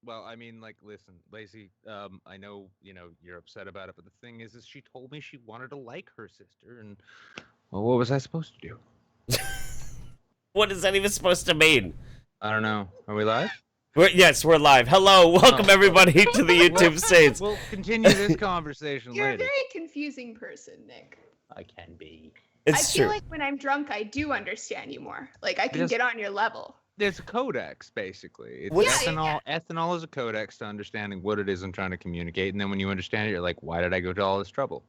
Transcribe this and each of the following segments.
Well, I mean, like, listen, Lacey. I know you're upset about it, but the thing is she told me she wanted to like her sister, and well, what was I supposed to do? What is that even supposed to mean? I don't know. Are we live? Yes, we're live. Hello, welcome everybody to the YouTube Saints. We'll continue this conversation You're later. a very confusing person, Nick. I can be. I feel like when I'm drunk, I do understand you more. Like, I can get on your level. There's a codex, basically. It's ethanol. Ethanol is a codex to understanding what it is I'm trying to communicate, and then when you understand it, you're like, why did I go to all this trouble?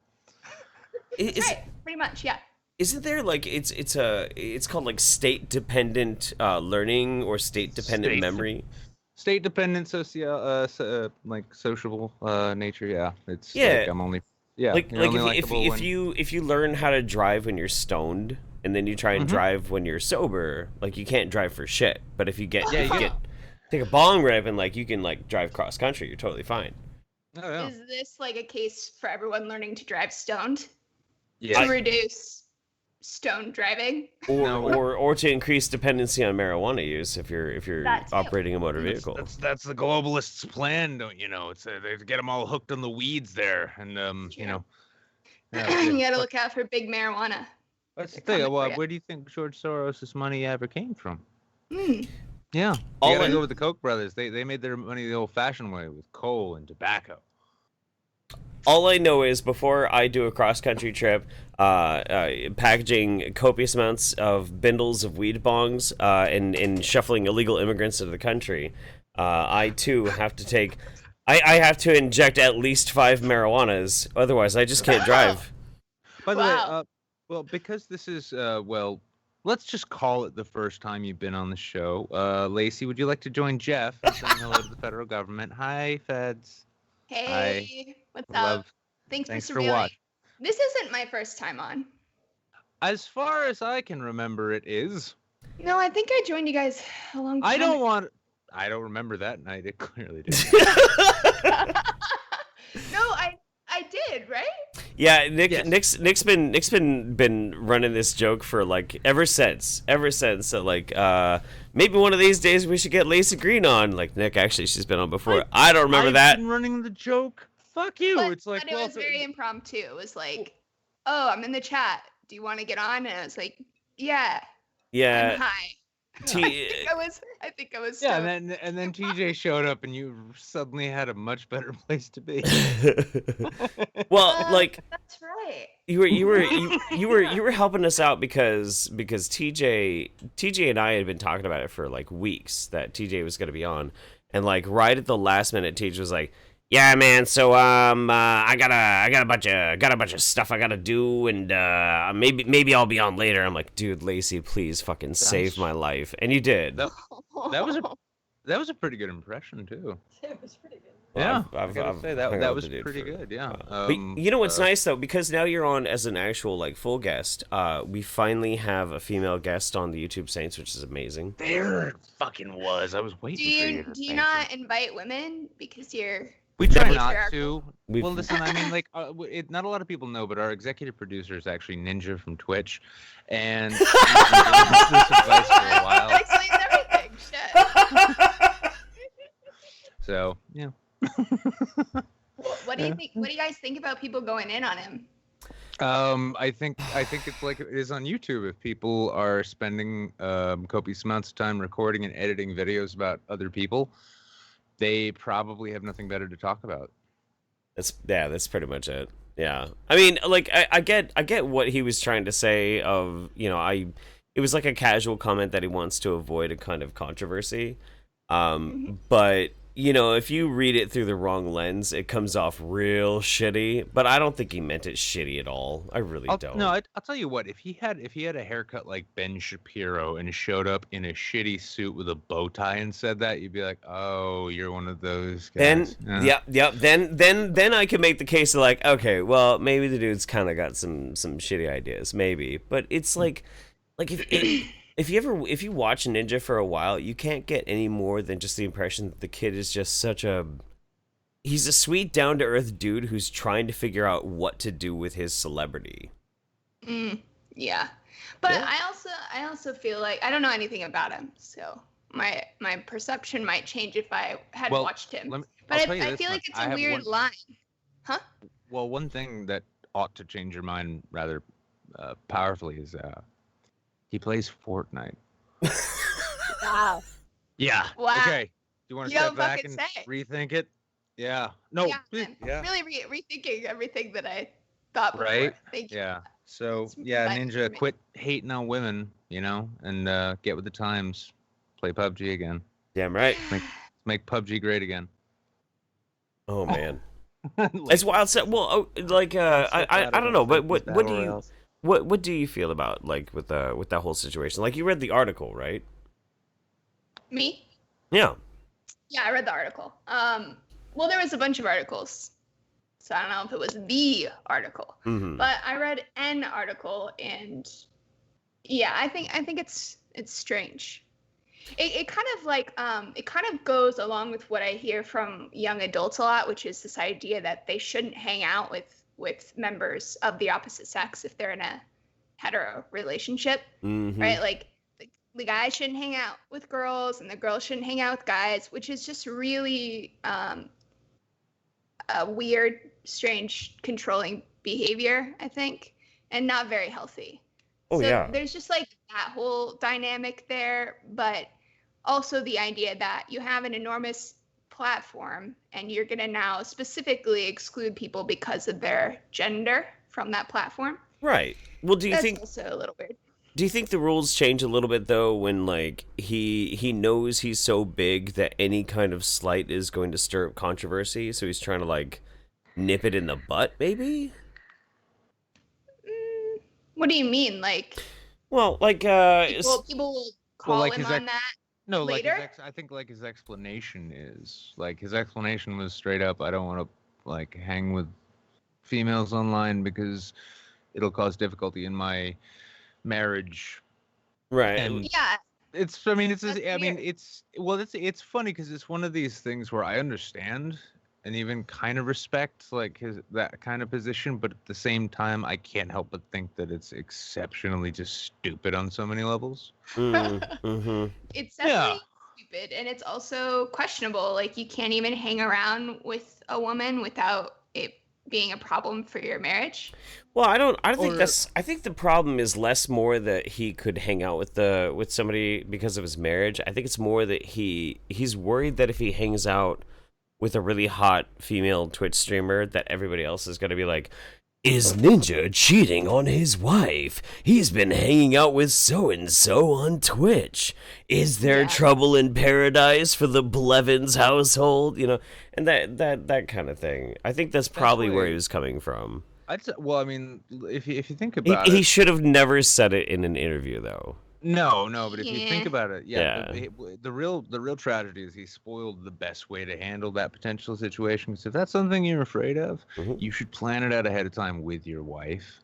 Right, pretty much, yeah. Isn't there like it's called like state dependent learning or state dependent memory? State dependent like sociable nature. Yeah, it's like I'm only like if you learn how to drive when you're stoned and then you try and drive when you're sober, like you can't drive for shit. But if you take a bong rip and like you can like drive cross country, you're totally fine. Oh, yeah. Is this like a case for everyone learning to drive stoned? Yeah. To reduce stone driving, or to increase dependency on marijuana use if you're operating a motor vehicle. That's the globalists' plan, don't you know? It's they get them all hooked on the weeds there, and you know. You gotta look out for big marijuana. That's the thing. Well, where do you think George Soros' money ever came from? Yeah, you gotta go with the Koch brothers. They made their money the old-fashioned way with coal and tobacco. All I know is before I do a cross-country trip, packaging copious amounts of bindles of weed bongs and shuffling illegal immigrants into the country, I too have to take... I have to inject at least 5 marijuanas, otherwise I just can't drive. By the way, well, because this is, well, let's just call it the first time you've been on the show. Lacey, would you like to join Jeff in saying hello to the federal government? Hi, feds. Hey, what's up? Thanks for surveilling. This isn't my first time on. As far as I can remember, it is. No, I think I joined you guys a long time ago. I don't remember that night. It clearly did. No, I did, right? Yeah, Nick's been running this joke for like ever since that like maybe one of these days we should get Laci Green on. Like Nick, actually, she's been on before. I don't remember that. I've been running the joke. Fuck you. But it was very impromptu. It was like, oh, I'm in the chat. Do you want to get on? And I was like, yeah. Yeah. Hi. I think I was. Yeah, and then TJ showed up, and you suddenly had a much better place to be. Well, like that's right. You were helping us out because TJ and I had been talking about it for like weeks that TJ was going to be on, and like right at the last minute, TJ was like, "Yeah, man. So I got a bunch of stuff I gotta do, and maybe I'll be on later." I'm like, "Dude, Lacey, please fucking save my life," and you did. That was a pretty good impression too. It was pretty good. Yeah, I gotta say that was pretty good. Yeah. But you know what's nice though, because now you're on as an actual like full guest. We finally have a female guest on the YouTube Saints, which is amazing. There it fucking was. I was waiting for you. Do you not invite women because you're? We try not to. Well, listen, I mean, like, not a lot of people know, but our executive producer is actually Ninja from Twitch, and he's been giving us this advice for a while. That explains everything. Shit. So, yeah. What do you think? What do you guys think about people going in on him? I think it's like it is on YouTube. If people are spending copious amounts of time recording and editing videos about other people, they probably have nothing better to talk about. That's pretty much it. Yeah, I mean, like I get what he was trying to say. Of it was like a casual comment that he wants to avoid a kind of controversy. But if you read it through the wrong lens, it comes off real shitty. But I don't think he meant it shitty at all. I really don't. No, I'll tell you what. If he had a haircut like Ben Shapiro and showed up in a shitty suit with a bow tie and said that, you'd be like, "Oh, you're one of those guys." Then I can make the case of like, okay, well, maybe the dude's kind of got some shitty ideas, maybe. But it's like if you watch Ninja for a while, you can't get any more than just the impression that the kid is just he's a sweet, down-to-earth dude who's trying to figure out what to do with his celebrity. Yeah. But yeah. I also feel like I don't know anything about him, so my perception might change if I had Well, watched him. I'll But tell you I this feel much. like it's I a have weird one- line. Huh? Well, one thing that ought to change your mind rather powerfully is he plays Fortnite. Wow. Yeah. Wow. Okay. Do you want to You step don't back fucking and say. rethink it? Yeah. No. Yeah, I'm really rethinking everything that I thought before. Right? Thank you. Yeah. So It's yeah, fine for Ninja, me. quit hating on women, and get with the times. Play PUBG again. Damn right. Make PUBG great again. Oh man, Like, it's wild. So, well, I don't know, but what do you feel about like with that whole situation? Like you read the article, right? Me? Yeah. Yeah, I read the article. Well, there was a bunch of articles, so I don't know if it was the article, Mm-hmm. but I read an article, and yeah, I think it's strange. It kind of like it kind of goes along with what I hear from young adults a lot, which is this idea that they shouldn't hang out with members of the opposite sex if they're in a hetero relationship, Mm-hmm. right? Like the guys shouldn't hang out with girls and the girls shouldn't hang out with guys, which is just really a weird, strange, controlling behavior, I think, and not very healthy. Oh, so yeah. there's just like that whole dynamic there, but also the idea that you have an enormous platform and you're going to now specifically exclude people because of their gender from that platform. Right. Well, do you That's think also a little weird. Do you think the rules change a little bit though when like he knows he's so big that any kind of slight is going to stir up controversy, so he's trying to like nip it in the butt, maybe? What do you mean? Like, Well, like people will call like him his on that No, later? like I think like his explanation was straight up, I don't want to like hang with females online because it'll cause difficulty in my marriage. right. And Yeah. it's funny because it's one of these things where I understand and even kind of respect like that kind of position, but at the same time I can't help but think that it's exceptionally just stupid on so many levels. Mm-hmm. It's definitely stupid, and it's also questionable. Like, you can't even hang around with a woman without it being a problem for your marriage. Well, I don't think Or- that's. I think the problem is less more that he could hang out with somebody because of his marriage. I think it's more that he's worried that if he hangs out with a really hot female Twitch streamer, that everybody else is going to be like, "Is Ninja cheating on his wife? He's been hanging out with so and so on Twitch. Is there Yeah. trouble in paradise for the Blevins household?" You know, and that kind of thing. I think that's probably where why- he was coming from. Well, I mean, if you think about He it, should have never said it in an interview, though. no, but if you think Yeah. about it, Yeah. the real tragedy is he spoiled the best way to handle that potential situation. Because if that's something you're afraid of, Mhm. you should plan it out ahead of time with your wife,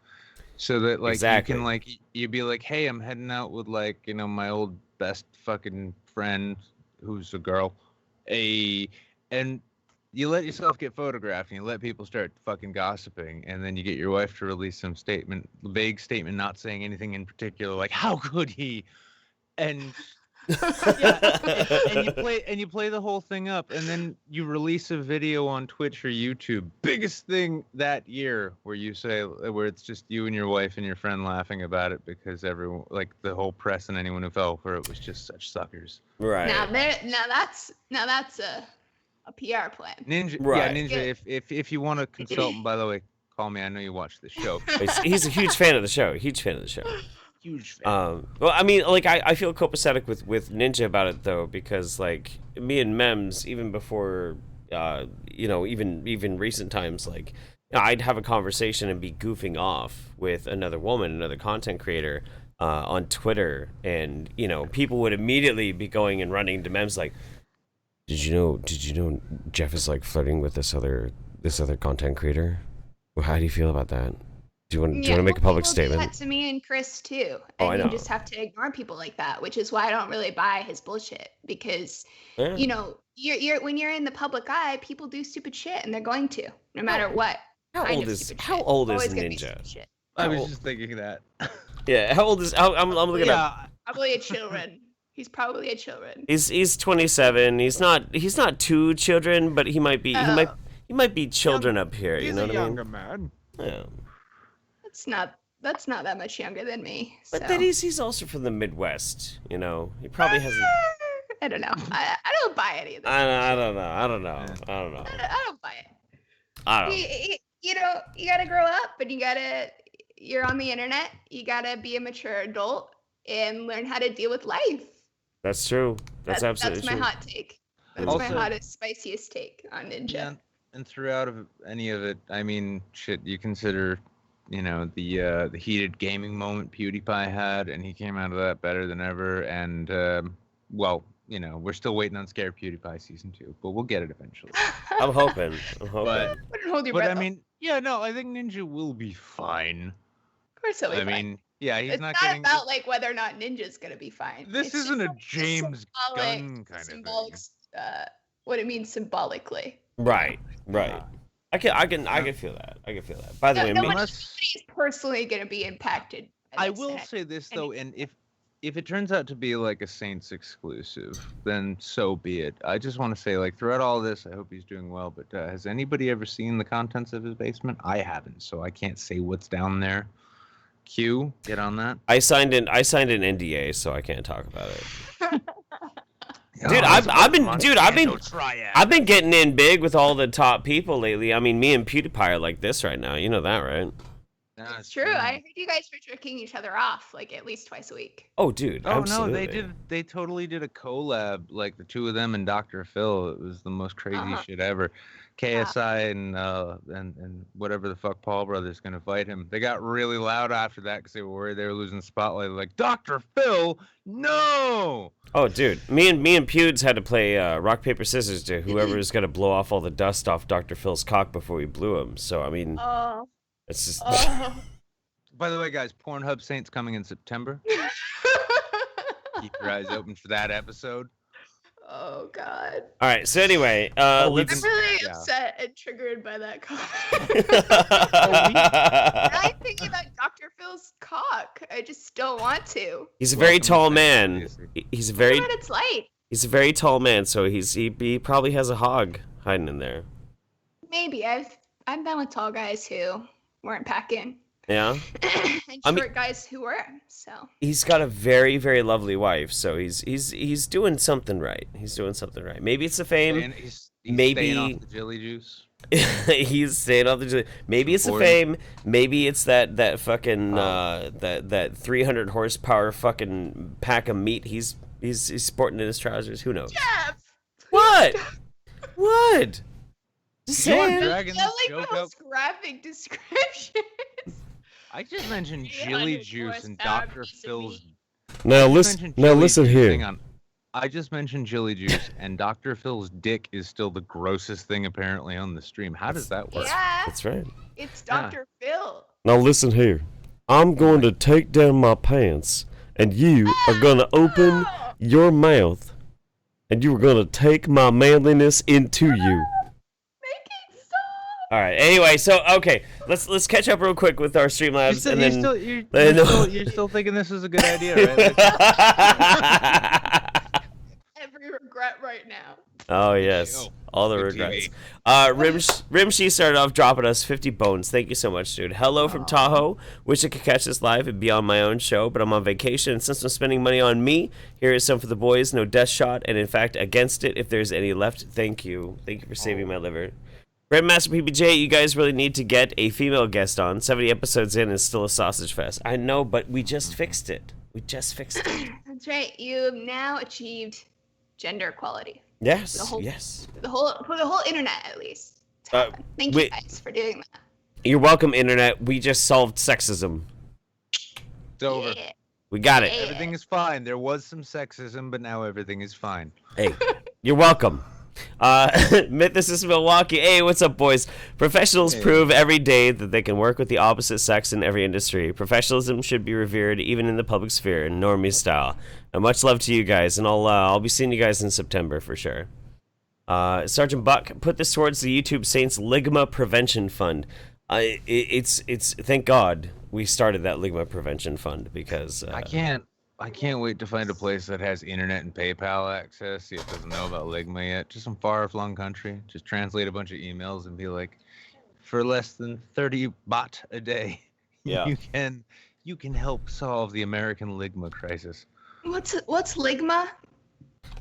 so that like Exactly. you can like you'd be like, hey, I'm heading out with like my old best fucking friend who's a girl, and you let yourself get photographed and you let people start fucking gossiping, and then you get your wife to release some vague statement, not saying anything in particular, like how could he, and and you play the whole thing up, and then you release a video on Twitch or YouTube, biggest thing that year, where it's just you and your wife and your friend laughing about it because everyone, like the whole press and anyone who fell for it, was just such suckers. Right. Now that's a PR plan. Ninja, Right. yeah, Ninja. If you want a consultant, by the way, call me. I know you watch this show. He's a huge fan of the show. Huge fan of the show. Huge fan. Well, I mean, like, I feel copacetic with Ninja about it, though, because, like, me and Mems, even before, even recent times, like, I'd have a conversation and be goofing off with another woman, another content creator, on Twitter, and, people would immediately be going and running to Mems, like, Did you know Jeff is like flirting with this other content creator? Well, how do you feel about that? Do you want to make a public people statement? do that to me and Chris too, Oh, and I know. you just have to ignore people like that, which is why I don't really buy his bullshit. Because Yeah. you're when you're in the public eye, people do stupid shit, and they're going to, no matter what. How kind old of is stupid how shit. old is Always gonna be Ninja? stupid shit. I how was old- just thinking that. Yeah, how old is? I'm looking up. Yeah, Probably children. He's probably a children. He's 27. He's not two children, but he might be he might be children up here. You know what I mean? He's a younger man. Yeah. That's not that much younger than me. But so. then he's also from the Midwest. You know, he probably hasn't. I don't know. I don't buy any of this. I don't know. I don't know. I don't buy it. I don't. You know, you gotta grow up, and you're on the internet. You gotta be a mature adult and learn how to deal with life. That's true. That's absolutely That's my true. hot take. That's Also- my hottest, spiciest take on Ninja. Yeah, and throughout of any of it, I mean, shit, you consider, you know, the heated gaming moment PewDiePie had, and he came out of that better than ever. And well, you know, we're still waiting on Scare PewDiePie season 2, but we'll get it eventually. I'm hoping. But Wouldn't hold your but breath. I mean, yeah, no, I think Ninja will be fine. of course he'll be I fine. mean, yeah, he's it's not not getting. about like whether or not Ninja's gonna be fine. This It's just isn't a like James symbolic- Gunn kind of symbolic, thing. what it means symbolically. Right. I can feel that. I can feel that. By the way, no me, one- Unless He's personally gonna be impacted. by I this, will and say this and though, and if it turns out to be like a Saints exclusive, then so be it. I just want to say, like, throughout all this, I hope he's doing well. But has anybody ever seen the contents of his basement? I haven't, so I can't say what's down there. Q, get on that. I signed an NDA, so I can't talk about it. Dude, Oh, I've been getting in big with all the top people lately. I mean, me and PewDiePie are like this right now. You know that, right? It's true. I heard you guys were jerking each other off like at least twice a week. Oh, dude. Oh absolutely. no, they totally did a collab, like the two of them and Dr. Phil. It was the most crazy shit ever. KSI and whatever the fuck Paul Brothers gonna fight him. They got really loud after that because they were worried they were losing the spotlight. Like, Dr. Phil, no. Oh, dude. Me and Pewds had to play rock paper scissors to whoever is gonna blow off all the dust off Dr. Phil's cock before we blew him. So I mean, it's just. By the way, guys, Pornhub Saints coming in September. Keep your eyes open for that episide. Oh God. All right. So anyway, I'm let's. really Yeah. upset and triggered by that comment. I'm thinking about Dr. Phil's cock. I just don't want to. He's a very Welcome to tall Saints, man. obviously. He's a very What it's like. he's a very tall man, so he probably has a hog hiding in there. Maybe I'm done with tall guys who weren't packing. Yeah. And I mean- short guys who were. So He's got a very, very lovely wife, so he's doing something right. He's doing something right. Maybe it's the fame. And he's maybe- staying off the jelly juice. He's staying off the. Maybe it's the Bored. fame. Maybe it's that fucking that 300 horsepower fucking pack of meat he's sporting in his trousers. Who knows? Jeff! What? What? Just You want saying. dragging I this like joke the up? most graphic description. I just mentioned 300 jelly juice and horsepower Dr. piece of Phil's. Now I listen. mentioned Now jelly listen juice. here. Hang on. I just mentioned jelly juice, and Dr. Phil's dick is still the grossest thing apparently on the stream. How does that work? Yeah, That's right. it's Yeah. Dr. Phil. Now listen here. I'm going to take down my pants, and you are going to open your mouth, and you are going to take my manliness into you. Make it stop. All right. Anyway, so okay, let's catch up real quick with our Streamlabs, and then. You're still thinking this is a good idea, right? Every regret right now. Oh yes, Oh, all the good regrets. TV. Rimshi started off dropping us 50 bones. Thank you so much, dude. Hello from Tahoe. Wish I could catch this live and be on my own show, but I'm on vacation, and since I'm spending money on me, here is some for the boys. No death shot, and in fact, against it if there's any left. Thank you. Thank you for saving my liver. Grandmaster PBJ, you guys really need to get a female guest on. 70 episodes in is still a sausage fest. I know, but we just fixed it. We just fixed it. That's right. You've now achieved gender equality. Yes, The whole- yes. For the whole internet, at least. It's Uh, happened. Thank wait. you guys for doing that. You're welcome, Internet. We just solved sexism. It's over. Yeah. We got it. Yeah. Everything is fine. There was some sexism, but now everything is fine. Hey, you're welcome. Mythos Milwaukee. Hey, what's up, boys? Professionals Hey. prove every day that they can work with the opposite sex in every industry. Professionalism should be revered even in the public sphere, normie style. And much love to you guys, and I'll be seeing you guys in September for sure. Sergeant Buck, put this towards the YouTube Saints Ligma Prevention Fund. It's thank God we started that Ligma Prevention Fund because I can't. I can't wait to find a place that has internet and PayPal access. See, it doesn't know about Ligma yet. Just some far-flung country. Just translate a bunch of emails and be like, for less than 30 baht a day, Yeah. you can help solve the American Ligma crisis. What's Ligma?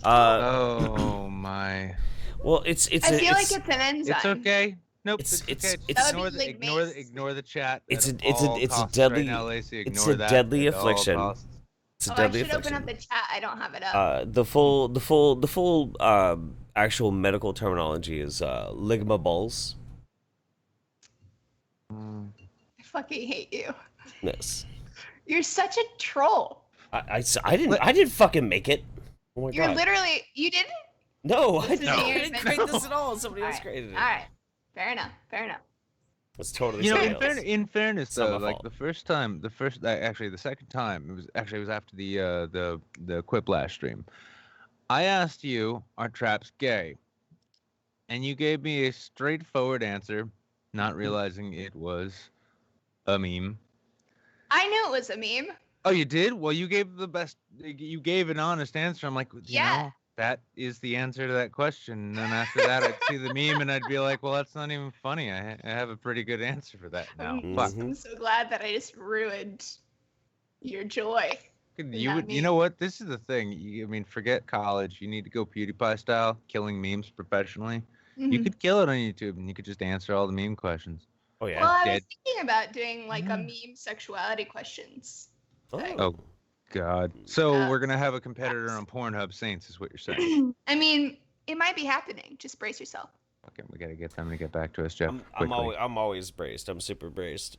Oh my. Well, it's. I feel like it's an enzyme. It's okay. Nope. It's- It's it's- okay. it's- Ignore the chat. It's at a all costs deadly- Right now, Laci. it's Ignore a that deadly at all affliction. costs. It's a I deadly should affliction. open up the chat. I don't have it up. The full actual medical terminology is ligma bulls. I fucking hate you. Yes. You're such a troll. I didn't fucking make it. Oh my You're god. literally. You didn't. No, I This is didn't yours, create man. this at all. Somebody All else right. created it. All right. Fair enough. Fair enough. It's totally You know, somebody else. in fairness It's not though, my like fault. the second time, it was after the Quiplash stream. I asked you, are traps gay? And you gave me a straightforward answer, not realizing it was a meme. I knew it was a meme. Oh, you did? Well, you gave an honest answer. I'm like, Yeah. know, that is the answer to that question. And then after that, I'd see the meme and I'd be like, well, that's not even funny. I have a pretty good answer for that now. Fuck. Mhm. I'm so glad that I just ruined your joy. You Not would, me. you know what? This is the thing. I mean, forget college. You need to go PewDiePie style, killing memes professionally. You Mhm. could kill it on YouTube, and you could just answer all the meme questions. Oh yeah. Well, I was dead. thinking about doing like a Mm. meme sexuality questions. Oh, God. So Uh, we're gonna have a competitor on Pornhub Saints, is what you're saying? I mean, it might be happening. Just brace yourself. Okay, we gotta get them to get back to us, Jeff. I'm always braced. I'm super braced.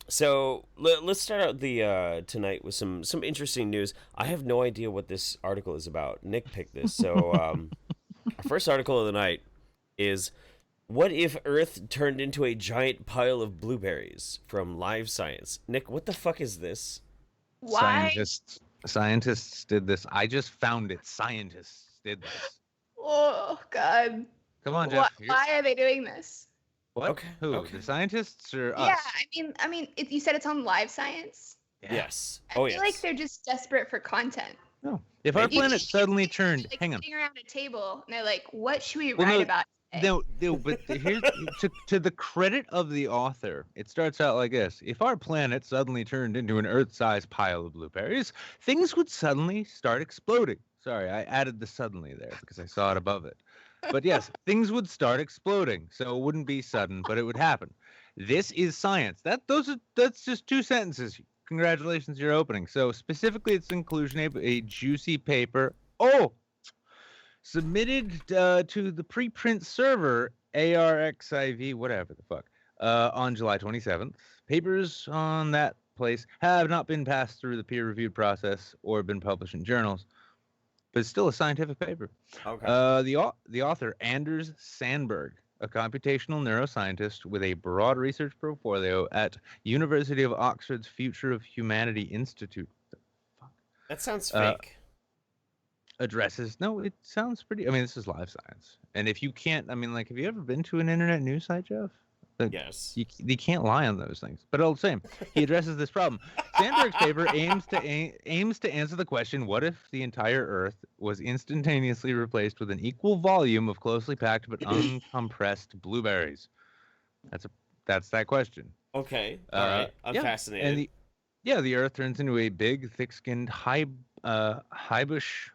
So let's start out the tonight with some interesting news. I have no idea what this article is about. Nick picked this. So our first article of the night is, what if Earth turned into a giant pile of blueberries, from Live Science. Nick, what the fuck is this? Why? Scientists did this. I just found it. Scientists did this. Oh God. Come on, Jeff. Why are they doing this? What? Okay, Who? okay. The scientists or us? Yeah, I mean, you said it's on Live Science. Yeah. Yes. I Oh feel yes. like they're just desperate for content. No. If our You- planet you- suddenly you- turned, like, hang on. sitting around a table, and they're like, "What should we Well, write no, about?" today?" No, but here's to the credit of the author, it starts out like this: if our planet suddenly turned into an Earth-sized pile of blueberries, things would suddenly start exploding. Sorry, I added the suddenly there because I saw it above it. But yes, things would start exploding, so it wouldn't be sudden, but it would happen. This is science. That's just two sentences. Congratulations, you're opening. So specifically, its inclusion of a juicy paper. Oh. Submitted to the preprint server ARXIV, whatever the fuck, on July 27th. Papers on that place have not been passed through the peer-reviewed process or been published in journals, but it's still a scientific paper. Okay. The author, Anders Sandberg, a computational neuroscientist with a broad research portfolio at University of Oxford's Future of Humanity Institute. That sounds fake. Addresses. No, it sounds pretty. I mean, this is Live Science, and if you can't, I mean, like, have you ever been to an internet news site, Jeff? Like, Yes. you can't lie on those things. But all the same, he addresses this problem. Sandberg's paper aims to answer the question: what if the entire Earth was instantaneously replaced with an equal volume of closely packed but uncompressed blueberries? That's that question. Okay. All right. I'm yeah, fascinated. And the Earth turns into a big, thick-skinned, high bush.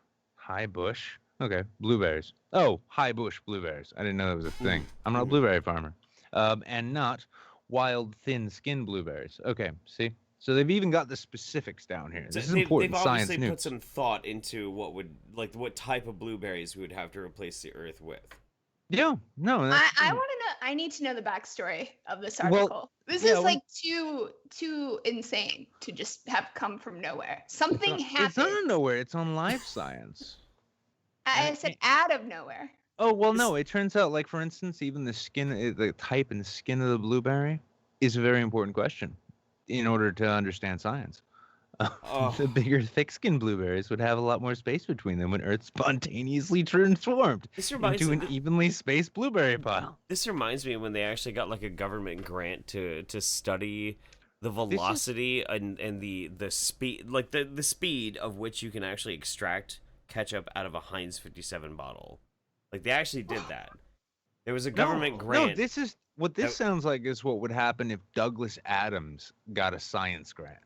Okay, blueberries. Oh, high bush blueberries. I didn't know that was a thing. I'm not a blueberry farmer. And not wild, thin-skinned blueberries. Okay, see? So they've even got the specifics down here. This is important They've science obviously news. put some thought into what type of blueberries we would have to replace the Earth with. Yeah, no. I that's- want to know. I need to know the backstory of this Well, article. This yeah, is well- like too insane to just have come from nowhere. Something happened. It's not out of nowhere. It's on Live Science. I said out of nowhere. Oh, well, no. It turns out, like, for instance, even the type and the skin of the blueberry is a very important question in order to understand science. Oh. The bigger, thick-skinned blueberries would have a lot more space between them when Earth spontaneously transformed This reminds into me. an evenly spaced blueberry pile. This reminds me of when they actually got like a government grant to study the velocity and the speed, like the speed of which you can actually extract ketchup out of a Heinz 57 bottle. Like they actually did that. There was a government grant. No, this is what this sounds like is what would happen if Douglas Adams got a science grant.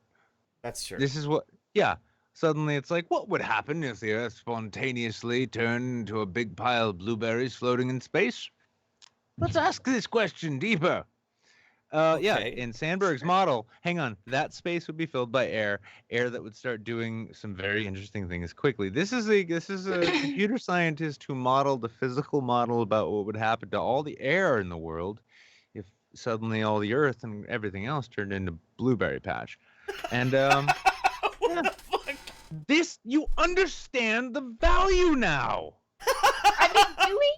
That's true. This is what, yeah. Suddenly it's like, what would happen if the Earth spontaneously turned into a big pile of blueberries floating in space? Let's ask this question deeper. Yeah, in Sandberg's model, hang on, that space would be filled by air that would start doing some very interesting things quickly. This is a computer scientist who modeled a physical model about what would happen to all the air in the world if suddenly all the Earth and everything else turned into blueberry patch. And What the fuck? this, you understand the value now. I mean, do we?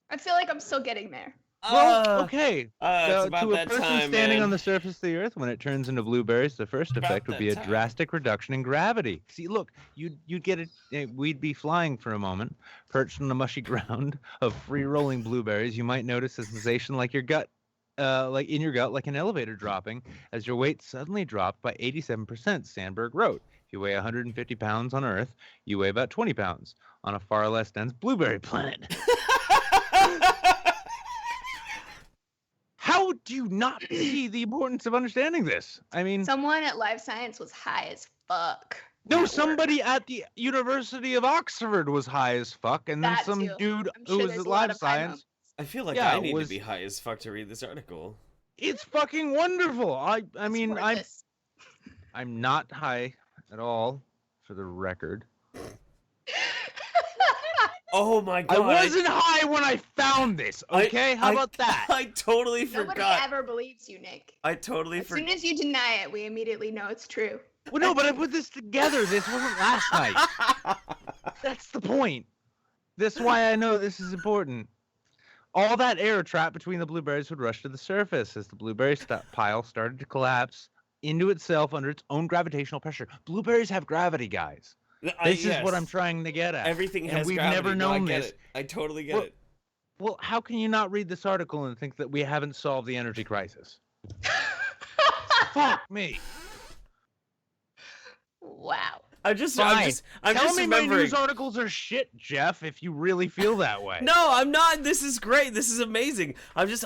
I feel like I'm still getting there. Well, okay. It's about to a that person time, standing man. on the surface of the Earth, when it turns into blueberries, the first About effect would be a that time. drastic reduction in gravity. See, look, you'd get it. We'd be flying for a moment, perched on the mushy ground of free-rolling blueberries. You might notice a sensation like your gut, like in your gut, like an elevator dropping, as your weight suddenly dropped by 87%. Sandberg wrote, "If you weigh 150 pounds on Earth, you weigh about 20 pounds on a far less dense blueberry planet." How do you not see the importance of understanding this? I mean, Someone at Live Science was high as fuck. no, at somebody work. at the University of Oxford was high as fuck, and then That some too. dude I'm who sure was there's at a lot Live of high Science. I feel like Yeah, I need was- to be high as fuck to read this article. It's fucking wonderful. I mean, Support this. I'm not high at all, for the record. Oh my god! I wasn't high when I found this. Okay, how about that? I totally Nobody forgot. ever believes you, Nick. I totally As forgot. soon as you deny it, we immediately know it's true. Well, no, but I put this together. This wasn't last night. That's the point. That's why I know this is important. All that air trapped between the blueberries would rush to the surface as the blueberry pile started to collapse into itself under its own gravitational pressure. Blueberries have gravity, guys. This is what I'm trying to get at. Everything and has we've gravity. never No, I known get this. it. I totally get Well- it. Well, how can you not read this article and think that we haven't solved the energy crisis? Fuck me. Wow. I'm Fine. just Tell just me my remembering. news articles are shit, Jeff, if you really feel that way. No, I'm not. This is great. This is amazing. I'm just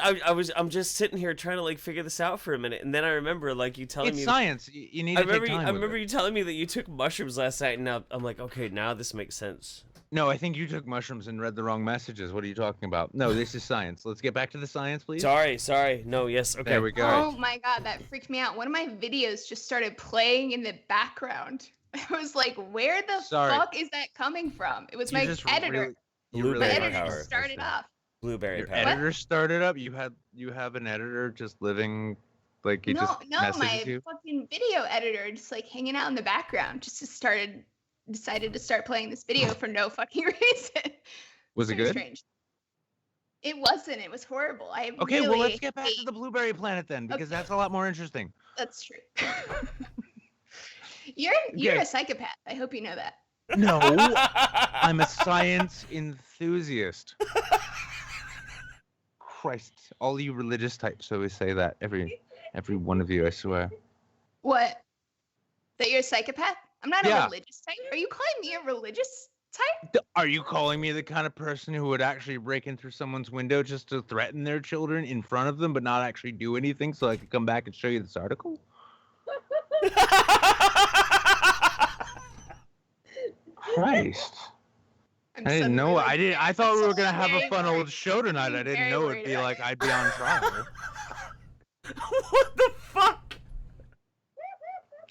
sitting here trying to like figure this out for a minute, and then I remember like you telling It's me. science. You need to take time I with remember it. you telling me that you took mushrooms last night, and now I'm like, okay, now this makes sense. No, I think you took mushrooms and read the wrong messages. What are you talking about? No, this is science. Let's get back to the science, please. Sorry. No, yes, okay. There we go. Oh my god, that freaked me out. One of my videos just started playing in the background. I was like, where the Sorry. fuck is that coming from? It was You my just editor. really- you Blueberry my really editor power. just started off. Blueberry Your power. editor started up. You have an editor just living, like he No, just no, messages my you. fucking video editor just like hanging out in the background just decided to start playing this video for no fucking reason. Was it Very good? Strange. It wasn't. It was horrible. I Okay, really well let's get back to hate- the blueberry planet then, because that's a lot more interesting. That's true. You're Okay. a psychopath. I hope you know that. No, I'm a science enthusiast. Christ, all you religious types always say that. Every one of you, I swear. What? That you're a psychopath? I'm not Yeah. a religious type. Are you calling me a religious type? Are you calling me the kind of person who would actually break in through someone's window just to threaten their children in front of them, but not actually do anything so I could come back and show you this article? Christ. I'm I didn't suddenly, know. like, I didn't. I I'm thought we were suddenly gonna have a very fun worried. old show tonight. I I'm didn't very know worried it'd be about like you. I'd be on trial. What the fuck?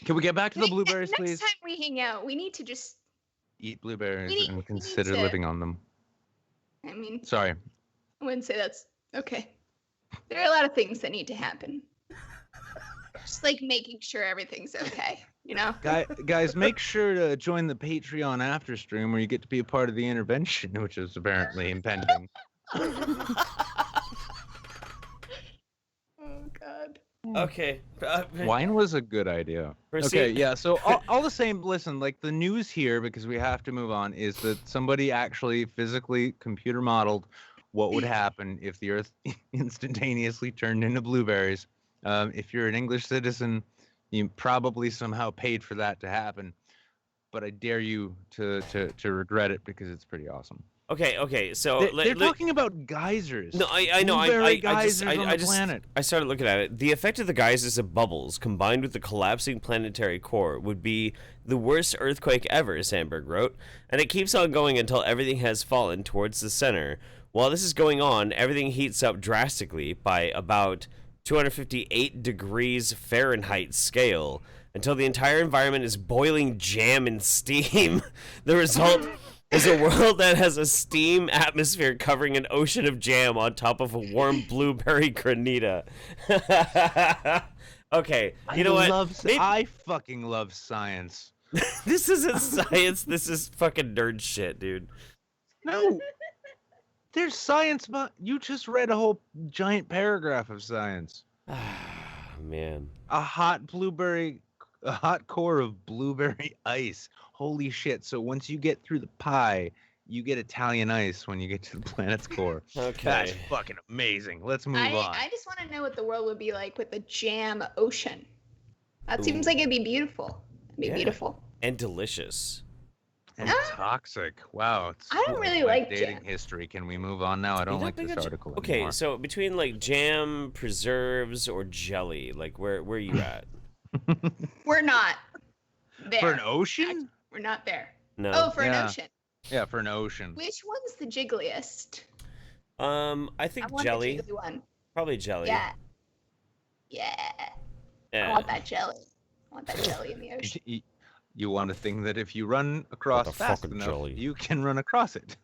Can we get back to the Nick, blueberries, next please? time we hang out, we need to just. Eat blueberries we and need consider to- living on them. I mean, Sorry. I wouldn't say that's okay. There are a lot of things that need to happen. Just like making sure everything's okay, you know? Guys, make sure to join the Patreon after stream where you get to be a part of the intervention, which is apparently impending. Oh god. Okay. Wine was a good idea. Proceed. Okay, yeah. So all the same, listen, like the news here, because we have to move on, is that somebody actually physically computer modeled what would happen if the Earth instantaneously turned into blueberries. If you're an English citizen, You probably somehow paid for that to happen, but I dare you to regret it because it's pretty awesome. Okay. So They're talking about geysers. No, I know. Blueberry I just geysers on the planet. I started looking at it. The effect of the geysers of bubbles combined with the collapsing planetary core would be the worst earthquake ever, Sandberg wrote, and it keeps on going until everything has fallen towards the center. While this is going on, everything heats up drastically by about 258 degrees Fahrenheit scale until the entire environment is boiling jam and steam. The result is a world that has a steam atmosphere covering an ocean of jam on top of a warm blueberry granita. Okay, you know what? I fucking love science. This isn't science. This is fucking nerd shit, dude. No. There's science, but you just read a whole giant paragraph of science. Man. A hot core of blueberry ice. Holy shit. So once you get through the pie, you get Italian ice when you get to the planet's core. Okay. That's fucking amazing. Let's move on. I just want to know what the world would be like with the jam ocean. That seems like it'd be beautiful. It'd be beautiful. And delicious. And toxic. Wow. I don't really like dating jam. history. Can we move on now? I don't like this article Okay, anymore. so between like jam, preserves, or jelly, like where are you at? We're not there. For an ocean? We're not there. No. Oh, for an ocean. Yeah, for an ocean. Which one's the jiggliest? I think I want jelly. the jiggly one. Probably jelly. Yeah. I want that jelly. I want that jelly in the ocean. You want a thing that if you run across fast enough, you can run across it.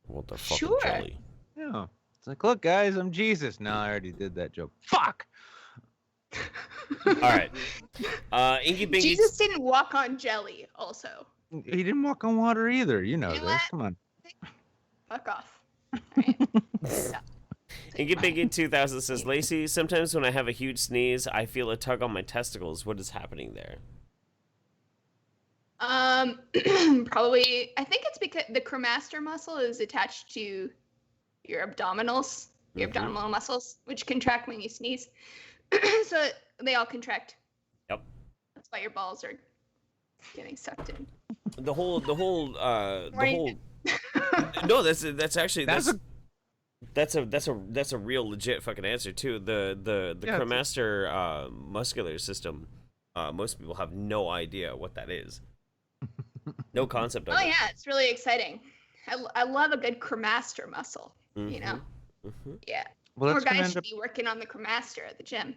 What the fucking Sure. jelly? Yeah. It's like, look, guys, I'm Jesus. No, I already did that joke. Fuck! All right. Inky Binky. Jesus didn't walk on jelly, also. He didn't walk on water either. You know You know this. what? Come on. Fuck off. Right. Inky Binky 2000 says, Laci, sometimes when I have a huge sneeze, I feel a tug on my testicles. What is happening there? Probably, I think it's because the cremaster muscle is attached to your abdominals, your abdominal muscles, which contract when you sneeze. So they all contract. Yep. That's why your balls are getting sucked in. The whole. No, that's actually that's a real legit fucking answer too. The cremaster muscular system. Most people have no idea what that is. No concept of it. Oh yeah, it's really exciting. I love a good cremaster muscle. You know. Yeah. Well, More guys should be working on the cremaster at the gym.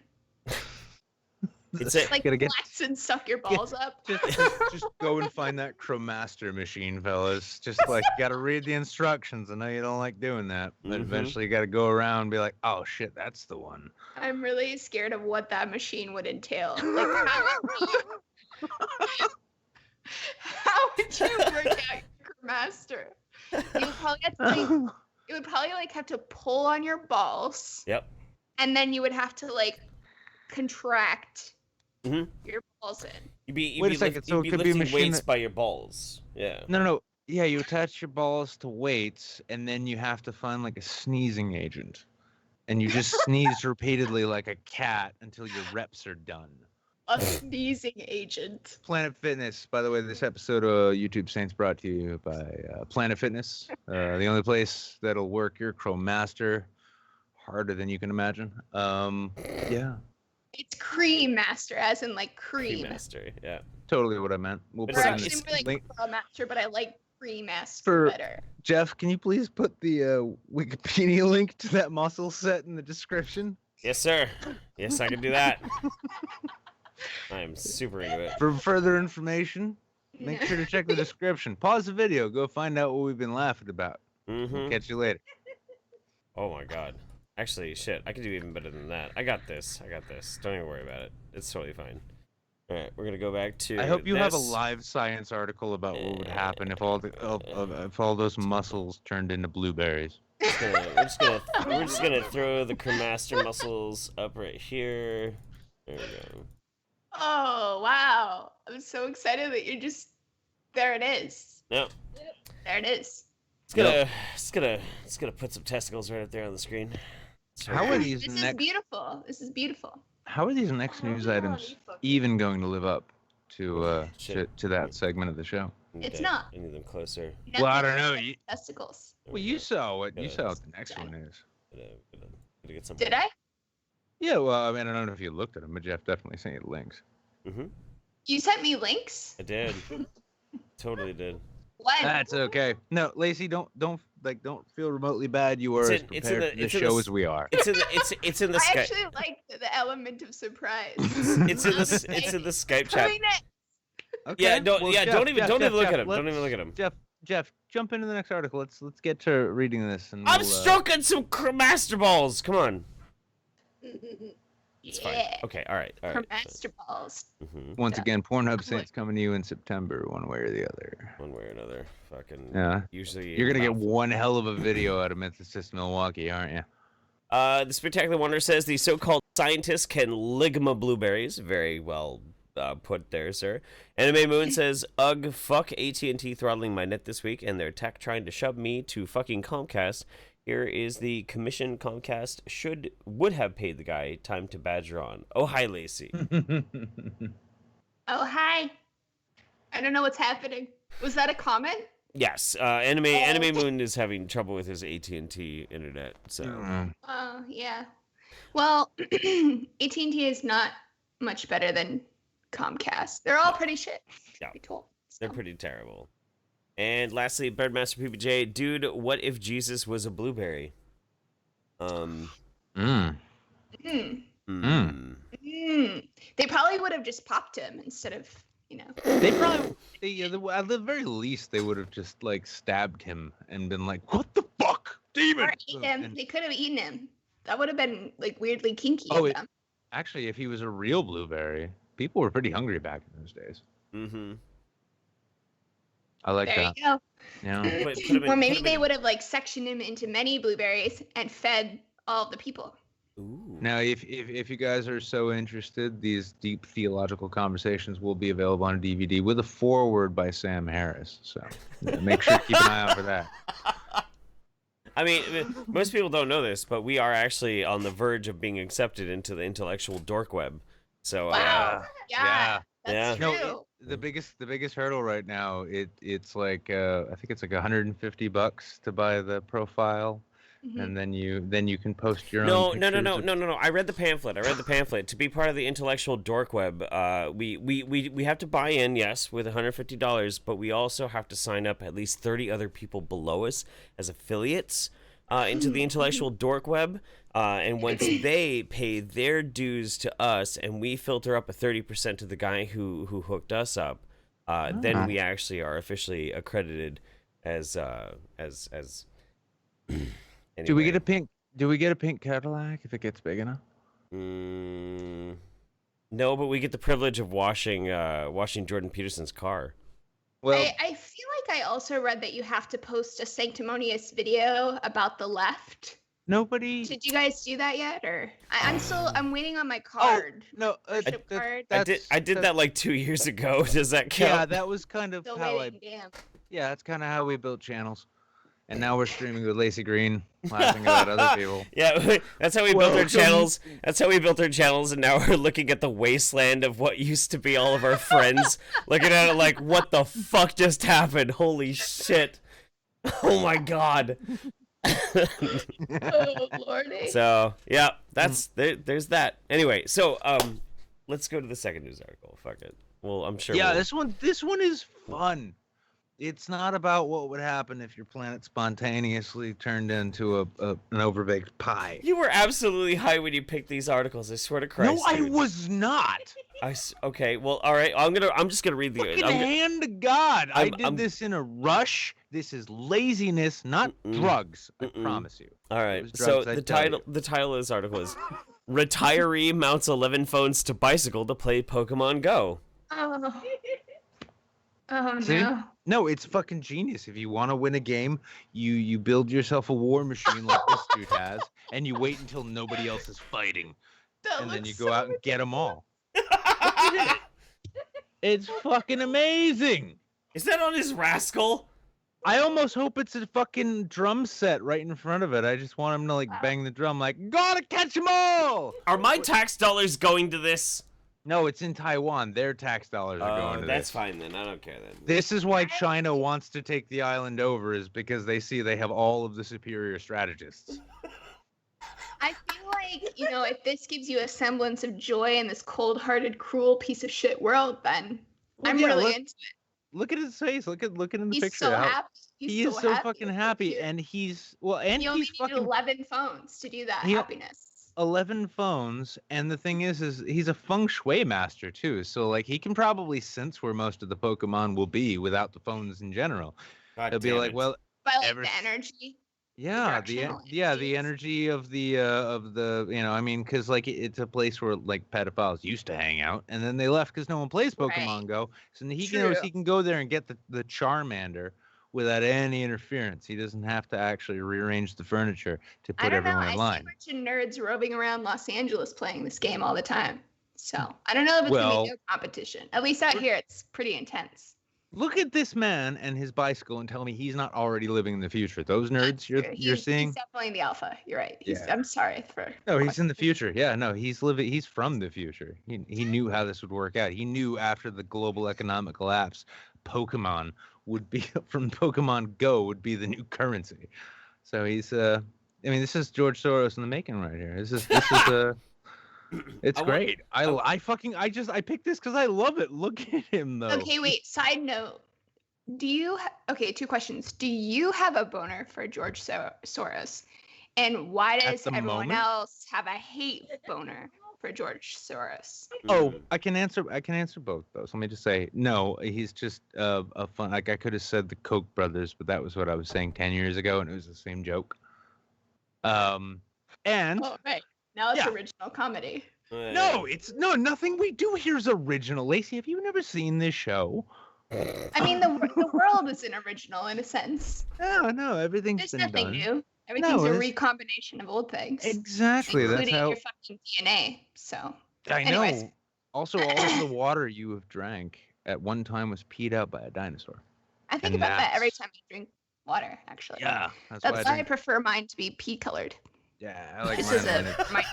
It's like flex and suck your balls up. Just go and find that cremaster machine, fellas. Just like you gotta read the instructions. I know you don't like doing that, but eventually you gotta go around and be like, oh shit, that's the one. I'm really scared of what that machine would entail. Like how would you work out your cremaster? You would probably have to you would probably like have to pull on your balls. Yep. And then you would have to like contract your balls in. Wait a second, so it could be a machine weights by your balls. Yeah. No. Yeah, you attach your balls to weights, and then you have to find like a sneezing agent, and you just sneeze repeatedly like a cat until your reps are done. A sneezing agent. Planet Fitness. By the way, this episode of YouTube Saints brought to you by Planet Fitness, the only place that'll work your Crowmaster harder than you can imagine. Yeah. It's Cream Master, as in like cream. Cream Master, yeah. Totally what I meant. We'll put I in didn't the really link. like Master, but I like Cream Master better. Jeff, can you please put the Wikipedia link to that muscle set in the description? Yes, sir. Yes, I can do that. I am super into it. For further information, make sure to check the description. Pause the video. Go find out what we've been laughing about. Catch you later. Oh my god. Actually, shit, I can do even better than that. I got this. Don't even worry about it. It's totally fine. Alright, we're gonna go back to I hope you have a live science article about what would happen if all those muscles turned into blueberries. We're just gonna throw the cremaster muscles up right here. There we go. Oh wow! I'm so excited that you're just there. It is. Yep. There it is. It's gonna put some testicles right up there on the screen. How are these This is beautiful. This is beautiful. How are these next news items even going to live up to that segment of the show? It's not. I need them closer. Well, I don't know. Testicles. Well, you saw what the next one is. Gotta get some. Did I? Yeah, well, I mean, I don't know if you looked at them, but Jeff definitely sent you links. You sent me links? I did. Totally did. When? That's okay. No, Laci, don't feel remotely bad. You are as prepared for the show as we are. It's in the I Skype. actually like the element of surprise. It's in the Skype chat. Okay. Yeah, don't even look at him. Don't even look at him. Jeff, jump into the next article. Let's get to reading this. And I'm stroking some master balls. Come on. It's fine. Yeah. Okay. All right. For master balls. Once again, Pornhub Saints coming to you in September, one way or the other. One way or another. Fucking. Yeah. Usually. You're gonna get one hell of a video out of Memphis, Milwaukee, aren't you? The Spectacular Wonder says the so-called scientists can ligma blueberries. Very well put there, sir. Anime Moon says, ugh, fuck AT&T throttling my net this week and their tech trying to shove me to fucking Comcast. Here is the commission Comcast would have paid the guy time to badger on. Oh, hi, Laci. Oh, hi. I don't know what's happening. Was that a comment? Yes, Anime Moon is having trouble with his AT&T internet, so. Oh, yeah. Well, AT&T is not much better than Comcast. They're all pretty shit. Yeah, told, so. They're pretty terrible. And lastly, Birdmaster PBJ, dude, what if Jesus was a blueberry? They probably would have just popped him instead of, They probably, at the very least, they would have just like stabbed him and been like, "What the fuck, demon?" Or eat him. They could have eaten him. That would have been like weirdly kinky of them. Actually, if he was a real blueberry, people were pretty hungry back in those days. I like that. There you go. Yeah. Or maybe they would have like sectioned him into many blueberries and fed all of the people. Ooh. Now, if you guys are so interested, these deep theological conversations will be available on DVD with a foreword by Sam Harris. So make sure to keep an eye out for that. I mean, most people don't know this, but we are actually on the verge of being accepted into the intellectual dork web. So wow, yeah, that's true. No, the biggest hurdle right now, it's like I think it's like $150 to buy the profile. And then you can post your own. No. I read the pamphlet. To be part of the intellectual dork web, we have to buy in, yes, with $150, but we also have to sign up at least 30 other people below us as affiliates into the intellectual dork web. And once they pay their dues to us, and we filter up a 30% to the guy who hooked us up, then we actually are officially accredited as. Anyway. Do we get a pink Cadillac if it gets big enough? No, but we get the privilege of washing Jordan Peterson's car. Well, I feel like I also read that you have to post a sanctimonious video about the left. Nobody. Did you guys do that yet, or I'm waiting on my card. Oh, no, I did that like 2 years ago. Does that count? Yeah, that was kind of Still how waiting, damn. Yeah, that's kind of how we built channels. And now we're streaming with Laci Green, laughing about other people. Yeah, that's how we built our channels. That's how we built our channels, and now we're looking at the wasteland of what used to be all of our friends, looking at it like, what the fuck just happened? Holy shit! Oh my god! Oh lordy. So yeah, there's that. Anyway, so let's go to the second news article. Fuck it. Well, I'm sure. Yeah, this one is fun. It's not about what would happen if your planet spontaneously turned into an overbaked pie. You were absolutely high when you picked these articles. I swear to Christ. No, I was not. Okay. Well, all right. I'm just gonna read the. Hand to God, I did this in a rush. This is laziness, not drugs. I promise you. All right. So the title of this article is "Retiree Mounts 11 Phones to Bicycle to Play Pokemon Go." Oh See? no. No, it's fucking genius. If you want to win a game, you build yourself a war machine like this dude has, and you wait until nobody else is fighting, and then you go out and get them all. It's fucking amazing. Is that on his Rascal? I almost hope it's a fucking drum set right in front of it. I just want him to like bang the drum, like gotta catch 'em all. Are my tax dollars going to this? No, it's in Taiwan. Their tax dollars are going to that's this. fine then. I don't care then. This is why China wants to take the island over, is because they see they have all of the superior strategists. I feel like, if this gives you a semblance of joy in this cold-hearted, cruel piece of shit world, then Well, I'm yeah, really look- into it. Look at his face. Look at in the He's picture. so how- happy. He is so fucking It's happy, cute. and he only he's needed fucking 11 phones to do that He- happiness. 11 phones, and the thing is he's a feng shui master too, so like he can probably sense where most of the Pokemon will be without the phones in general. God He'll be damn like, it. well, By like ever the s- energy. yeah, directional the energies. energy of the I mean, because like it's a place where like pedophiles used to hang out, and then they left because no one plays Pokemon Right. Go, so he True. can go there and get the Charmander without any interference. He doesn't have to actually rearrange the furniture to I put don't know. everyone I in see a line. bunch of nerds roving around Los Angeles playing this game all the time. So I don't know if it's gonna Well- be no competition. At least out here, it's pretty intense. Look at this man and his bicycle and tell me he's not already living in the future. Those nerds True. you're seeing? He's definitely the alpha. You're right. Yeah. I'm sorry for. No, he's in the future. Yeah, no, he's from the future. He knew how this would work out. He knew after the global economic collapse, Pokemon would be from Pokemon Go would be the new currency. So he's I mean, this is George Soros in the making right here. This is it's I wa- great. I picked this because I love it. Look at him though. Okay, wait. Side note. Okay, 2 questions. Do you have a boner for George Soros? And why does the everyone moment? else have a hate boner for George Soros? Oh, I can answer both those. Let me just say, no, he's just a fun. Like I could have said the Koch brothers, but that was what I was saying 10 years ago, and it was the same joke. And Oh, right. Now it's Yeah. original comedy. nothing we do here is original. Lacey, have you never seen this show? I mean, the world is an original in a sense. No, everything's There's been nothing done. new. Everything's a it's- recombination of old things, Exactly. That's including how your fucking DNA. So I know. anyways. Also, all of the water you have drank at one time was peed out by a dinosaur. I think And about that every that's- time I drink water. Actually, Yeah, that's why I drink. prefer mine to be pea colored. Yeah, I like This mine is when a it's. my,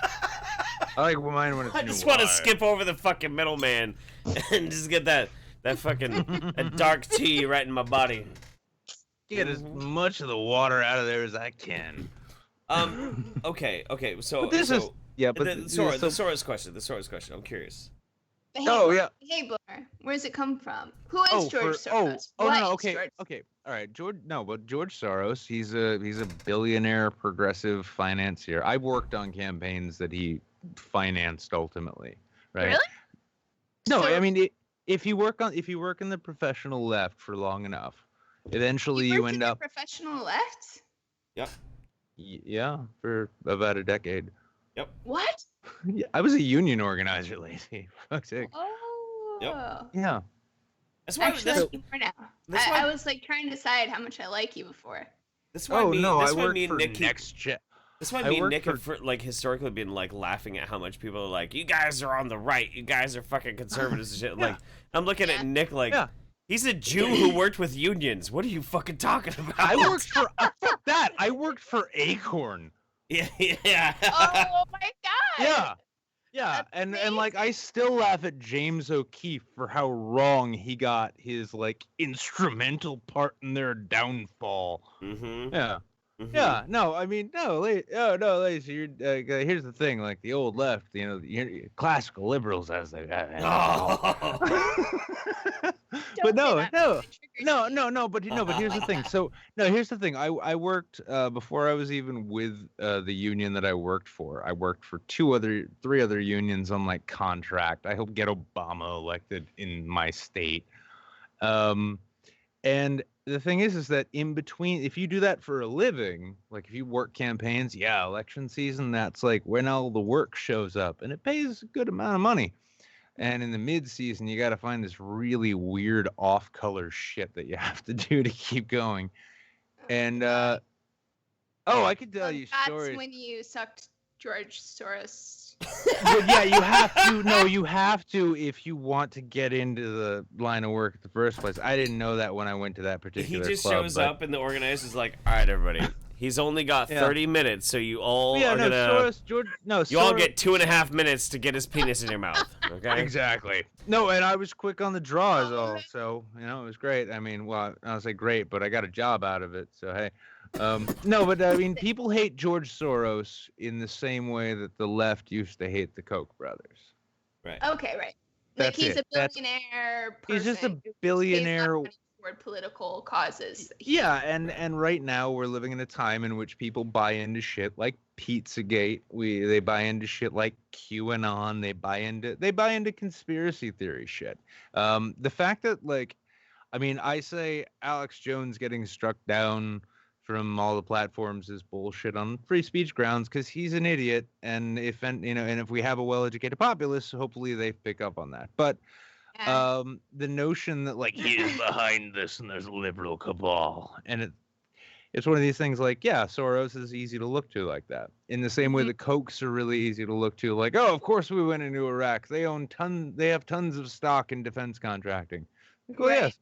I like mine when it's. I new just want to water. skip over the fucking middleman and just get that fucking a dark tea right in my body. Get as much of the water out of there as I can. Okay. So But this is the Soros question. I'm curious. hey, Oh yeah. hey, Blair, where does it come from? Who is George Soros? Oh What no, is okay, George- okay, all right, George. No, but George Soros, he's a billionaire progressive financier. I've worked on campaigns that he financed ultimately, right? Really? No, So- I mean, if you work in the professional left for long enough, eventually You you worked in end the up, professional left. yeah, for about a decade. What? Yeah, I was a union organizer, Lacey. For fuck's sake. Oh. Yeah. That's why. Actually, I That's, like you more now. that's why- I was like trying to decide how much I like you before. that's why Oh me. no, that's I why worked me and for Nick. Next Gen. That's why I me and worked Nick for- have like historically been like laughing at how much people are like, you guys are on the right, you guys are fucking conservatives and shit. Yeah. Like, I'm looking Yeah. at Nick like, Yeah. he's a Jew who worked with unions. What are you fucking talking about? I worked for fuck that. I worked for Acorn. yeah. Oh my god. Yeah. Yeah, That's and like I still laugh at James O'Keefe for how wrong he got his like instrumental part in their downfall. Mm-hmm. Yeah. Yeah, no, I mean, no, Lacey, you're, here's the thing, like the old left, you're classical liberals as they. But Don't say that. no, It triggers me. but here's the thing. So no, here's the thing. I worked before I was even with the union that I worked for. I worked for three other unions on like contract. I helped get Obama elected in my state. And the thing is that in between, if you do that for a living, like if you work campaigns, yeah, election season, that's like when all the work shows up and it pays a good amount of money. And in the mid-season, you got to find this really weird off-color shit that you have to do to keep going. And I could tell you That's stories. when you sucked George Soros. But yeah, you have to. No, you have to if you want to get into the line of work in the first place. I didn't know that when I went to that He particular just club. shows up, and the organizer's like, "All right, everybody, he's only got 30 minutes, so you all are gonna, you all get 2.5 minutes to get his penis in your mouth." Okay. Exactly. No, and I was quick on the draw, is all. So it was great. I mean, well, I don't say great, but I got a job out of it. So hey. No, but I mean, people hate George Soros in the same way that the left used to hate the Koch brothers. Right. Okay, right. That's he's it. a billionaire person. He's just a who pays billionaire. money toward political causes. Yeah, and right now we're living in a time in which people buy into shit like Pizzagate. They buy into shit like QAnon. They buy into conspiracy theory shit. The fact that I say Alex Jones getting struck down from all the platforms is bullshit on free speech grounds because he's an idiot, and if we have a well-educated populace, hopefully they pick up on that. But the notion that he's behind this and there's a liberal cabal, and it's one of these things Soros is easy to look to like that. In the same way the Kochs are really easy to look to, of course we went into Iraq. They have tons of stock in defense contracting. Yes.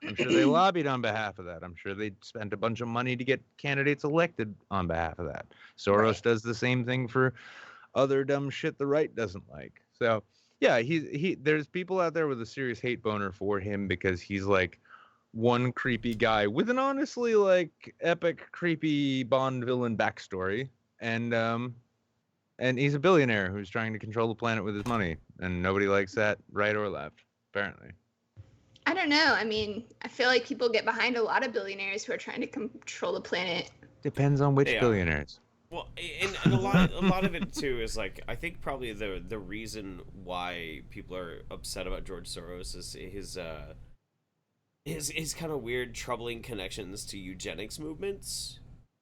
I'm sure they lobbied on behalf of that. I'm sure they spent a bunch of money to get candidates elected on behalf of that. Soros does the same thing for other dumb shit the right doesn't like. So, yeah, there's people out there with a serious hate boner for him because he's one creepy guy with an honestly epic creepy Bond villain backstory, and he's a billionaire who's trying to control the planet with his money, and nobody likes that, right or left, apparently. I don't know. I mean, I feel like people get behind a lot of billionaires who are trying to control the planet. Depends on which billionaires. Well, and a lot of it too is I think probably the reason why people are upset about George Soros is his kind of weird, troubling connections to eugenics movements.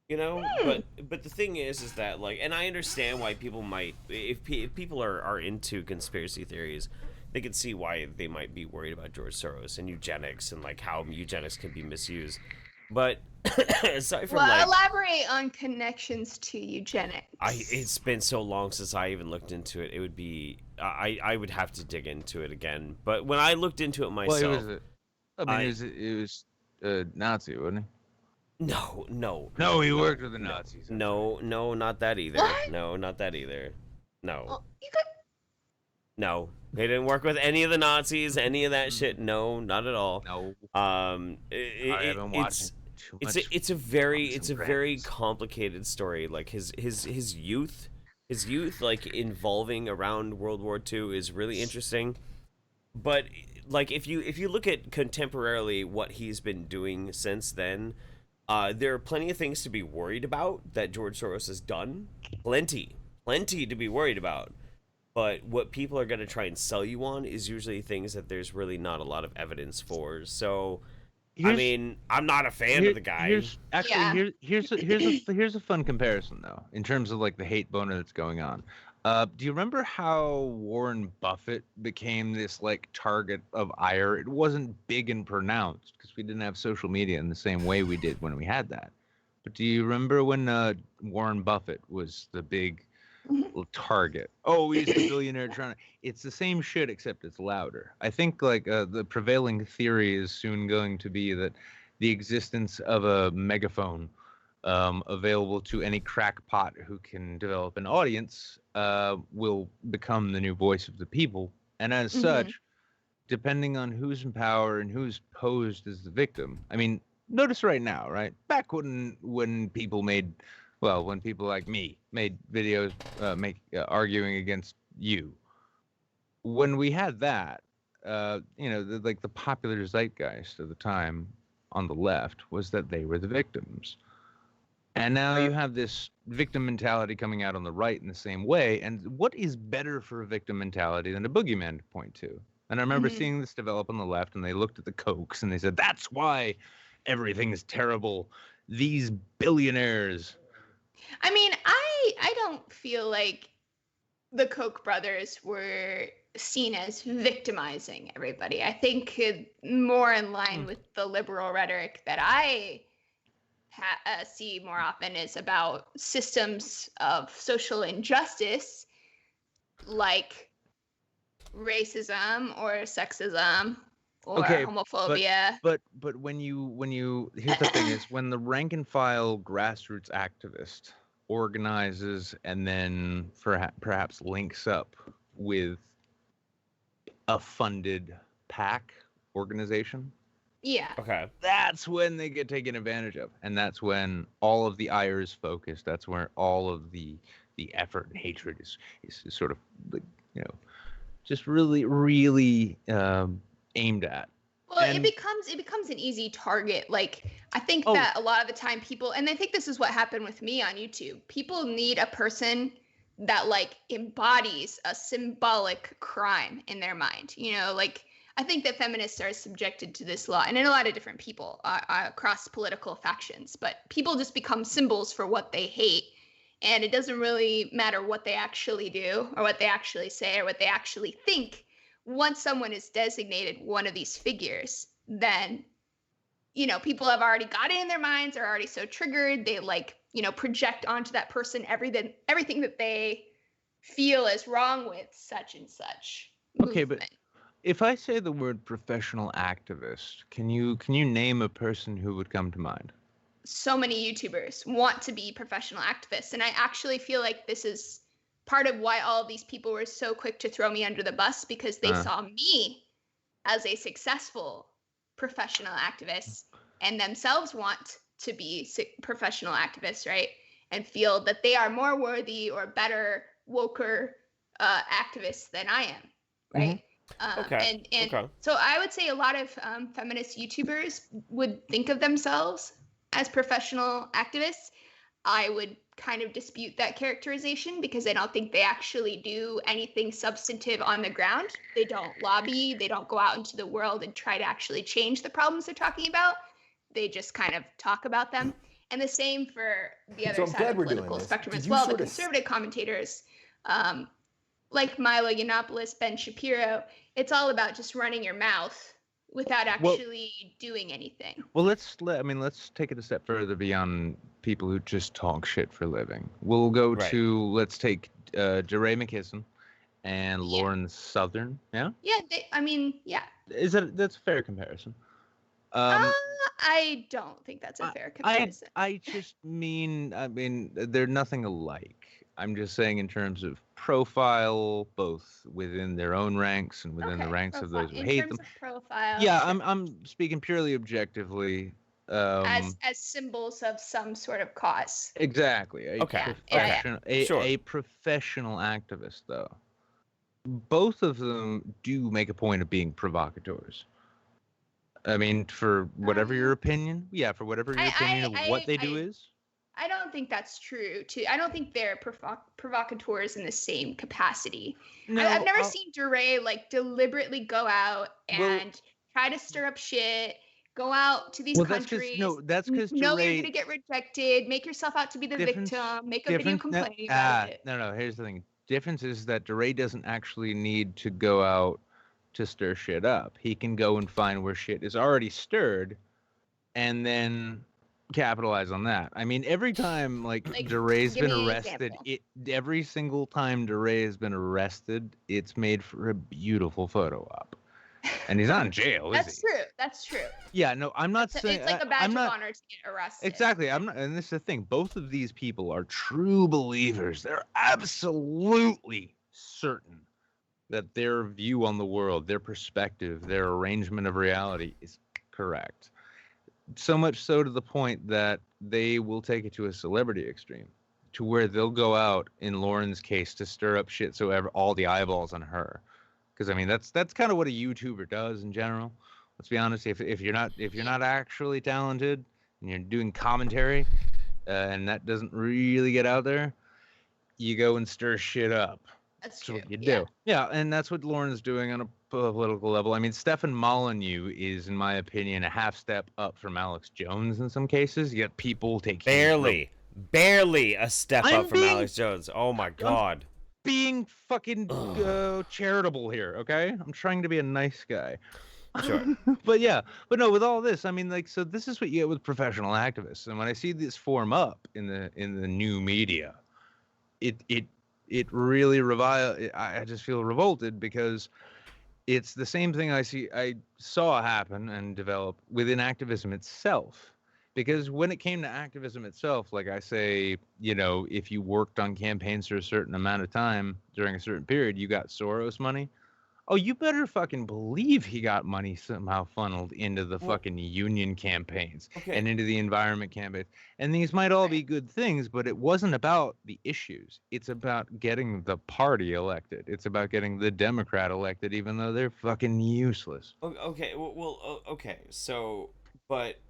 But the thing is that and I understand why people might, if people are into conspiracy theories, they could see why they might be worried about George Soros and eugenics and how eugenics can be misused. But aside from elaborate on connections to eugenics. It's been so long since I even looked into it. It would be I would have to dig into it again. But when I looked into it myself, it was a Nazi, wasn't he? No, he worked with the Nazis. No, not that either. What? No, not that either. No. Well, you could. No, they didn't work with any of the Nazis, any of that shit. No, not at all. No. It's a very complicated story. His youth involving around World War II is really interesting. But if you look at contemporarily what he's been doing since then, there are plenty of things to be worried about that George Soros has done. Plenty to be worried about. But what people are going to try and sell you on is usually things that there's really not a lot of evidence for. So, I'm not a fan of the guy. Here's a fun comparison though, in terms of the hate boner that's going on. Do you remember how Warren Buffett became this target of ire? It wasn't big and pronounced because we didn't have social media in the same way we did when we had that. But do you remember when Warren Buffett was the big target? Oh, he's a billionaire it's the same shit except it's louder. I think the prevailing theory is soon going to be that the existence of a megaphone available to any crackpot who can develop an audience will become the new voice of the people, and as such, depending on who's in power and who's posed as the victim. I mean, notice right now, right? Back when people when people like me made videos arguing against you, when we had that, the popular zeitgeist of the time on the left was that they were the victims. And now you have this victim mentality coming out on the right in the same way. And what is better for a victim mentality than a boogeyman to point to? And I remember seeing this develop on the left, and they looked at the Kochs and they said, that's why everything is terrible. These billionaires. I mean, I don't feel like the Koch brothers were seen as victimizing everybody. I think more in line with the liberal rhetoric that I see more often is about systems of social injustice, like racism or sexism or homophobia. But when you here's the thing is when the rank and file grassroots activist organizes and then perhaps links up with a funded PAC organization. Yeah. Okay. That's when they get taken advantage of, and that's when all of the ire is focused. That's where all of the effort and hatred is sort of just really aimed at. Well, it becomes an easy target. Like, I think that a lot of the time people, and I think this is what happened with me on YouTube. People need a person that like embodies a symbolic crime in their mind. Like, I think that feminists are subjected to this law, and in a lot of different people across political factions. But people just become symbols for what they hate, and it doesn't really matter what they actually do or what they actually say or what they actually think. Once someone is designated one of these figures, then, people have already got it in their minds, are already so triggered. They project onto that person everything that they feel is wrong with such and such movement. Okay, but if I say the word professional activist, can you name a person who would come to mind? So many YouTubers want to be professional activists, and I actually feel like this is part of why all of these people were so quick to throw me under the bus, because they saw me as a successful professional activist and themselves want to be professional activists, right? And feel that they are more worthy or better, woker activists than I am, right? Mm-hmm. So I would say a lot of feminist YouTubers would think of themselves as professional activists. I would kind of dispute that characterization because I don't think they actually do anything substantive on the ground. They don't lobby. They don't go out into the world and try to actually change the problems they're talking about. They just kind of talk about them. And the same for the other side of the political spectrum as well. The conservative commentators, like Milo Yiannopoulos, Ben Shapiro, it's all about just running your mouth without actually doing anything. Well, let's take it a step further beyond people who just talk shit for a living. We'll go to, let's take DeRay McKesson and Lauren Southern. Yeah? Yeah, That's a fair comparison. I don't think that's a fair comparison. I just mean, they're nothing alike. I'm just saying in terms of profile, both within their own ranks and within the ranks of those who hate them. In terms of profile. Yeah, I'm speaking purely objectively. As symbols of some sort of cause. Exactly. A professional activist, though. Both of them do make a point of being provocateurs. I mean, for whatever your opinion, of what they do is. I don't think that's true. I don't think they're provocateurs in the same capacity. No, I've never seen DeRay deliberately go out and try to stir up shit. Go out to these countries. That's because know you're gonna get rejected. Make yourself out to be the victim. Make a video complaining about it. No. Here's the thing. Difference is that DeRay doesn't actually need to go out to stir shit up. He can go and find where shit is already stirred, and then capitalize on that. I mean, every time DeRay's been arrested, every single time DeRay has been arrested, it's made for a beautiful photo op. And he's not in jail, is he? That's true. Yeah, no, I'm not saying it's like a badge of honor to get arrested. Exactly. I'm not, and this is the thing. Both of these people are true believers. They're absolutely certain that their view on the world, their perspective, their arrangement of reality is correct. So much so to the point that they will take it to a celebrity extreme, to where they'll go out, in Lauren's case, to stir up shit so all the eyeballs on her. Because I mean, that's kind of what a YouTuber does in general. Let's be honest. If you're not actually talented and you're doing commentary, and that doesn't really get out there, you go and stir shit up. That's true. What you do. Yeah, and that's what Lauren's doing on a political level. I mean, Stefan Molyneux is, in my opinion, a half step up from Alex Jones in some cases. Yet people take barely a step up from Alex Jones. Oh my God. Being fucking charitable here, okay? I'm trying to be a nice guy. Sure. But yeah, but no, with all this, I mean, like, so this is what you get with professional activists, and when I see this form up in the new media, it really revile. I just feel revolted because it's the same thing I saw happen and develop within activism itself. Because when it came to activism itself, like I say, you know, if you worked on campaigns for a certain amount of time during a certain period, you got Soros money. Oh, you better fucking believe he got money somehow funneled into the Well, fucking union campaigns okay. and into the environment campaigns. And these might all be Right. good things, but it wasn't about the issues. It's about getting the party elected. It's about getting the Democrat elected, even though they're fucking useless. Okay. Okay. So, but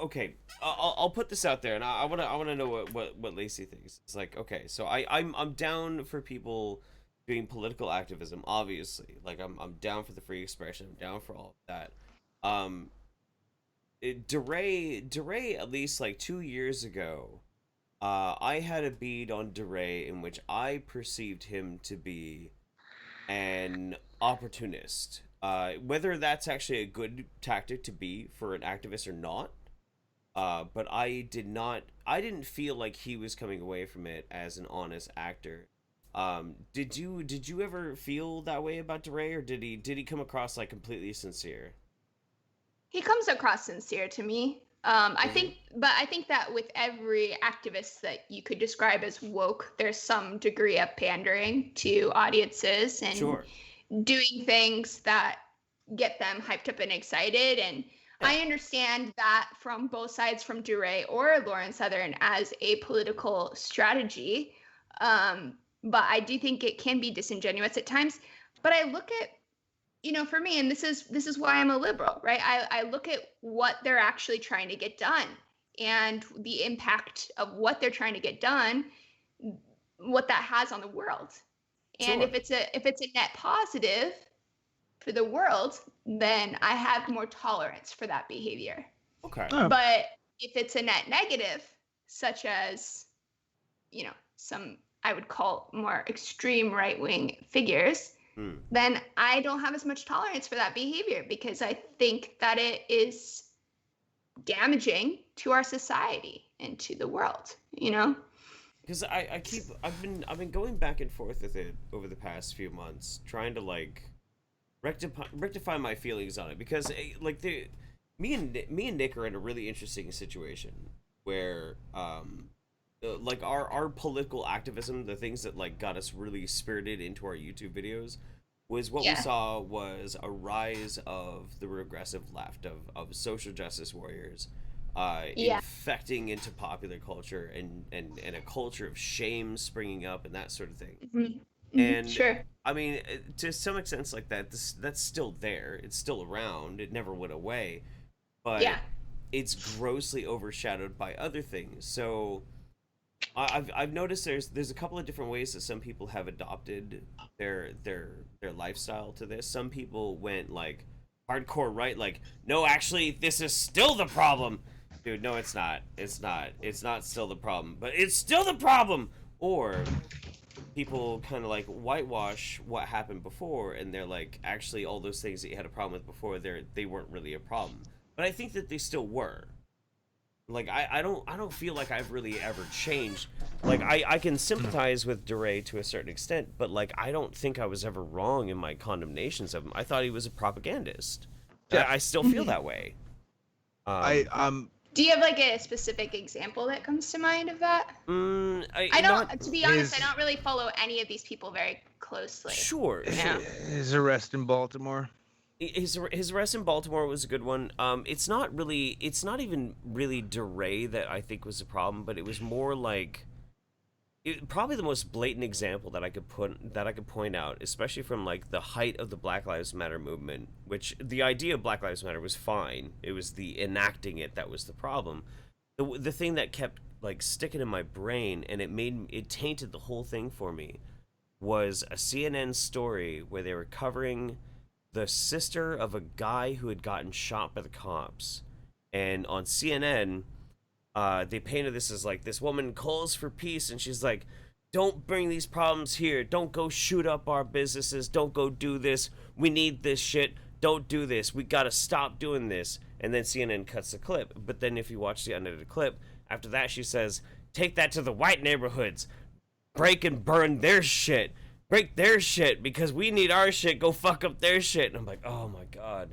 okay, I'll put this out there, and I wanna know what Lacey thinks. It's like, okay, so I'm down for people doing political activism, obviously. Like I'm down for the free expression. I'm down for all of that. Um, DeRay, at least like 2 years ago, I had a bead on DeRay in which I perceived him to be an opportunist. Whether that's actually a good tactic to be for an activist or not, but I didn't feel like he was coming away from it as an honest actor. Did you ever feel that way about DeRay, or did he come across like completely sincere? He comes across sincere to me. Mhm. I think that with every activist that you could describe as woke, there's some degree of pandering to audiences and Sure. doing things that get them hyped up and excited. And Yeah. I understand that from both sides, from DeRay or Lauren Southern, as a political strategy. But I do think it can be disingenuous at times. But I look at, for me, and this is why I'm a liberal, right? I look at what they're actually trying to get done and the impact of what they're trying to get done, what that has on the world. And Sure. if it's a net positive for the world, then I have more tolerance for that behavior. Okay. Oh, But if it's a net negative, such as, some I would call more extreme right-wing figures, Hmm. then I don't have as much tolerance for that behavior because I think that it is damaging to our society and to the world. Because I've been going back and forth with it over the past few months, trying to like rectify my feelings on it, because like me and Nick are in a really interesting situation where like our political activism, the things that like got us really spirited into our YouTube videos, was what we Yeah. saw was a rise of the regressive left, of social justice warriors, Yeah. infecting into popular culture, and a culture of shame springing up and that sort of thing. And Sure. I mean, to some extent, like that's still there. It's still around. It never went away, but Yeah. it's grossly overshadowed by other things. So I've noticed there's a couple of different ways that some people have adopted their lifestyle to this. Some people went like hardcore right, like, no, actually, this is still the problem, dude. No, it's not. It's not. It's not still the problem, but it's still the problem. Or people kind of like whitewash what happened before, and they're like, actually, all those things that you had a problem with before, they weren't really a problem. But I think that they still were. Like I don't feel like I've really ever changed. Like I can sympathize with DeRay to a certain extent, but like I don't think I was ever wrong in my condemnations of him. I thought he was a propagandist. yeah. I still feel that way. I Do you have like a specific example that comes to mind of that? I not don't, to be honest, I his don't really follow any of these people very closely. sure. Yeah. his arrest in Baltimore. His arrest in Baltimore was a good one. It's not even really DeRay that I think was the problem, but it was more like probably the most blatant example that I could point out, especially from like the height of the Black Lives Matter movement, which the idea of Black Lives Matter was fine. It was the enacting it that was the problem. The thing that kept like sticking in my brain, and it tainted the whole thing for me, was a CNN story where they were covering the sister of a guy who had gotten shot by the cops. And on CNN, they painted this as like, this woman calls for peace, and she's like, don't bring these problems here. Don't go shoot up our businesses. Don't go do this. We need this shit. don't do this. We gotta stop doing this. And then CNN cuts the clip. But then if you watch the unedited clip, after that she says, take that to the white neighborhoods. Break and burn their shit. Break their shit because we need our shit. Go fuck up their shit. And I'm like, oh my God.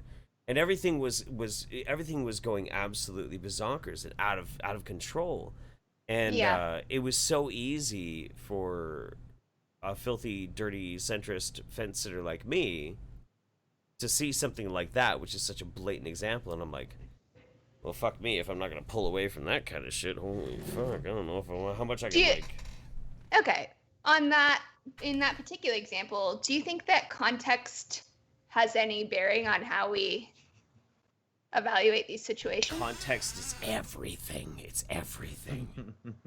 And everything was going absolutely bonkers and out of control. And it was so easy for a filthy, dirty, centrist fence sitter like me to see something like that, which is such a blatant example. And I'm like, well, fuck me if I'm not gonna pull away from that kind of shit. Holy fuck, I don't know how much I can Okay, in that particular example, do you think that context has any bearing on how we evaluate these situations? Context is everything. It's everything.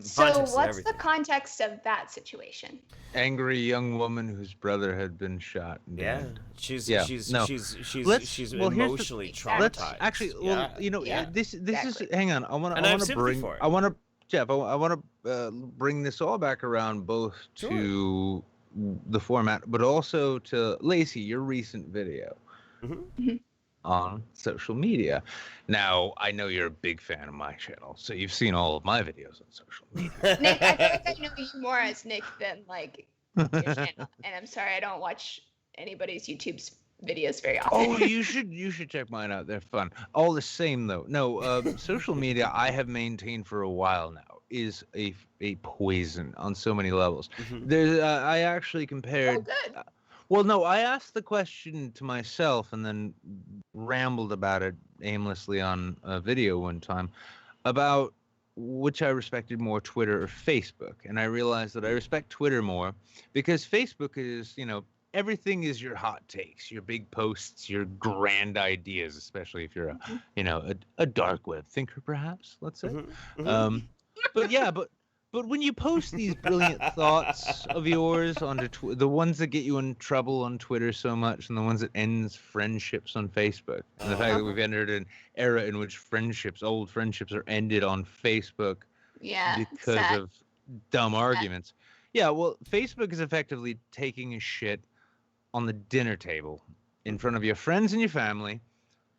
So Context is what's everything. the context of that situation? Angry young woman whose brother had been shot. Yeah, she's here's emotionally traumatized. This Exactly. is. Hang on, I want to bring. I want to, Jeff. I want to bring this all back around both to the format, but also to Laci, your recent video. Mm-hmm. On social media. Now, I know you're a big fan of my channel, so you've seen all of my videos on social media. Nick, I feel like I know you more as Nick than like your channel. And I'm sorry, I don't watch anybody's YouTube's videos very often. Oh, you should check mine out. They're fun. All the same, though. No, social media I have maintained for a while now is a poison on so many levels. Mm-hmm. There's I actually compared. Oh, good. Well, no, I asked the question to myself and then rambled about it aimlessly on a video one time about which I respected more, Twitter or Facebook. And I realized that I respect Twitter more because Facebook is, everything is your hot takes, your big posts, your grand ideas, especially if you're a dark web thinker, perhaps, let's say. Mm-hmm. But when you post these brilliant thoughts of yours onto the ones that get you in trouble on Twitter so much, and the ones that ends friendships on Facebook, and the fact that we've entered an era in which old friendships, are ended on Facebook because of dumb arguments. Yeah, well, Facebook is effectively taking a shit on the dinner table in front of your friends and your family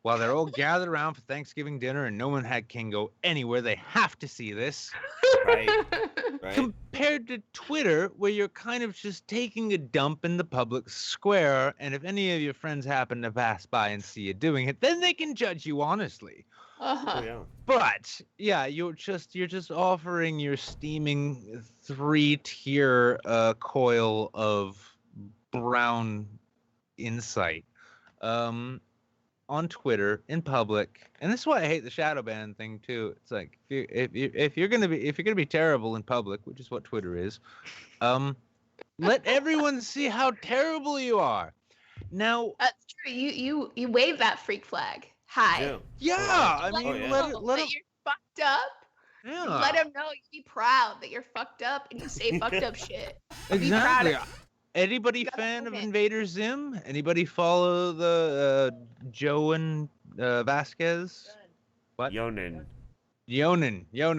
while they're all gathered around for Thanksgiving dinner and no one can go anywhere. They have to see this. Right. Compared to Twitter, where you're kind of just taking a dump in the public square, and if any of your friends happen to pass by and see you doing it, then they can judge you honestly. Uh-huh. Oh, yeah. But yeah, you're just offering your steaming 3-tier coil of brown insight on Twitter in public, and this is why I hate the shadow ban thing too. It's like if you're gonna be terrible in public, which is what Twitter is, let everyone see how terrible you are. Now That's true. You wave that freak flag. Hi. Yeah. I Let mean, them let know that you're fucked up. Yeah. Let them know. You be proud that you're fucked up and you say fucked up shit. Be proud Exactly. of it. Anybody gotta fan own of it. Invader Zim? Anybody follow the Joan Vasquez? What? Yonan. Yonan. Yeah,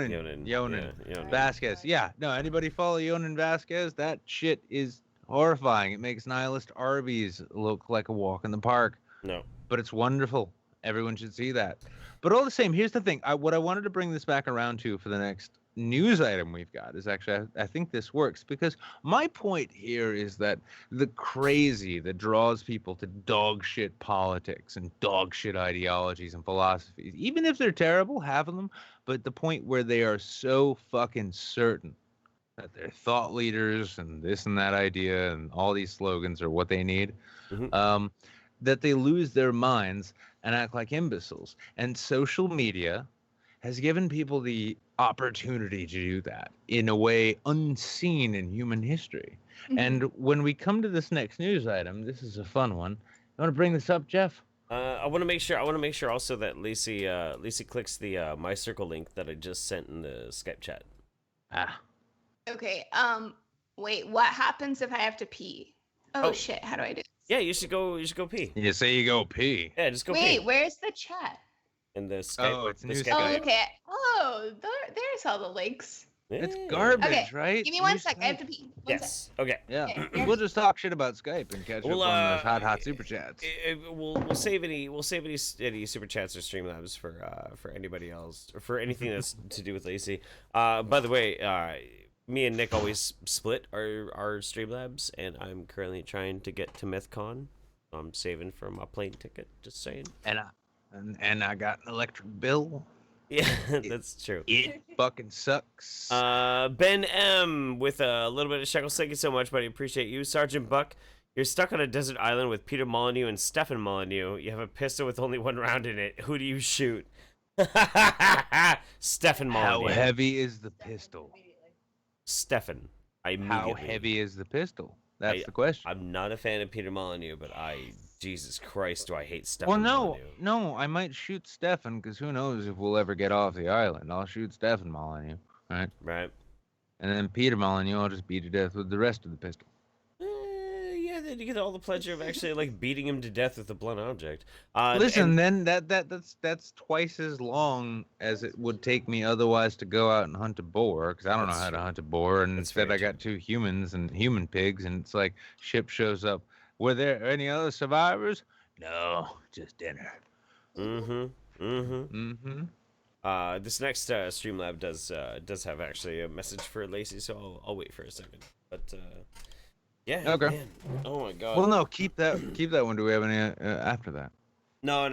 Vasquez. Yeah. No, anybody follow Yonan Vasquez? That shit is horrifying. It makes nihilist Arby's look like a walk in the park. No. But it's wonderful. Everyone should see that. But all the same, here's the thing. What I wanted to bring this back around to for the next news item we've got is actually, I think this works, because my point here is that the crazy that draws people to dog shit politics and dog shit ideologies and philosophies, even if they're terrible, half of them, but the point where they are so fucking certain that they're thought leaders and this and that idea and all these slogans are what they need, that they lose their minds and act like imbeciles. And social media has given people the opportunity to do that in a way unseen in human history. And when we come to this next news item, this is a fun one. You want to bring this up, Jeff? I want to make sure also that Laci clicks the My Circle link that I just sent in the Skype chat. Okay. Wait. What happens if I have to pee? Oh shit. How do I do this? Yeah, you should go pee. You say you go pee. Yeah, just go pee. Wait. Where's the chat? In the Skype. Oh, it's the new Skype Oh, Skype. link. okay. Oh, there's all the links. It's Eh. garbage, Okay, right? Give me one Use sec. I have Skype. to pee. One sec. Yes. Okay. Yeah, Okay. we'll just talk shit about Skype and catch Well, up on those hot super chats. We'll save any super chats or Streamlabs for anybody else or for anything that's to do with Laci. By the way, me and Nick always split our Streamlabs, and I'm currently trying to get to MythCon. I'm saving for my plane ticket. Just saying. And I got an electric bill. Yeah, that's true. It fucking sucks. Ben M with a little bit of shekels. Thank you so much, buddy. Appreciate you. Sergeant Buck, you're stuck on a desert island with Peter Molyneux and Stefan Molyneux. You have a pistol with only one round in it. Who do you shoot? Stefan Molyneux. How heavy is the pistol? Stefan. How heavy is the pistol? That's the question. I'm not a fan of Peter Molyneux, but Jesus Christ, do I hate Stefan Well, Molyneux. no, I might shoot Stefan, because who knows if we'll ever get off the island. I'll shoot Stefan Molyneux, right? Right. And then Peter Molyneux, I'll just beat to death with the rest of the pistol. Yeah, then you get all the pleasure of actually like beating him to death with a blunt object. Listen, then that's twice as long as it would take me otherwise to go out and hunt a boar, because I don't know how to hunt a boar, and instead I got two humans and human pigs, and it's like ship shows up. Were there any other survivors? No, just dinner. This next Streamlab does have actually a message for Laci, so I'll wait for a second. But yeah. Okay. Man. Oh my God. Well, no, keep that one. Do we have any after that? No.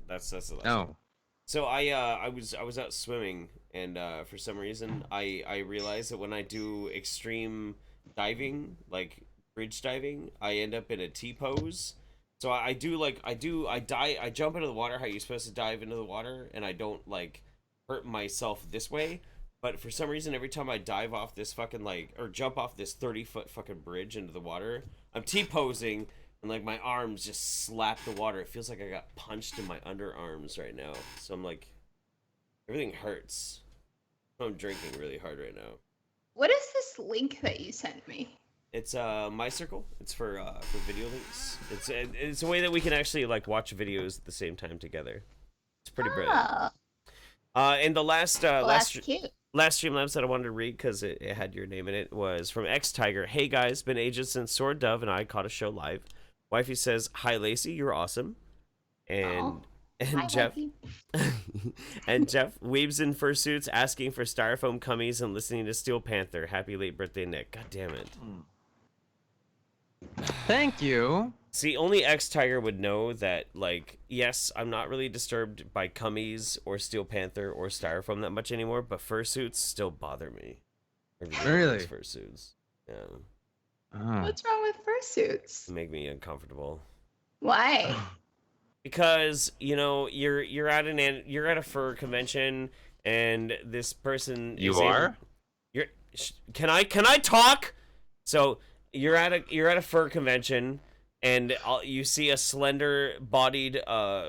That's the last one. No. So I was out swimming, and for some reason I realized that when I do extreme diving, like bridge diving, I end up in a T pose. So I jump into the water how you're supposed to dive into the water, and I don't like hurt myself this way. But for some reason, every time I dive off this fucking or jump off this 30-foot fucking bridge into the water, I'm T-posing, and like my arms just slap the water. It feels like I got punched in my underarms right now. So I'm like, everything hurts. I'm drinking really hard right now. What is this link that you sent me? It's My Circle. It's for video links. It's a way that we can actually like watch videos at the same time together. It's pretty brilliant. And the last Cute. last Streamlabs that I wanted to read because it had your name in it was from X Tiger. Hey guys, been ages since Sword Dove and I caught a show live. Wifey says, "Hi Laci, you're awesome." And Hi, Jeff Wifey. and Jeff weaves in fursuits asking for styrofoam cummies and listening to Steel Panther. Happy late birthday, Nick. God damn it. Thank you. See, only X Tiger would know that, like, yes, I'm not really disturbed by cummies or Steel Panther or styrofoam that much anymore, but fursuits still bother me. Really? Fursuits. Yeah. Oh. What's wrong with fursuits? Make me uncomfortable. Why? Because, you know, you're at a fur convention and this person Can I talk? So, you're at a fur convention and you see a slender-bodied,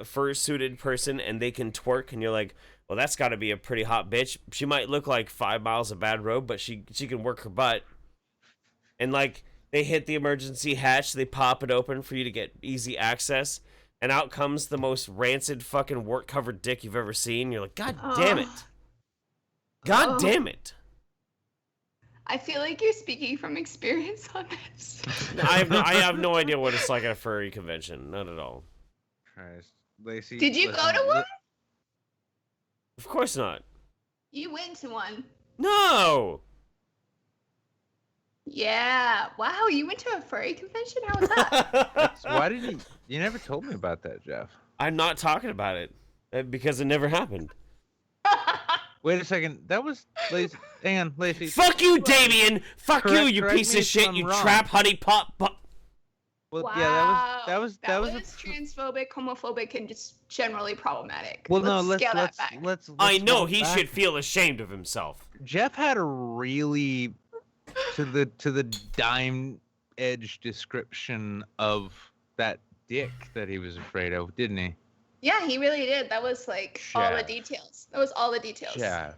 fur-suited person, and they can twerk, and you're like, well, that's got to be a pretty hot bitch. She might look like 5 miles of bad road, but she can work her butt. And, like, they hit the emergency hatch, they pop it open for you to get easy access, and out comes the most rancid fucking wart-covered dick you've ever seen. You're like, God damn it. God damn it. I feel like you're speaking from experience on this. I have no idea what it's like at a furry convention. Not at all. Christ. Laci, Did you go to one? Of course not. You went to one. No! Yeah. Wow, you went to a furry convention? How was that? Why did you never told me about that, Jeff? I'm not talking about it because it never happened. Wait a second. That was Laci. Hang on, Laci. Fuck you, Damien! Fuck Correct you piece me of if shit, I'm you wrong. trap honey pot. Well, wow. yeah, that was transphobic, homophobic, and just generally problematic. Well, let's scale that back. Let's I know walk he back. should feel ashamed of himself. Jeff had a really to the dime edge description of that dick that he was afraid of, didn't he? Yeah, he really did. That was like all the details. That was all the details. Jeff.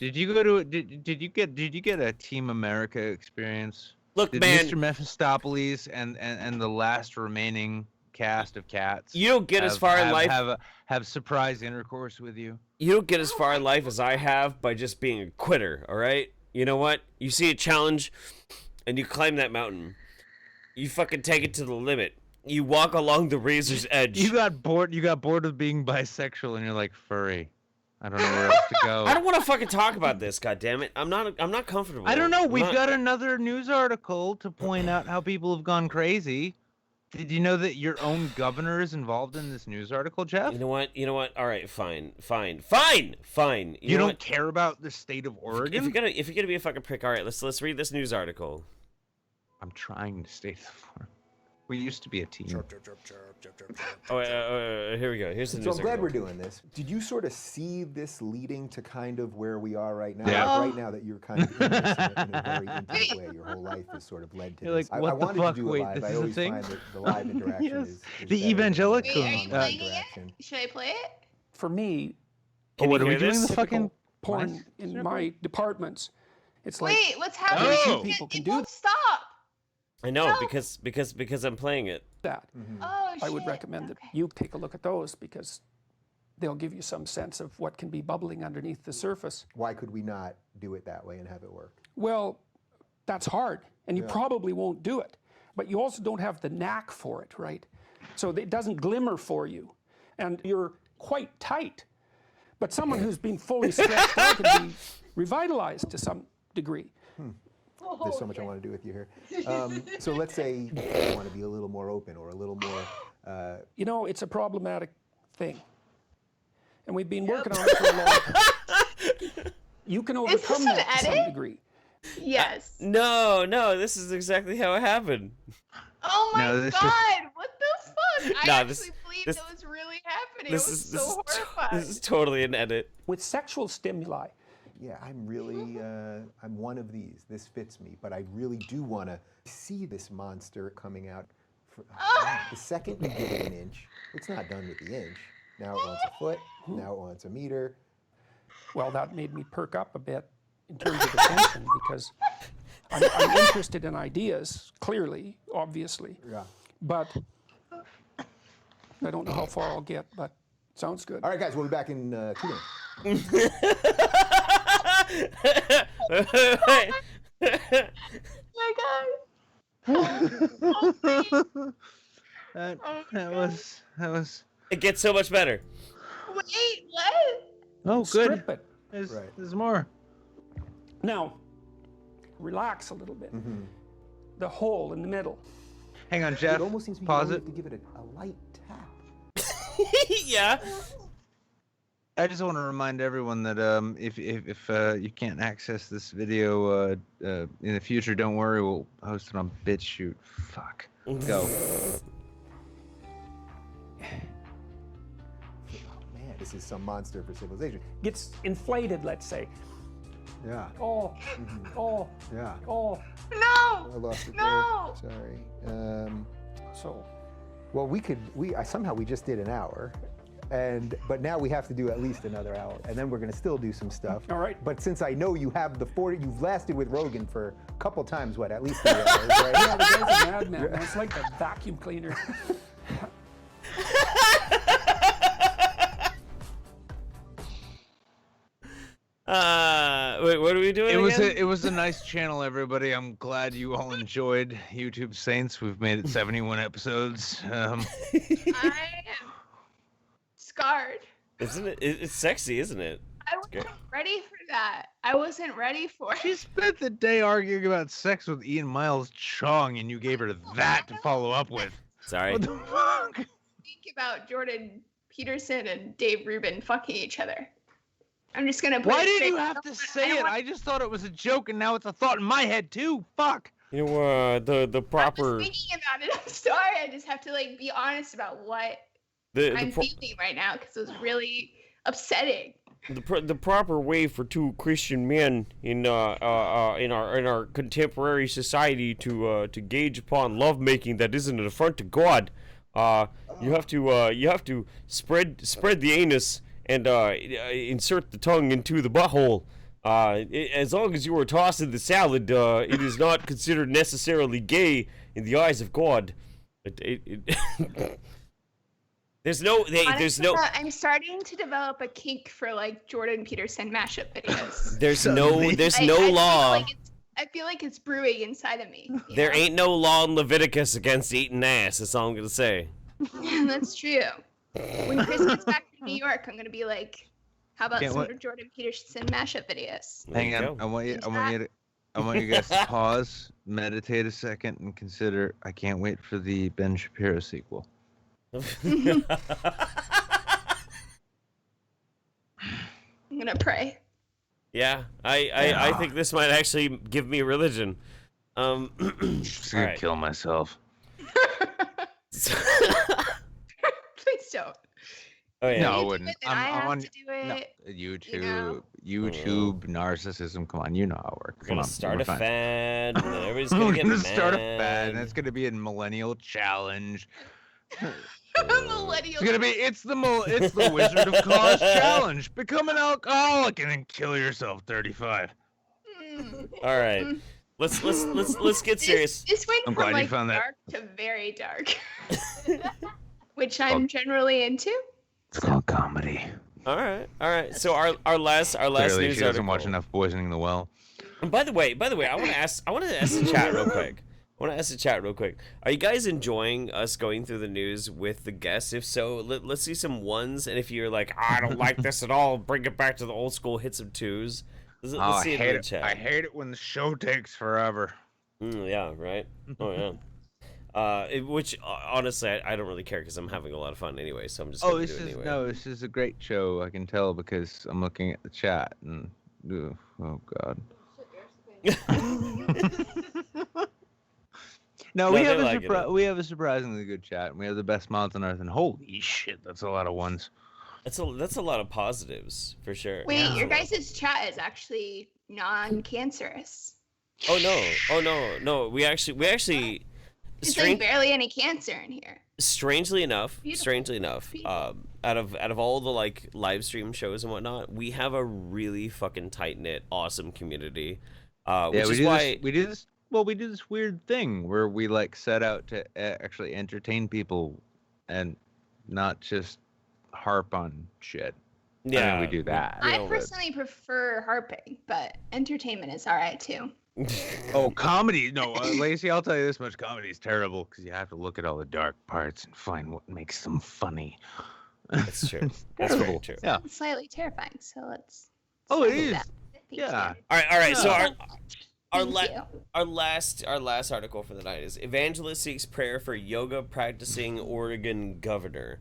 Did you go to did you get a Team America experience? Look, Did man. Mr. Mephistopheles and the last remaining cast of cats. You don't get as far in life. Have surprise intercourse with you. You don't get as far in life as I have by just being a quitter. All right. You know what? You see a challenge, and you climb that mountain. You fucking take it to the limit. You walk along the razor's edge. You got bored. You got bored of being bisexual, and you're like furry. I don't know where else to go. I don't want to fucking talk about this. God damn it! I'm not comfortable. I don't know. We've got another news article to point out how people have gone crazy. Did you know that your own governor is involved in this news article, Jeff? You know what? All right, fine. You don't care about the state of Oregon? If you're gonna be a fucking prick, all right, let's read this news article. I'm trying to stay the form. We used to be a team. Oh, here we go. Here's the news So I'm glad article. we're doing this. Did you sort of see this leading to kind of where we are right now? Yeah. Like right now that you're kind of in this in a very intimate way. Your whole life has sort of led to You're this. like, I what the wanted fuck? to do it Wait, live. this I is a always thing? find that the live interaction Yes. is The better than evangelical, Wait, are you playing it interaction. yet? Should I play it? For me, Can what you are we hear doing? this? The fucking typical porn in my departments, it's like Wait, what's happening? Oh. people can It do won't stop. I know No. because I'm playing it. that. Oh shit. I would recommend that Okay. you take a look at those because they'll give you some sense of what can be bubbling underneath the surface. Why could we not do it that way and have it work? Well, that's hard, and you probably won't do it. But you also don't have the knack for it, right? So it doesn't glimmer for you, and you're quite tight. But someone who's been fully stretched out can be revitalized to some degree. There's so much I want to do with you here. So let's say you want to be a little more open or a little more. You know, it's a problematic thing. And we've been working on it for a long time. You can this overcome an that to some edit? degree. Yes. No, this is exactly how it happened. Oh my No, this god! is- What the fuck? I No, actually this- believed this- it was really happening. This I was is so horrified. this is totally an edit. With sexual stimuli, Yeah, I'm really, I'm one of these. This fits me, but I really do want to see this monster coming out. The second you give it an inch, it's not done with the inch. Now it wants a foot. Now it wants a meter. well, that made me perk up a bit in terms of attention because I'm interested in ideas, clearly, obviously. Yeah. But I don't know how far I'll get, but sounds good. All right, guys, we'll be back in 2 minutes. Oh my god. That was. It gets so much better. Wait, what? Oh, good. Strip it. There's more. Now, relax a little bit. The hole in the middle. Hang on, Jeff. It almost seems to me Pause you it. have to give it a light tap. Yeah. I just want to remind everyone that if you can't access this video in the future, don't worry, we'll post it on BitChute. Fuck. Go. Man, this is some monster for civilization. Gets inflated, let's say. Yeah, Oh, oh, yeah. oh. No! I lost it No! there. Sorry. So, Well, somehow we just did an hour. But now we have to do at least another hour, and then we're gonna still do some stuff. All right. But since I know you have you've lasted with Rogan for a couple times, at least 3 hours, right? yeah, the guy's a madman. Man. It's like a vacuum cleaner. Wait, what are we doing? It was a nice channel, everybody. I'm glad you all enjoyed YouTube Saints. We've made it 71 episodes. I am scarred. Isn't it? It's sexy, isn't it? I wasn't ready for that. I wasn't ready for She it. spent the day arguing about sex with Ian Miles Chong, and you gave her that to follow up with. Sorry. What the fuck? Think about Jordan Peterson and Dave Rubin fucking each other. I'm just gonna put Why it did straight. you have to say it? I just thought it was a joke, and now it's a thought in my head too. Fuck. You know, the I'm proper just thinking about it. I'm sorry. I just have to be honest about what I'm feeling right now because it was really upsetting. the proper way for two Christian men in our contemporary society to gauge upon lovemaking that isn't an affront to God. You have to spread the anus and insert the tongue into the butthole. As long as you are tossing the salad, it is not considered necessarily gay in the eyes of God. There's no. Honestly, I'm starting to develop a kink for like Jordan Peterson mashup videos. There's no law. I feel like it's brewing inside of me. There ain't no law in Leviticus against eating ass. That's all I'm gonna say. That's true. When Chris gets back from New York, I'm gonna be like, "How about some Jordan Peterson mashup videos?" Hang on, I want you guys to pause, meditate a second, and consider. I can't wait for the Ben Shapiro sequel. I'm gonna pray. Yeah, I think this might actually give me religion. Just gonna kill myself. Please don't. Oh yeah. No, I wouldn't. I'm on to do it. YouTube, YouTube, narcissism. Come on, you know how it works. We're gonna start a fad. And then everybody's gonna get mad. Start a fad, and it's gonna be a millennial challenge. Millennial. It's the Wizard of Cause challenge. Become an alcoholic and then kill yourself. 35. All right, let's get serious. This went I'm from glad you like found that. dark to very dark, which I'm generally into. It's called comedy. All right. So our last Clearly, news she doesn't article. watch enough Poisoning the Well. And by the way, I want to ask the chat real quick. Are you guys enjoying us going through the news with the guests? If so, let's see some ones. And if you're like, I don't like this at all, bring it back to the old school, hit some twos. Let's see it in the chat. I hate it when the show takes forever. Yeah, right? Oh, yeah. Which, honestly, I don't really care because I'm having a lot of fun anyway, so I'm just going to do it anyway. This is a great show, I can tell, because I'm looking at the chat and, oh, God. No, we have a surprisingly good chat, and we have the best mods on Earth, and holy shit, that's a lot of ones. That's a lot of positives, for sure. Wait, your guys' chat is actually non-cancerous. Oh no. We actually. There's like barely any cancer in here. Strangely enough, Beautiful. out of all the like live stream shows and whatnot, we have a really fucking tight knit, awesome community. We do this weird thing where we like set out to actually entertain people and not just harp on shit. Yeah, I mean, we do that. I personally prefer harping, but entertainment is all right too. Oh, comedy! No, Laci, I'll tell you this much: comedy is terrible because you have to look at all the dark parts and find what makes them funny. That's true. That's very true. Yeah. It's slightly terrifying. So let's. Oh, it is. Yeah. All right. So our Thank last article for the night is evangelist seeks prayer for yoga practicing Oregon governor.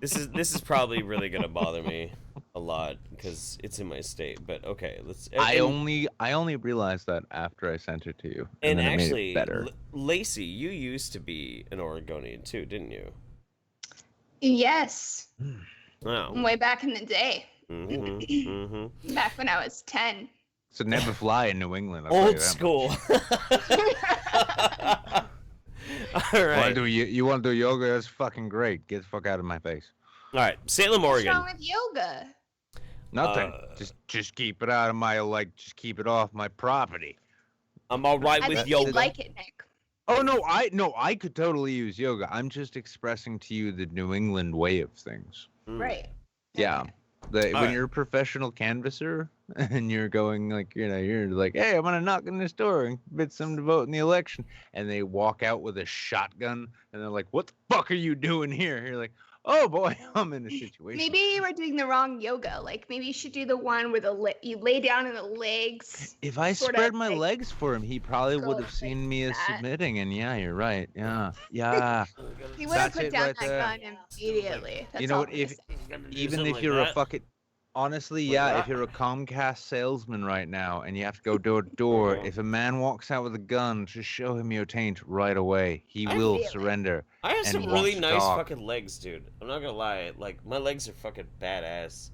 This is probably really gonna bother me a lot because it's in my state. But okay, let's. I only realized that after I sent it to you, and then actually, it made it better. Laci, you used to be an Oregonian too, didn't you? Yes. Wow. Way back in the day. Mm-hmm. Back when I was 10. So never fly in New England. I'll tell you Old that school. All right. You want to do yoga? That's fucking great. Get the fuck out of my face. All right, Salem, What's Oregon. wrong with yoga? Nothing. Just keep it out of just keep it off my property. I'm all right I with bet yoga. you like it, Nick. Oh no, I could totally use yoga. I'm just expressing to you the New England way of things. Right. Yeah. When you're a professional canvasser and you're going like, you're like, hey, I'm gonna knock on this door and convince them to vote in the election, and they walk out with a shotgun and they're like, what the fuck are you doing here? You're like, oh boy, I'm in a situation. Maybe you were doing the wrong yoga. Like maybe you should do the one where you lay down in the legs. If I sort spread of, my like, legs for him, he probably go would have seen like me as that. submitting. And yeah, you're right. Yeah. He would have That's put it down right that there. gun immediately. That's You know all what? I'm gonna say. Even if you're a fucking, honestly, yeah, if you're a Comcast salesman right now and you have to go door to door, if a man walks out with a gun, just show him your taint right away. He will feel it. surrender. I have and some wants really to nice talk. fucking legs, dude. I'm not gonna lie. Like, my legs are fucking badass.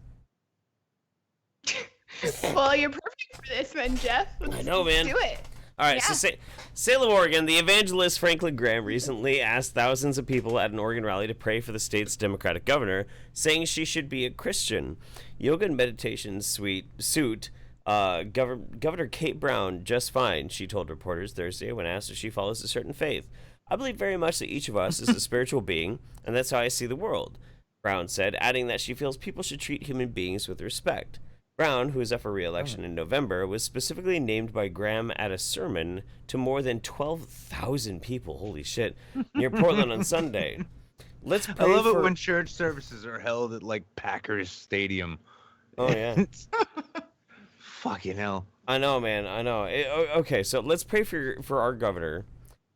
Well, you're perfect for this one, Jeff. I know, man. Do it. All right, so Salem, Oregon, the evangelist Franklin Graham recently asked thousands of people at an Oregon rally to pray for the state's Democratic governor, saying she should be a Christian. Yoga and meditation suit Governor Kate Brown, just fine, she told reporters Thursday when asked if she follows a certain faith. I believe very much that each of us is a spiritual being, and that's how I see the world, Brown said, adding that she feels people should treat human beings with respect. Brown, who is up for re-election in November, was specifically named by Graham at a sermon to more than 12,000 people, holy shit, near Portland on Sunday. Let's pray I love for... it when church services are held at like Packers Stadium. Oh, yeah. Fucking hell. I know, man. I know. Okay, so let's pray for our governor,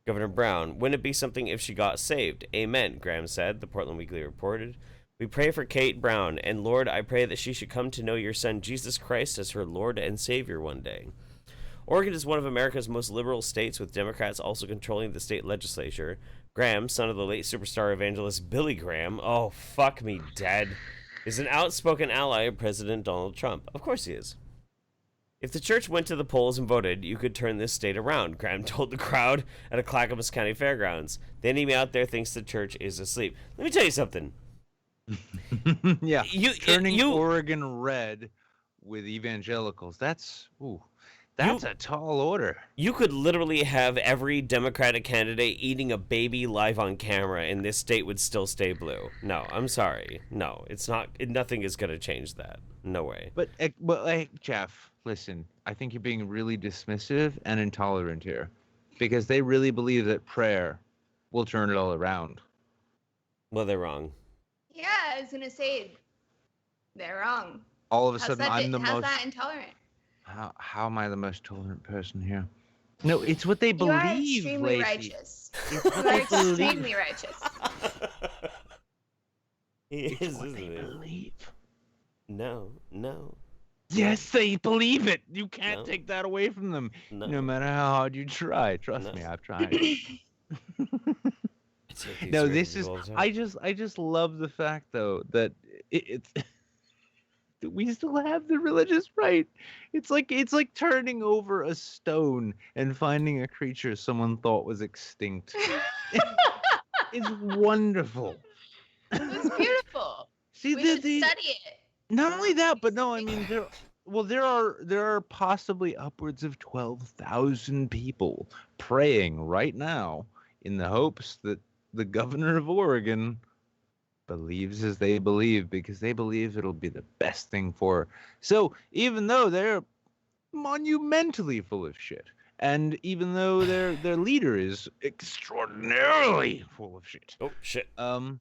Governor Brown. Wouldn't it be something if she got saved? Amen, Graham said, the Portland Weekly reported. We pray for Kate Brown, and Lord, I pray that she should come to know your son, Jesus Christ, as her Lord and Savior one day. Oregon is one of America's most liberal states, with Democrats also controlling the state legislature. Graham, son of the late superstar evangelist Billy Graham, oh, fuck me dead, is an outspoken ally of President Donald Trump. Of course he is. If the church went to the polls and voted, you could turn this state around, Graham told the crowd at a Clackamas County fairgrounds. The enemy out there thinks the church is asleep. Let me tell you something. Yeah, turning you- Oregon red with evangelicals. That's a tall order. You could literally have every Democratic candidate eating a baby live on camera, and this state would still stay blue. No, I'm sorry. No, it's not. Nothing is going to change that. No way. But Jeff, listen, I think you're being really dismissive and intolerant here, because they really believe that prayer will turn it all around. Well, they're wrong. Yeah, I was gonna say they're wrong. All of a sudden, I'm the how's most. that intolerant? How am I the most tolerant person here? No, it's what they You believe. are extremely Laci. righteous. It's You what are they believe. extremely righteous. He It's is, what isn't they he? believe. No. Yes, they believe it. You can't No. take that away from them, No. no matter how hard you try. Trust No. me, I've tried. I take these No, risks this is. all the time. I just love the fact though that it's. that we still have the religious right. It's like turning over a stone and finding a creature someone thought was extinct. It's wonderful. It's beautiful. See, We should study it. not only that, but no, I mean there are possibly upwards of 12,000 people praying right now in the hopes that the governor of Oregon believes as they believe, because they believe it'll be the best thing for her. So even though they're monumentally full of shit, and even though their leader is extraordinarily full of shit, Oh shit. well,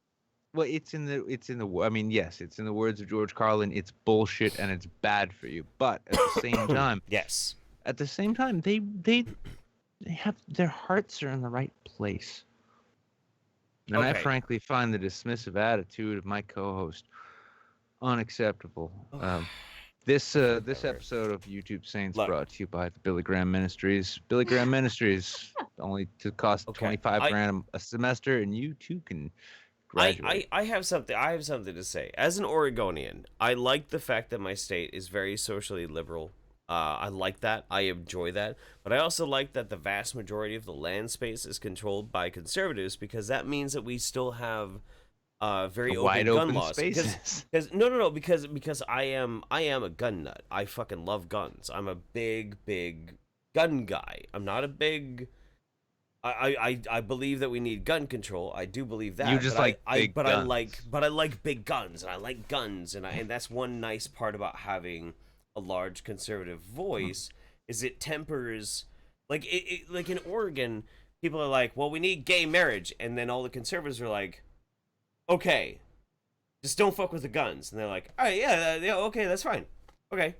it's in the I mean, yes, it's in the words of George Carlin, it's bullshit and it's bad for you. But at the same time, Yes. they have their hearts are in the right place. And I Okay. frankly find the dismissive attitude of my co-host unacceptable. This episode of YouTube Saints Look. brought to you by the Billy Graham Ministries. Billy Graham Ministries only to cost Okay, 25 grand a semester, and you too can graduate. I have something to say. As an Oregonian, I like the fact that my state is very socially liberal. I like that. I enjoy that. But I also like that the vast majority of the land space is controlled by conservatives, because that means that we still have very open Wide gun open laws. spaces. Because I am a gun nut. I fucking love guns. I'm a big gun guy. I'm not a big. I believe that we need gun control. I do believe that. You just but like big guns. I like big guns, and I like guns, and that's one nice part about having a large conservative voice is it tempers, like like in Oregon, people are like, well, we need gay marriage, and then all the conservatives are like, okay, just don't fuck with the guns, and they're like, all right, yeah, okay, that's fine, okay,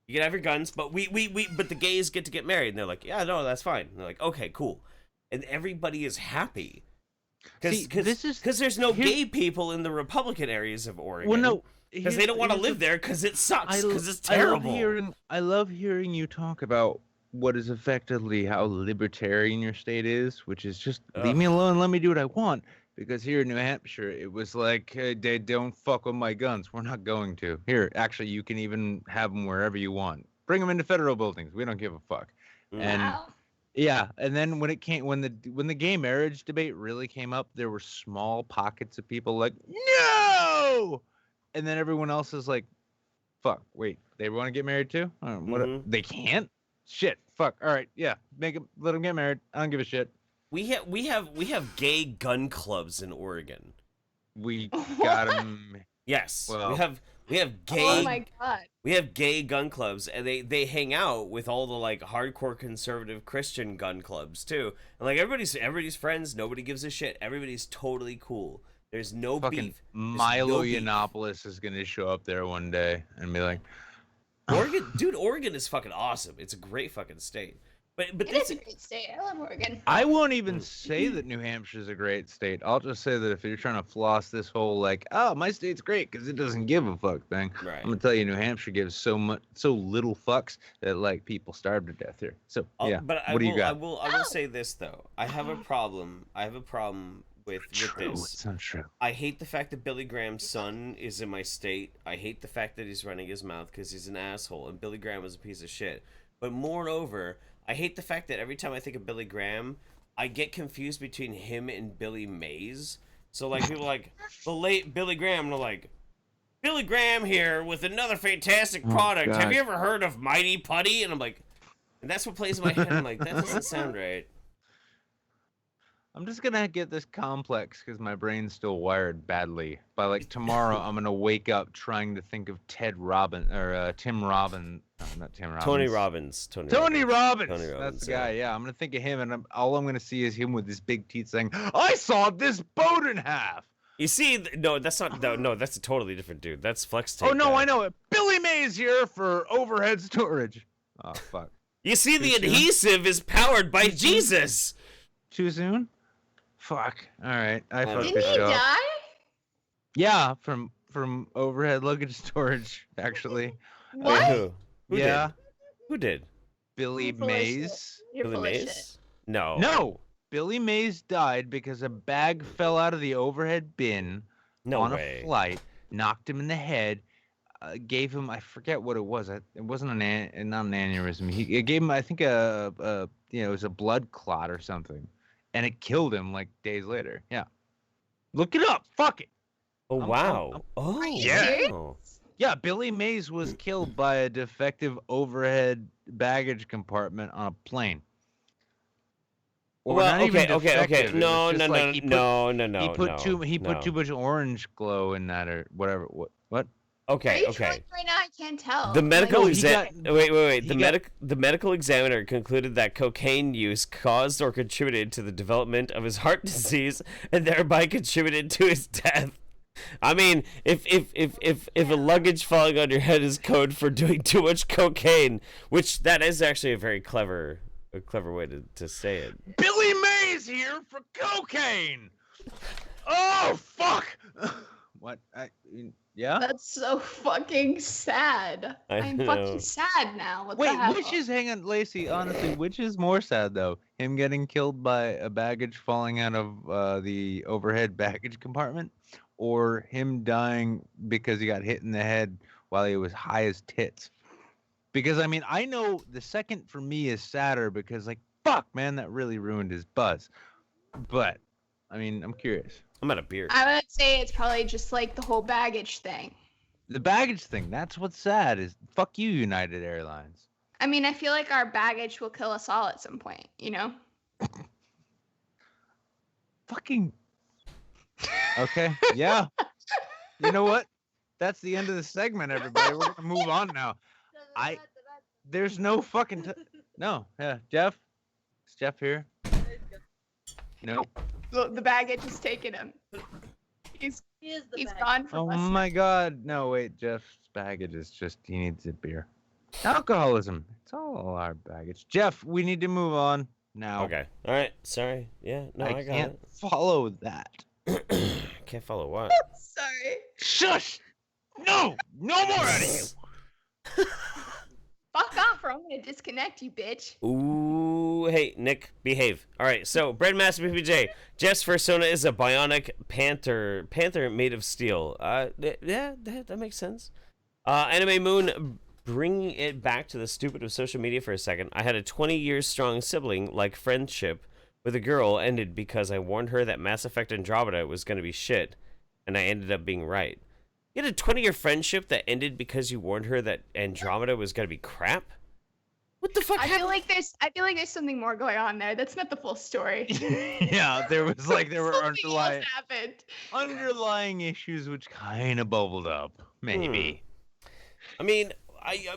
you can have your guns, but but the gays get to get married, and they're like, yeah, no, that's fine, and they're like, okay, cool, and everybody is happy. Because there's no gay people in the Republican areas of Oregon. Well, no, because they don't want to live there because it sucks, because it's terrible. I love hearing you talk about what is effectively how libertarian your state is, which is just leave me alone, let me do what I want. Because here in New Hampshire, it was like, hey, they don't fuck with my guns. We're not going to. Here, actually, you can even have them wherever you want. Bring them into federal buildings. We don't give a fuck. And Wow. yeah, and then when the gay marriage debate really came up, there were small pockets of people like, no, and then everyone else is like, Fuck. Wait. They want to get married too? What? Mhm. They can't. Shit. Fuck. All right. Yeah. Let them get married. I don't give a shit. We have gay gun clubs in Oregon. We got them. Yes, Well, we have gay Oh my god. we have gay gun clubs, and they hang out with all the like hardcore conservative Christian gun clubs too. And like everybody's friends. Nobody gives a shit. Everybody's totally cool. There's no fucking beef. Milo no beef. Yiannopoulos is gonna show up there one day and be like, Oregon is fucking awesome. It's a great fucking state. But It is a great state. I love Oregon. I won't even say that New Hampshire's a great state. I'll just say that if you're trying to floss this whole like, oh, my state's great because it doesn't give a fuck thing, Right. I'm gonna tell you, New Hampshire gives so little fucks that like people starve to death here. So yeah, But what do you got? I will say this though. I have a problem with True, this. it's not true. I hate the fact that Billy Graham's son is in my state. I hate the fact that he's running his mouth because he's an asshole, and Billy Graham was a piece of shit. But moreover, I hate the fact that every time I think of Billy Graham, I get confused between him and Billy Mays. So like people are like the late Billy Graham, and they're like, Billy Graham here with another fantastic product. Have God. you ever heard of Mighty Putty? And I'm like, and that's what plays in my head. I'm like, that doesn't sound right. I'm just gonna get this complex because my brain's still wired badly. By like tomorrow, I'm gonna wake up trying to think of Tim Robbins. No, not Tim Robbins. Tony Robbins. Tony Robbins. Tony That's Robbins, the guy. Yeah, I'm gonna think of him, and all I'm gonna see is him with his big teeth saying, "I sawed this boat in half." You see, no, that's not. No, that's a totally different dude. That's Flex Tape. Oh no, guy. I know it. Billy Mays here for overhead storage. Oh fuck. You see, the Too soon? adhesive is powered by Jesus. Too soon? Fuck. All right, I fucked Didn't this he show. die? Yeah, from overhead luggage storage, actually. What? Who? Who Yeah, did? Who did? Billy You're full of Mays. You're Billy full of shit. Mays? No. No, Billy Mays died because a bag fell out of the overhead bin No on way. a flight, knocked him in the head, gave him, I forget what it was. It wasn't not an aneurysm. It gave him, I think, it was a blood clot or something, and it killed him like days later. Yeah, look it up. Fuck it. Oh wow. Oh Yeah. wow. Yeah, Billy Mays was killed by a defective overhead baggage compartment on a plane. Or Well, not even okay. defective, it No, was no, just no, like no. He put too much orange glow in that or whatever. What? Are Okay, you okay. trolling right now? I can't tell. The medical No, he exam. got- Wait. he got- The medical examiner concluded that cocaine use caused or contributed to the development of his heart disease and thereby contributed to his death. I mean, if a luggage falling on your head is code for doing too much cocaine, which that is actually a very clever way to say it. Billy Mays here for cocaine. Oh fuck! What? Yeah. That's so fucking sad. I I'm know. fucking sad now. What the Wait, hell? hang on, Laci, honestly, which is more sad though? Him getting killed by a baggage falling out of the overhead baggage compartment, or him dying because he got hit in the head while he was high as tits? Because I mean, I know the second for me is sadder because like, fuck, man, that really ruined his buzz. But I mean, I'm curious. I'm out of beer. I would say it's probably just like the whole baggage thing. The baggage thing, that's what's sad is fuck you, United Airlines. I mean, I feel like our baggage will kill us all at some point, you know? Fucking. Okay, yeah. You know what? That's the end of the segment, everybody. We're gonna move on now. There's no fucking no. Yeah, Jeff. Is Jeff here? No. The baggage is taking him. He's gone from Oh us. my God. No, wait. Jeff's baggage is just he needs a beer. Alcoholism. It's all our baggage. Jeff, we need to move on now. Okay. All right. Sorry. Yeah. No, I, got can't it. follow that. Can't follow what? Sorry. Shush! No! No more out of you! Fuck off or I'm gonna disconnect you, bitch. Ooh, hey, Nick, behave. All right, so Breadmaster PPJ, Jeff's persona is a bionic panther made of steel. Yeah, that makes sense. Anime Moon, bringing it back to the stupid of social media for a second. I had a 20 years strong sibling like friendship with a girl ended because I warned her that Mass Effect Andromeda was going to be shit, and I ended up being right. You had a 20-year friendship that ended because you warned her that Andromeda was gonna be crap? What the fuck I happened? feel like there's something more going on there. That's not the full story. Yeah, there were Something underlying else happened. underlying issues which kind of bubbled up. Maybe. I mean,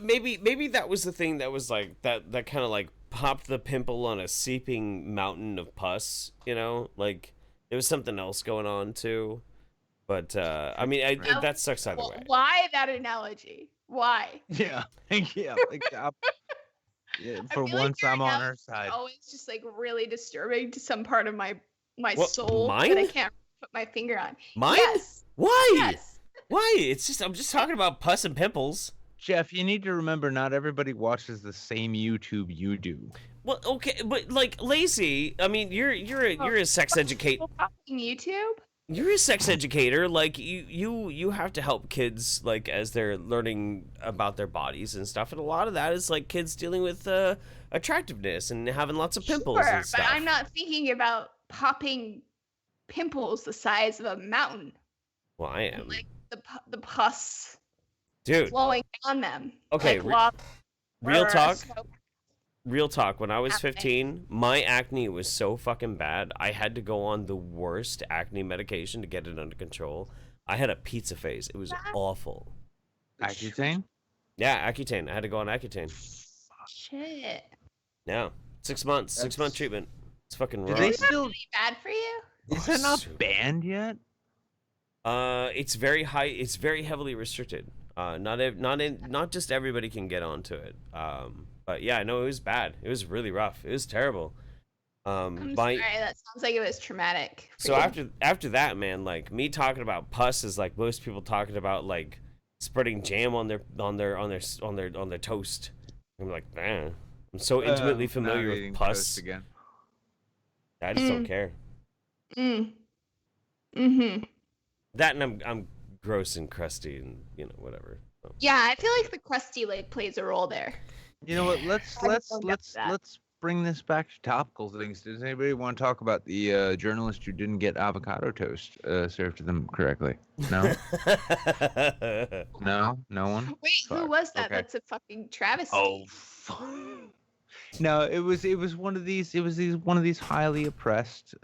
maybe that was the thing that was like that kind of like popped the pimple on a seeping mountain of pus. You know, like there was something else going on too. But I mean, that sucks either way. Why that analogy? Why? Yeah. Yeah. Like, yeah, I for feel once, like your I'm on her analogy is side. always just like really disturbing to some part of my What, soul mine? that I can't put my finger on. Mine? Yes. Why? Yes. Why? I'm just talking about pus and pimples. Jeff, you need to remember, not everybody watches the same YouTube you do. Well, okay, but like Laci, I mean, you're a sex educator. YouTube? You're a sex educator. Like you have to help kids like as they're learning about their bodies and stuff. And a lot of that is like kids dealing with attractiveness and having lots of pimples Sure, and stuff. but I'm not thinking about popping pimples the size of a mountain. Well, I am. Like the pus Dude. flowing down them. Okay, Like lava real or talk. smoke. Real talk, when I was Acne. 15, my acne was so fucking bad. I had to go on the worst acne medication to get it under control. I had a pizza face. It was awful. Accutane? Yeah, Accutane. I had to go on Accutane. Shit. Yeah. 6 months. 6-month treatment. It's fucking Do rough. they Is that still? really bad for you? Is that not banned yet? It's very high. It's very heavily restricted. Not just everybody can get onto it. But yeah, no, it was bad. It was really rough. It was terrible. I'm sorry, that sounds like it was traumatic. for So you. after that, man, like me talking about pus is like most people talking about like spreading jam on their toast. I'm like, man, I'm so intimately familiar Not with eating pus. toast again. I just don't care. Mm-hmm. That and I'm gross and crusty and whatever. So. Yeah, I feel like the crusty like plays a role there. You know what? Let's bring this back to topical things. Does anybody want to talk about the journalist who didn't get avocado toast served to them correctly? No, no one. Wait, who Fuck, was that? okay. That's a fucking travesty. Oh, fuck. No, it was one of these highly oppressed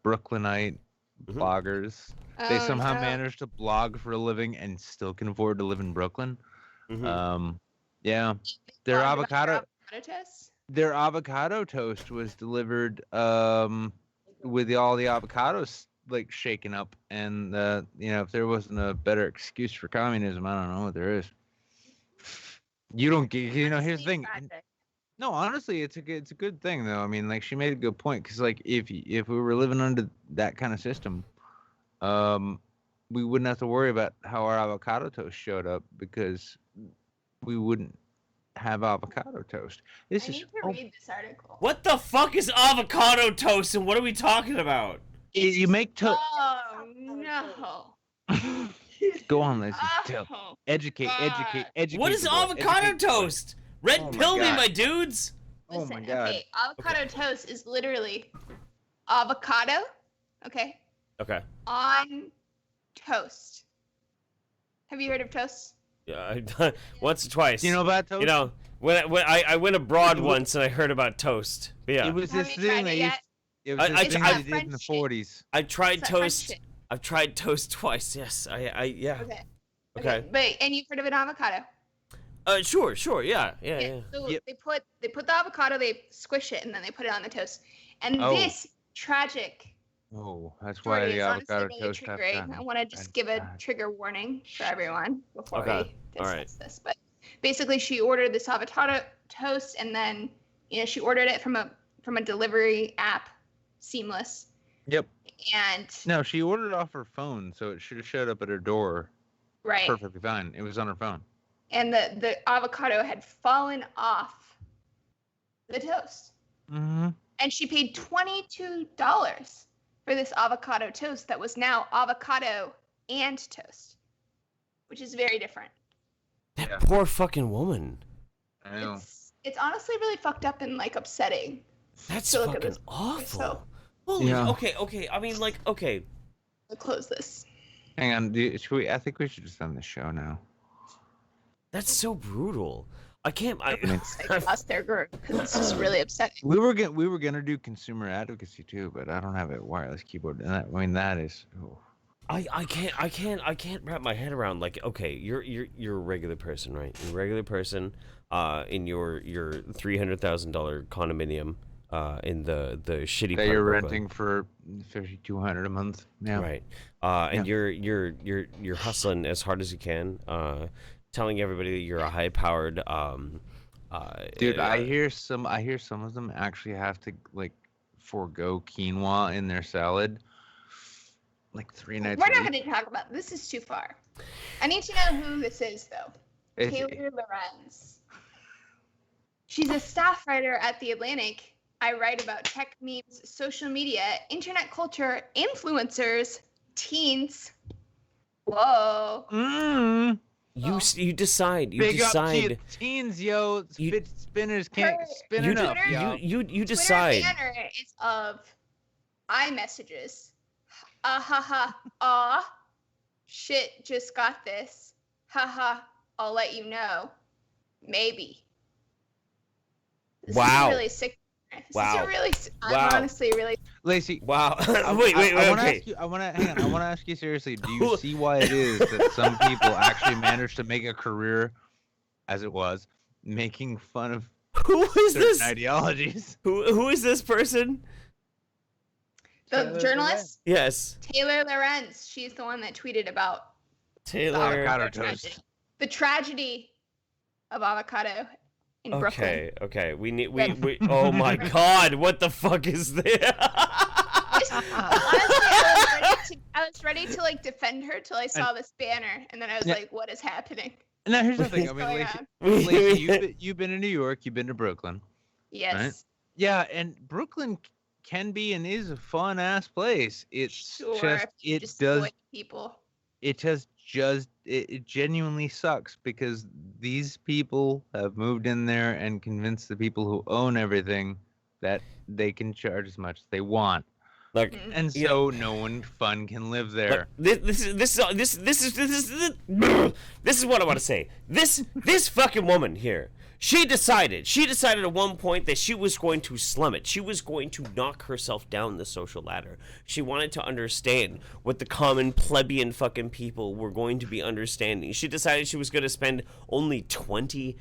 Brooklynite bloggers. They Oh, somehow no. managed to blog for a living and still can afford to live in Brooklyn. Mhm. Yeah, their Blogged about avocado toast? their avocado toast was delivered with all the avocados like shaken up, and if there wasn't a better excuse for communism, I don't know what there is. You don't get, here's the thing. Tragic. No, honestly, it's a good thing though. I mean, like she made a good point, because like if we were living under that kind of system, we wouldn't have to worry about how our avocado toast showed up, because we wouldn't have avocado toast. I need to read this article. What the fuck is avocado toast, and what are we talking about? You make toast. Oh no. Go on, Lacey. Tell. Oh, Educate. What is the boy. avocado Educate the boy. toast? Red Oh my pill me, God. my dudes. Oh listen, my God. okay, avocado toast is literally avocado, okay, Okay. on toast. Have you heard of toast? Yeah, once or twice. Do you know about toast? When I went abroad once and I heard about toast. But yeah, It was Have this you thing tried they it used. yet? It was I- this I- thing I- they did in the French shit. 40s. I tried It's that French toast. shit. I've tried toast twice. Yes, yeah. Okay. But and you've heard of an avocado? Sure, yeah. So Yep. they put the avocado, they squish it, and then they put it on the toast. And Oh. this tragic Oh, that's why story the is honestly avocado really toast got triggering. done. I want to just give a God. trigger warning for everyone before Okay. we discuss All right. this. But basically, she ordered this avocado toast, and then she ordered it from a delivery app, Seamless. Yep. And No, she ordered it off her phone, so it should have showed up at her door right, perfectly fine. It was on her phone. and the avocado had fallen off the toast. Mm-hmm. And she paid $22 for this avocado toast that was now avocado and toast, which is very different. That Yeah. poor fucking woman. I know. It's honestly really fucked up and like upsetting. That's So look at fucking this. awful. So- Holy, Yeah. okay. I mean, like, okay. I'll close this. Hang on, I think we should just end the show now. That's so brutal. I can't. I lost their group because it's just really upsetting. We were gonna do consumer advocacy too, but I don't have a wireless keyboard. And that is. Oh. I can't wrap my head around, like, okay, you're a regular person, right? You're a regular person in your $300,000 condominium in the shitty that part you're of Brooklyn. renting for $5,200 a month. Yeah. Right. And you're hustling as hard as you can, telling everybody that you're a high powered Dude, I hear some of them actually have to like forego quinoa in their salad like 3 nights We're a not week. going to talk about this. Is too far. I need to know who this is, though. It's- Taylor Lorenz. She's a staff writer at The Atlantic. I write about tech memes, social media, internet culture, influencers, teens. Whoa. you decide. Big up teens, yo. Spinners can't spin it up, yo. You decide. Twitter banner is of iMessages. Shit, just got this. I'll let you know. Maybe. This Wow. is really sick. Wow. Is really, Wow. I'm honestly really. Laci, Wow. I wait. wanna Okay. ask you, I want to ask you seriously. Do you see why it is that some people actually manage to make a career, as it was, making fun of Who is certain this? ideologies? Who is this person? The Taylor journalist, Yes. Taylor Lorenz. She's the one that tweeted about Taylor. Avocado the toast. the tragedy of avocado in Brooklyn. Okay. We oh my god, what the fuck is this? Honestly, I was ready to like defend her till I saw this banner, and then I was Yeah. like, "What is happening?" Now here's the thing. I mean, Going Laci, on? Laci, you've been to New York. You've been to Brooklyn. Yes. Right. Yeah, and Brooklyn can be and is a fun ass place. It's Sure. just if you it just does avoid people. it it genuinely sucks because these people have moved in there and convinced the people who own everything that they can charge as much as they want, Look, and so no one fun can live there. this is what I want to say. This fucking woman here. She decided at one point that she was going to slum it. She was going to knock herself down the social ladder. She wanted to understand what the common plebeian fucking people were going to be understanding. She decided she was going to spend only $20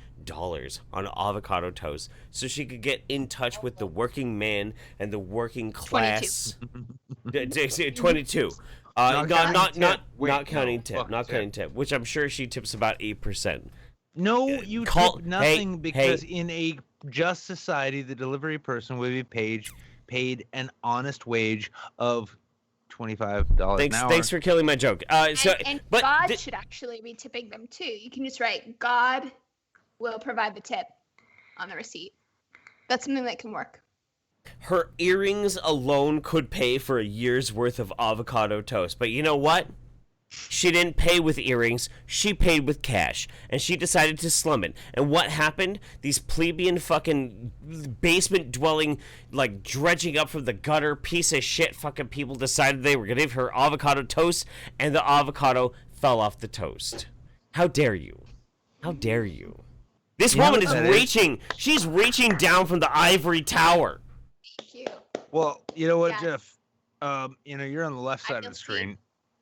on avocado toast so she could get in touch with the working man and the working class. 22. Not counting tip, which I'm sure she tips about 8%. No, you tip nothing because in a just society, the delivery person would be paid an honest wage of $25 an hour. Thanks for killing my joke. And God should actually be tipping them too. You can just write, God will provide the tip on the receipt. That's something that can work. Her earrings alone could pay for a year's worth of avocado toast. But you know what? She didn't pay with earrings, she paid with cash, and she decided to slum it. And what happened? These plebeian fucking basement-dwelling, like, dredging up from the gutter, piece of shit fucking people decided they were gonna give her avocado toast, and the avocado fell off the toast. How dare you? How dare you? This woman is reaching, she's reaching down from the ivory tower. Thank you. Well, you know what, Yes. Jeff? You're on the left side of feel the screen.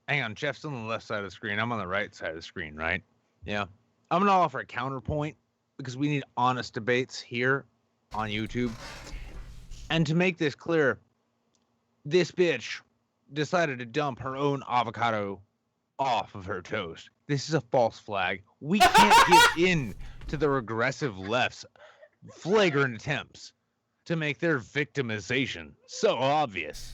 Hang on, Jeff's on the left side of the screen. I'm on the right side of the screen, right? Yeah. I'm gonna offer a counterpoint because we need honest debates here on YouTube. And to make this clear, this bitch decided to dump her own avocado off of her toast. This is a false flag. We can't give in to the regressive left's flagrant attempts to make their victimization so obvious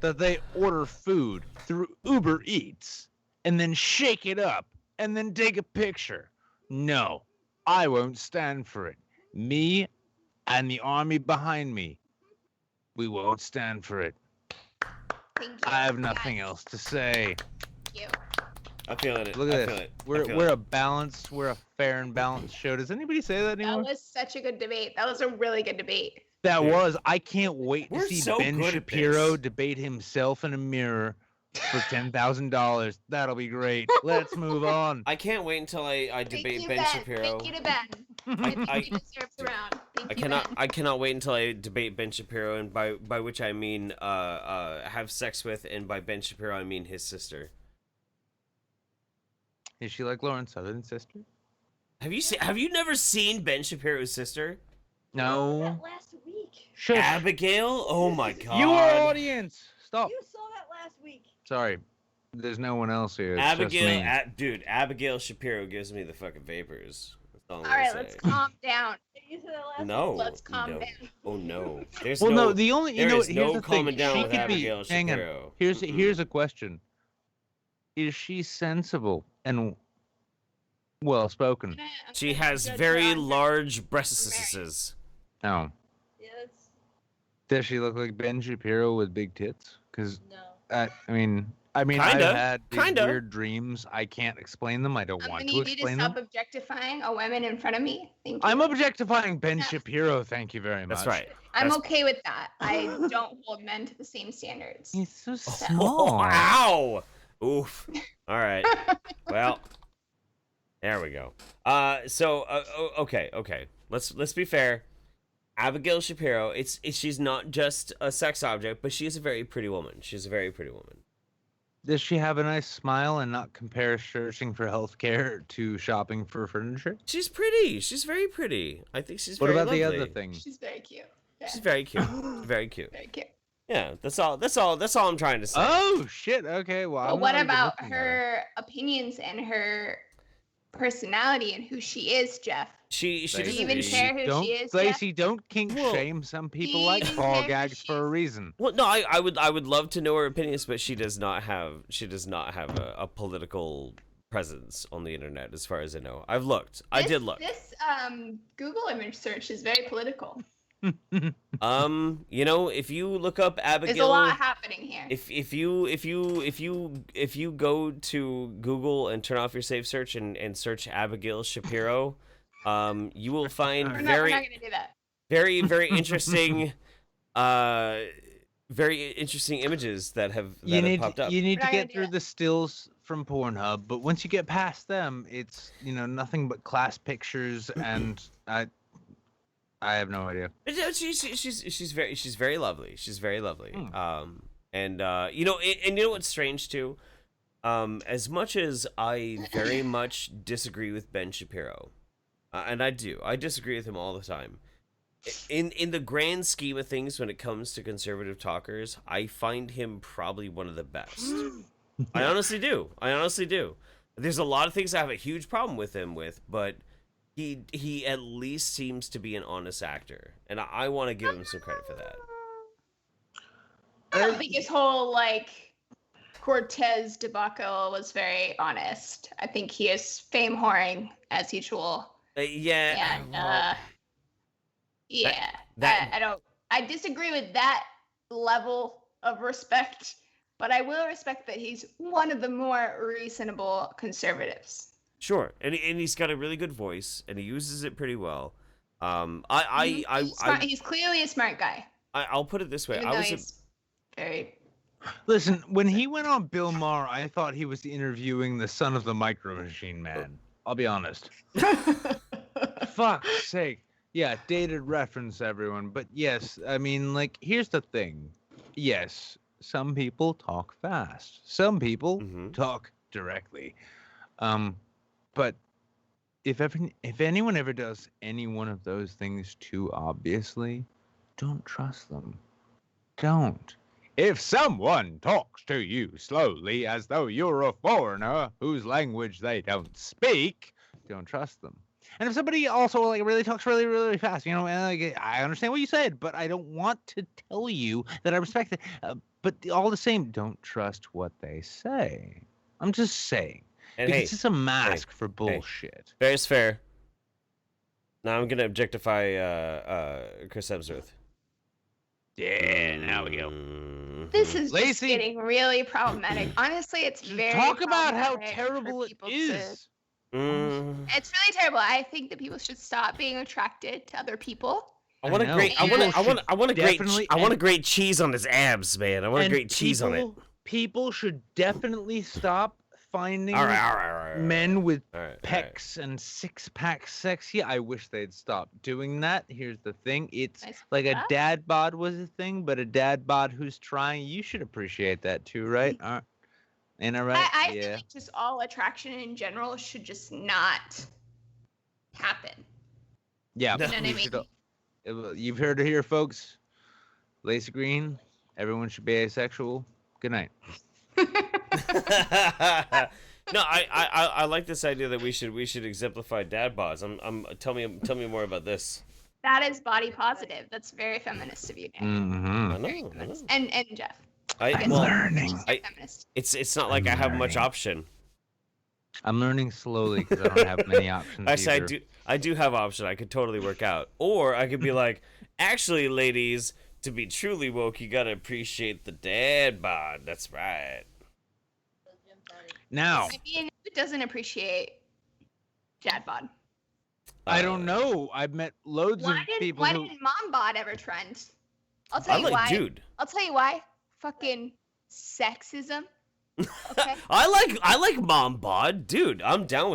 that they order food through Uber Eats and then shake it up and then take a picture. No, I won't stand for it. Me and the army behind me, we won't stand for it. Thank you. I have nothing else to say. Thank you. I'm feeling it. Look at this. We're a balanced, we're a fair and balanced show. Does anybody say that anymore? That was such a good debate. That was a really good debate. That was. I can't wait to We're see so Ben good at Shapiro this. debate himself in a mirror for $10,000. That'll be great. Let's move on. I can't wait until I Thank debate you, Ben Shapiro. Thank you to Ben. He deserves a round. Thank you, Ben. I cannot wait until I debate Ben Shapiro, and by which I mean have sex with, and by Ben Shapiro I mean his sister. Is she like Lauren Southern's sister? Have you never seen Ben Shapiro's sister? No. Last week. Shush. Abigail? Oh my god. You are audience. Stop. You saw that last week. Sorry. There's no one else here. It's Abigail, just me. dude, Abigail Shapiro gives me the fucking vapors. That's all I'm All gonna right, say. let's calm down. You saw that last week. No. Let's calm no. down. Oh no. There's Well, no, no, the only there is here's no the calming thing. down She with could be. Abigail Hang on. Shapiro. Here's a question. Is she sensible and well spoken? She has Judge very her on her- large breasts. No. Yeah, that's Does she look like Ben Shapiro with big tits? Because no. I mean, I've Kinda, had these kinda. weird dreams. I can't explain them. I don't I'm want gonna to need you to explain stop them. objectifying a woman in front of me. Thank you. I'm objectifying Ben Yeah. Shapiro. Thank you very much. That's right. I'm That's- okay with that. I don't hold men to the same standards. He's so Oh, small. ow! Oof. All right. Well, there we go. Okay. Let's be fair. Abigail Shapiro, she's not just a sex object, but she is a very pretty woman. She's a very pretty woman. Does she have a nice smile and not compare searching for healthcare to shopping for furniture? She's pretty. She's very pretty. I think she's What very about the lovely. other thing? She's very cute. Yeah, She's very cute. Very cute. very cute. Yeah, that's all I'm trying to say. Oh shit. Okay. Well, But I'm what not even about looking at her opinions and her personality and who she is, Jeff? She Do you doesn't even care who don't, she is, Lacey, don't kink Well, shame. Some people you like even ball care who gags she for a is? reason. Well, no, I would love to know her opinions, but she does not have a political presence on the internet, as far as I know. I've looked. I did look. This Google image search is very political. If you look up Abigail, There's a lot happening here. if you go to Google and turn off your safe search and search Abigail Shapiro, you will find we're not gonna do that. very interesting very interesting images that have popped up. You need We're to not get gonna do through it. the stills from Pornhub, but once you get past them, it's nothing but class pictures, and I have no idea. She's very lovely. She's very lovely. Hmm. And you know what's strange too? As much as I very much disagree with Ben Shapiro, and I disagree with him all the time. In the grand scheme of things, when it comes to conservative talkers, I find him probably one of the best. I honestly do. There's a lot of things I have a huge problem with him with, but he at least seems to be an honest actor, and I want to give him some credit for that. I don't think his whole Cortez debacle was very honest. I think he is fame whoring as usual. Yeah. And well, I disagree with that level of respect, but I will respect that he's one of the more reasonable conservatives. sure, and he's got a really good voice, and he uses it pretty well. He's clearly a smart guy. I'll put it this way. Even though he's very. Listen, when he went on Bill Maher, I thought he was interviewing the son of the Micro Machine Man. I'll be honest. Fuck's sake. Yeah, dated reference, everyone. But yes, I mean, here's the thing. Yes, some people talk fast. Some people talk directly. But if anyone ever does any one of those things too obviously, don't trust them. Don't. If someone talks to you slowly as though you're a foreigner whose language they don't speak, don't trust them. And if somebody also really talks really, really fast, I understand what you said, but I don't want to tell you that I respect it. But all the same, don't trust what they say. I'm just saying. And because it's a mask for bullshit. Fair's fair. Now I'm gonna objectify Chris Hemsworth. Yeah, now we go. This is just Lacey. getting really problematic. Honestly, it's very. Talk about how problematic terrible for it people is. It's really terrible. I think that people should stop being attracted to other people. I want a know. great. I People want a should great. definitely- I want a great cheese on his abs, man. I want a great cheese on it. people should definitely stop finding All right. men with All right. pecs and six-packs sexy. I wish they'd stop doing that. Here's the thing. It's Nice like a that. dad bod was a thing, but a dad bod who's trying, you should appreciate that too, right? Ain't I right? I feel like just all attraction in general should just not happen. Yeah. You know what I we mean? should- You've heard it here, folks. Laci Green, everyone should be asexual. Good night. No, I like this idea that we should exemplify dad bods. Tell me more about this. That is body positive. That's very feminist of you, Nick. Mm-hmm. I Very know. feminist. And Jeff. I'm Well, learning. Feminist. it's not like I have much option. I'm learning slowly because I don't have many options. Actually, either. I do have option. I could totally work out, or I could be like, actually, ladies, to be truly woke, you gotta appreciate the dad bod. That's right. Now, I mean, who doesn't appreciate dad bod? I don't know. I've met loads of people Why who. didn't mom bod ever trend? I'll tell I you like, why. dude. I'll tell you why. Fucking sexism. Okay. I like mom bod, dude. I'm down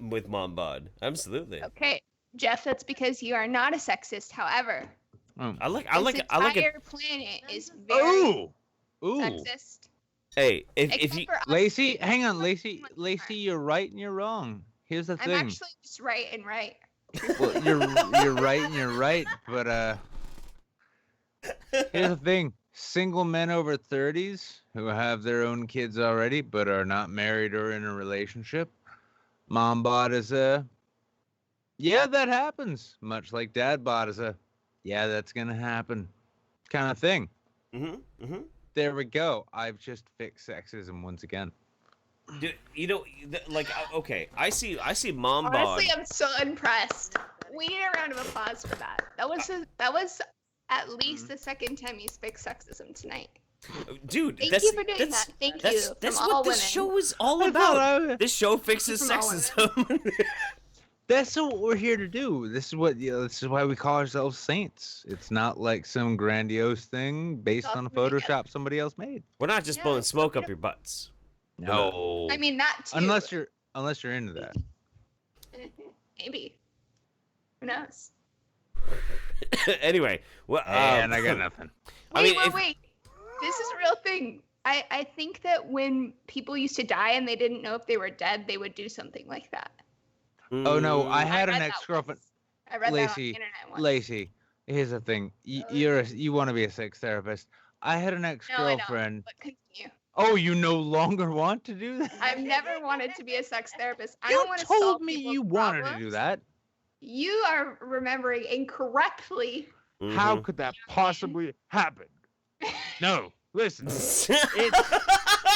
with mom bod. Absolutely. Okay, Jeff. That's because you are not a sexist. However, I like this it. entire planet is very Ooh, sexist. Hey, if Except you for us. Lacey, hang on, Lacey, Lacey, you're right and you're wrong. Here's the I'm thing. actually just right and right. Well, you're right and you're right, but here's the thing: single men over 30s who have their own kids already but are not married or in a relationship. Mom bod is a yeah, that happens. Much like dad bod is a yeah, that's gonna happen kind of thing. There we go. I've just fixed sexism once again. Dude, you know, like, okay, I see mom bod. Honestly, I'm so impressed. We need a round of applause for that. That was at least the second time you fixed sexism tonight. Dude, Thank that's, you for doing that's, that. Thank that's, you. That's from what all this women. show is all I thought I about. was- This show fixes From all sexism. That's what we're here to do. This is what this is why we call ourselves saints. It's not like some grandiose thing based It's all on a coming Photoshop somebody else made. We're not just Yeah, blowing it's smoke not- up your butts. No. I mean that too. unless you're into that. Maybe. Who knows? Anyway, well, And I got nothing. I Wait, mean, wait. This is a real thing. I think that when people used to die and they didn't know if they were dead, they would do something like that. Oh no, I had read an that ex-girlfriend. once. I read that on the Lacey, internet once. Lacey, here's the thing. You want to be a sex therapist. I had an No, I ex-girlfriend. don't. But continue. Oh, you no longer want to do that? I've never wanted to be a sex therapist. I You don't want to told solve me people's you wanted to do problems. that. You are remembering incorrectly. How could that possibly happen? No, listen.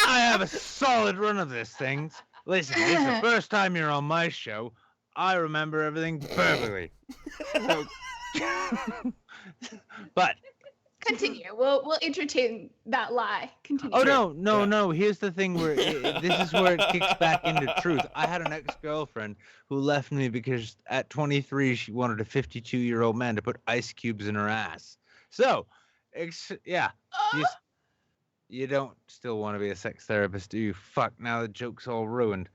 I have a solid run of this thing. Listen, it's the first time you're on my show. I remember everything perfectly. So, but Continue. We'll entertain that lie. Continue. oh no. Here's the thing where this is where it kicks back into truth. I had an ex-girlfriend who left me because at 23 she wanted a 52-year-old man to put ice cubes in her ass. So, yeah. You don't still want to be a sex therapist, do you? Fuck, now the joke's all ruined.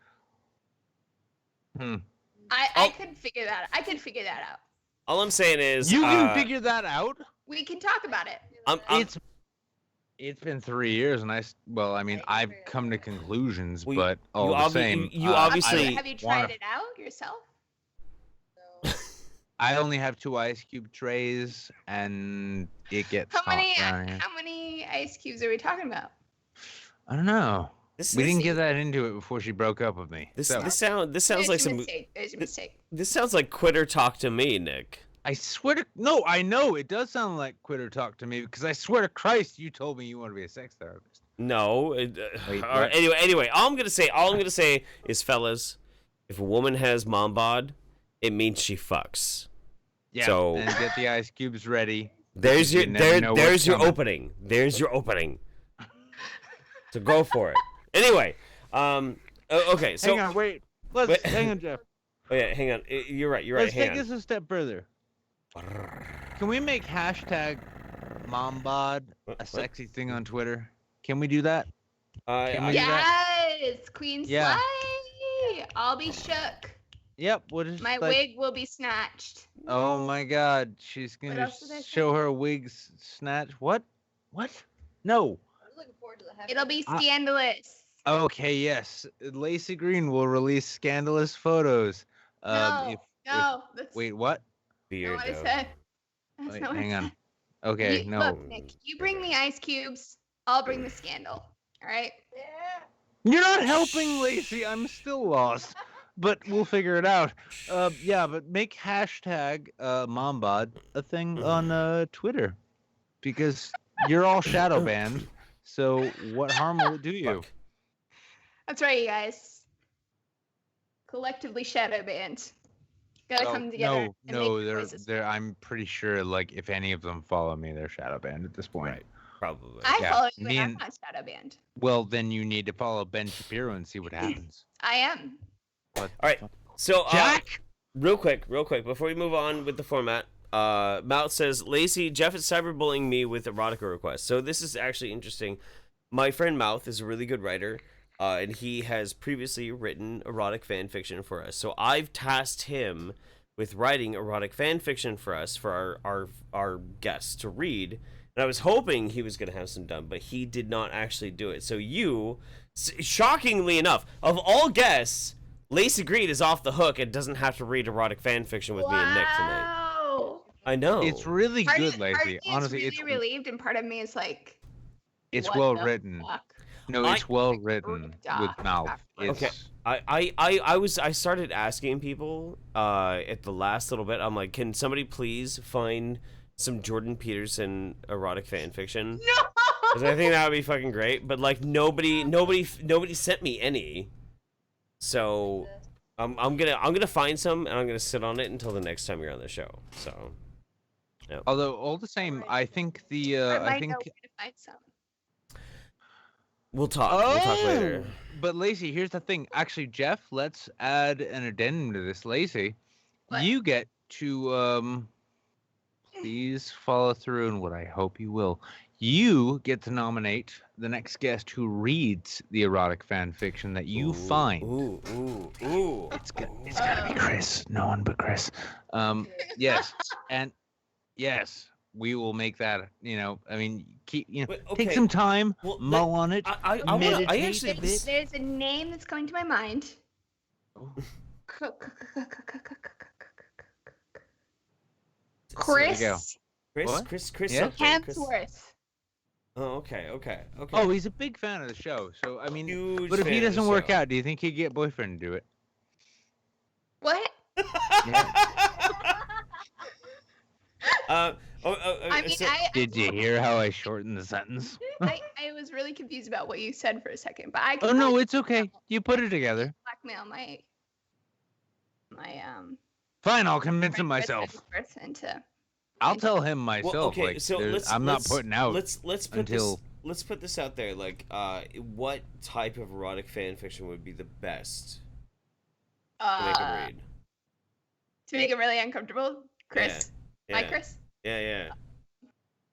I could figure that. I could figure that out. All I'm saying is, You can figure that out? We can talk about it. It's been 3 years, and I've come to conclusions, Well, but all you the same. you obviously- Have you wanna- tried it out yourself? I only have 2 ice cube trays, and it gets How hot many? down here. How many ice cubes are we talking about? I don't know. This We is- didn't get that into it before she broke up with me. This So, sounds like some. There's a mistake. This sounds like quitter talk to me, Nick. I swear to no, I know it does sound like quitter talk to me because I swear to Christ, you told me you want to be a sex therapist. No. Wait, All right, what? anyway, all I'm gonna say is, fellas, if a woman has mom bod, it means she fucks. Yeah. So- and get the ice cubes ready. There's your You never know there's what's your coming. opening. There's your opening. So go for it. Anyway, okay. So hang on, wait. Hang on, Jeff. Oh yeah, hang on. You're right. Let's Hang take on. this a step further. Can we make hashtag mombod a What? sexy thing on Twitter? Can we do that? Can we do that? Yes, Queen Yeah. Slay. I'll be shook. Yep. What is My like, wig will be snatched. Oh my God, she's What gonna else did I say? show her wigs snatch. What? What? No. I was looking forward to the happy It'll be I- scandalous. Okay, yes. Laci Green will release scandalous photos. No, no. That's Wait, what? not what I Beardo. said. That's Wait, not what I hang on. said. Okay, You- no. Look, Nick, you bring me ice cubes. I'll bring the scandal. All right. Yeah. You're not helping, Laci. I'm still lost. But we'll figure it out. Yeah, but make hashtag Mombod a thing on Twitter. Because you're all shadow banned. So what harm will it do you? Fuck. That's right, you guys. Collectively shadow banned. Gotta Oh, come together. no, and no, make choices. they're. I'm pretty sure, like, if any of them follow me, they're shadow banned at this point. Right. Probably. I yeah, follow you, me and I'm and- not shadow banned. Well, then you need to follow Ben Shapiro and see what happens. I am. What All right. So, Jack. real quick, before we move on with the format, Mouth says, Laci, Jeff is cyberbullying me with erotica requests. So this is actually interesting. My friend Mouth is a really good writer, and he has previously written erotic fan fiction for us. So I've tasked him with writing erotic fan fiction for us, for our guests to read. And I was hoping he was going to have some done, but he did not actually do it. So you, shockingly enough, of all guests, Laci Green is off the hook and doesn't have to read erotic fan fiction with me and Nick tonight. Wow. I know. It's really Part good, of- part of Laci. me is Honestly, really it's relieved, and part of me is like, it's what well the written. fuck? No, I- it's well written Duh. with mouth. It's, Okay. I started asking people at the last little bit. I'm like, can somebody please find some Jordan Peterson erotic fan fiction? No. 'Cause I think that would be fucking great. But like nobody sent me any. So I'm gonna find some and I'm gonna sit on it until the next time you're on the show. So although all the same, I think the I I might think. know where to find some. we'll talk. We'll talk later. But Laci, here's the thing. Actually, Jeff, let's add an addendum to this. Laci, What? you get to please follow through, and what I hope you will. You get to nominate the next guest who reads the erotic fan fiction that you find. Ooh. It's gotta be Chris. No one but Chris. Yes, and yes, we will make that. You know, I mean, keep Wait, take okay. some time, Well, mull on it. I meditate actually a bit. There's a name that's coming to my mind. Chris go. Chris, What? Chris, Yeah? something, Chris- Hemsworth. Oh, okay. Oh, he's a big fan of the show. So I mean, Huge but if he fan of the doesn't work show. out, do you think he'd get boyfriend to do it? What? I I mean, Did you hear how I shortened the sentence? I was really confused about what you said for a second, but I Oh can no, it's okay. You put it together. blackmail my Fine, I'll convince him friend Chris myself. Hemsworth into. I'll tell him myself. Well, okay, like, so I'm not putting out. Let's put until- let's put this out there. Like, what type of erotic fan fiction would be the best to make him read? To make it really uncomfortable, Chris. Yeah. Hi, Chris. Yeah.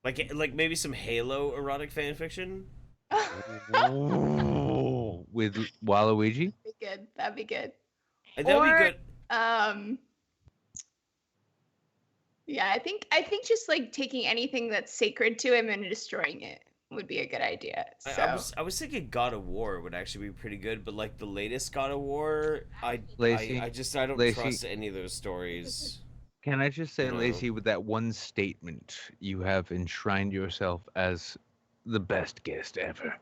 Like maybe some Halo erotic fan fiction. Ooh, with Waluigi. Be good. That'd be good. And that'd be Or- good. Yeah, I think just like taking anything that's sacred to him and destroying it would be a good idea. So I was thinking God of War would actually be pretty good, but like the latest God of War, I Laci, don't Laci. trust any of those stories. Can I just say, No. Laci, with that one statement, you have enshrined yourself as the best guest ever.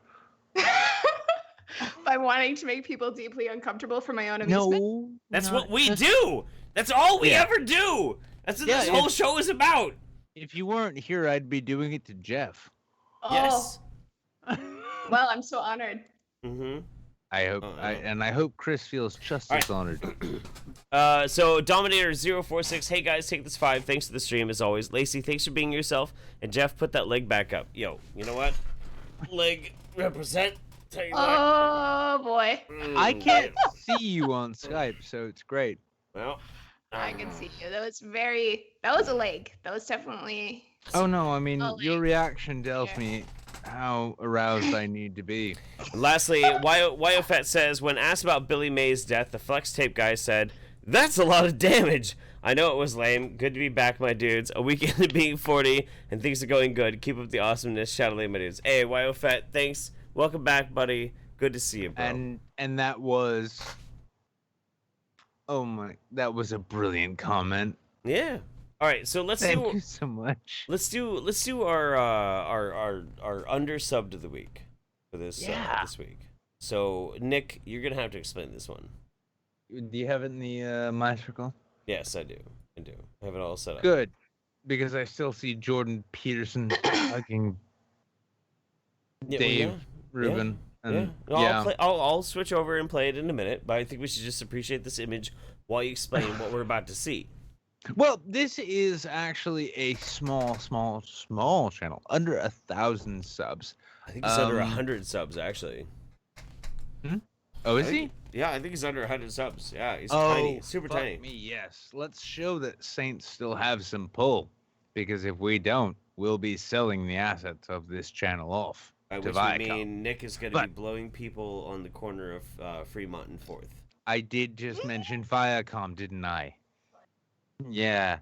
by wanting to make people deeply uncomfortable for my own amusement. No, That's not what we just- do. That's all we Yeah. ever do. That's what Yeah, this whole if- show is about. If you weren't here, I'd be doing it to Jeff. Yes. Well, I'm so honored. Mm-hmm. I hope, Oh, I hope Chris feels just All as honored. So Dominator046, hey guys, take this 5. Thanks for the stream as always. Laci, thanks for being yourself. And Jeff, put that leg back up. Yo, you know what? Leg represent. Tell you what. Oh boy, I can't see you on Skype, so it's great. Well, I can see you. That was a leg. That was definitely. Oh no, I mean Oh, your like- reaction tells Yeah. me how aroused I need to be. Lastly, YOFET says, when asked about Billy Mays' death, the flex tape guy said, "That's a lot of damage. I know it was lame. Good to be back, my dudes. A week into being 40, and things are going good. Keep up the awesomeness. Shout out, my dudes." Hey, YOFET, thanks. Welcome back, buddy. Good to see you, bro. And that was, that was a brilliant comment. Yeah. All right, so let's Thank you so much. Let's do our undersubbed of the week for this this week. So Nick, you're gonna have to explain this one. Do you have it in the my circle? Yes, I do. I have it all set up. Good, because I still see Jordan Peterson hugging Dave Rubin. And, I'll switch over and play it in a minute, but I think we should just appreciate this image while you explain what we're about to see. Well, this is actually a small channel, under 1,000 subs. I think he's under 100 subs, actually. Oh, is he? Yeah, I think he's under 100 subs. Yeah, he's tiny, super tiny. Me, yes. Let's show that Saints still have some pull, because if we don't, we'll be selling the assets of this channel off to Viacom. Which mean Nick is going to be blowing people on the corner of Fremont and 4th. I did just mention Viacom, didn't I? Yeah.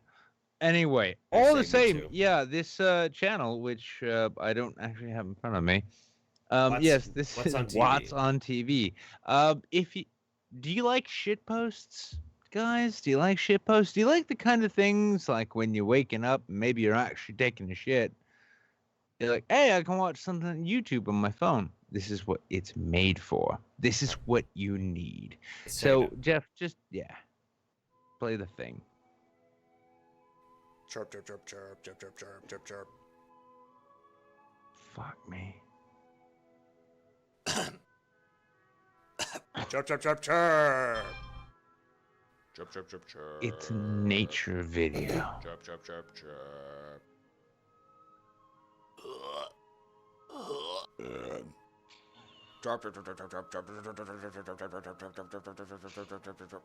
Anyway, all the same, this channel, which I don't actually have in front of me. Yes, this is Wats on TV. Do you like shit posts, guys? Do you like shit posts? Do you like the kind of things like when you're waking up and maybe you're actually taking a shit? You're like, hey, I can watch something on YouTube on my phone. This is what it's made for. This is what you need. So, Jeff, just play the thing. Chirp, chirp, chirp, chirp, chirp, chirp, chirp, chirp, chirp. Fuck me. Chirp, chirp, chirp, chirp. Chirp, chirp, chirp, chirp. It's a nature video. Chirp, chirp, chirp, chirp. Chirp, chirp, chirp, chirp, chirp, chirp, chirp, chirp, chirp, chirp, chirp, chirp.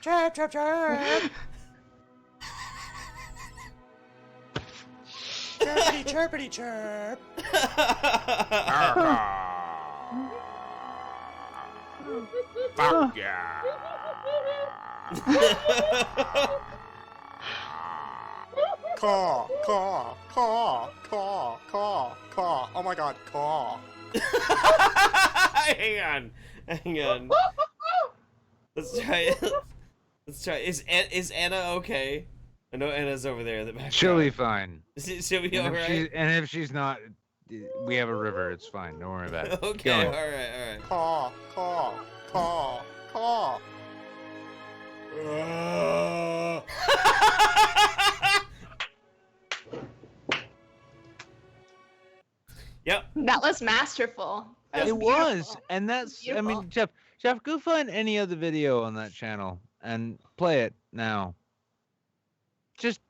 Chirp, chirp, chirp. Chirpity, chirpity, chirp. Fuck yeah. Caw, caw, caw, caw, caw, caw. Oh my god, caw. Hang on. Let's try it. Let's try. Is Anna okay? I know Anna's over there in the background. She'll be fine. She'll be alright. And if she's not, we have a river. It's fine. Don't worry about it. Okay. All right. Caw, caw, caw, caw. Yep. That was masterful. It was, and that's. Beautiful. I mean, Jeff, go find any other video on that channel and play it now.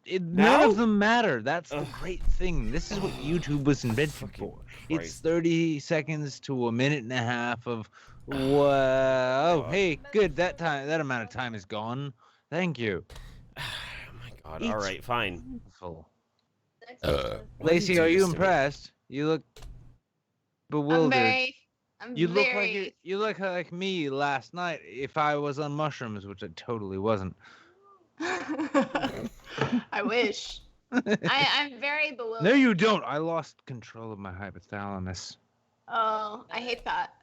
None of them matter. That's the great thing. This is what YouTube was invented for. It's 30 seconds to a minute and a half of, whoa, hey, good. That amount of time is gone. Thank you. Oh my god. All right, fine. Laci, are you impressed? You look bewildered. You look like me last night if I was on mushrooms, which I totally wasn't. I wish. I'm very bewildered. No, you don't. I lost control of my hypothalamus. Oh, I hate that.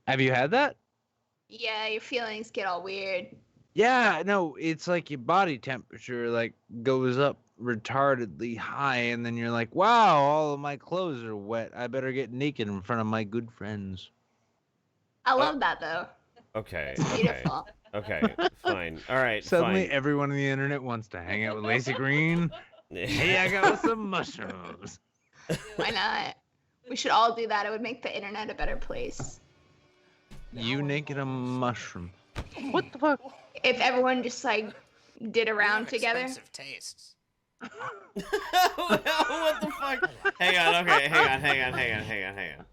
Have you had that? Yeah, your feelings get all weird. Yeah, no, it's like your body temperature like goes up retardedly high, and then you're like, wow, all of my clothes are wet. I better get naked in front of my good friends. I love that though. Okay. It's beautiful. Okay, fine. All right. Suddenly, fine. everyone on the internet wants to hang out with Laci Green. Hey, I got some mushrooms. Why not? We should all do that. It would make the internet a better place. You naked a mushroom. What the fuck? If everyone just like did a round together. Expensive tastes. What the fuck? Hang on, okay, hang on.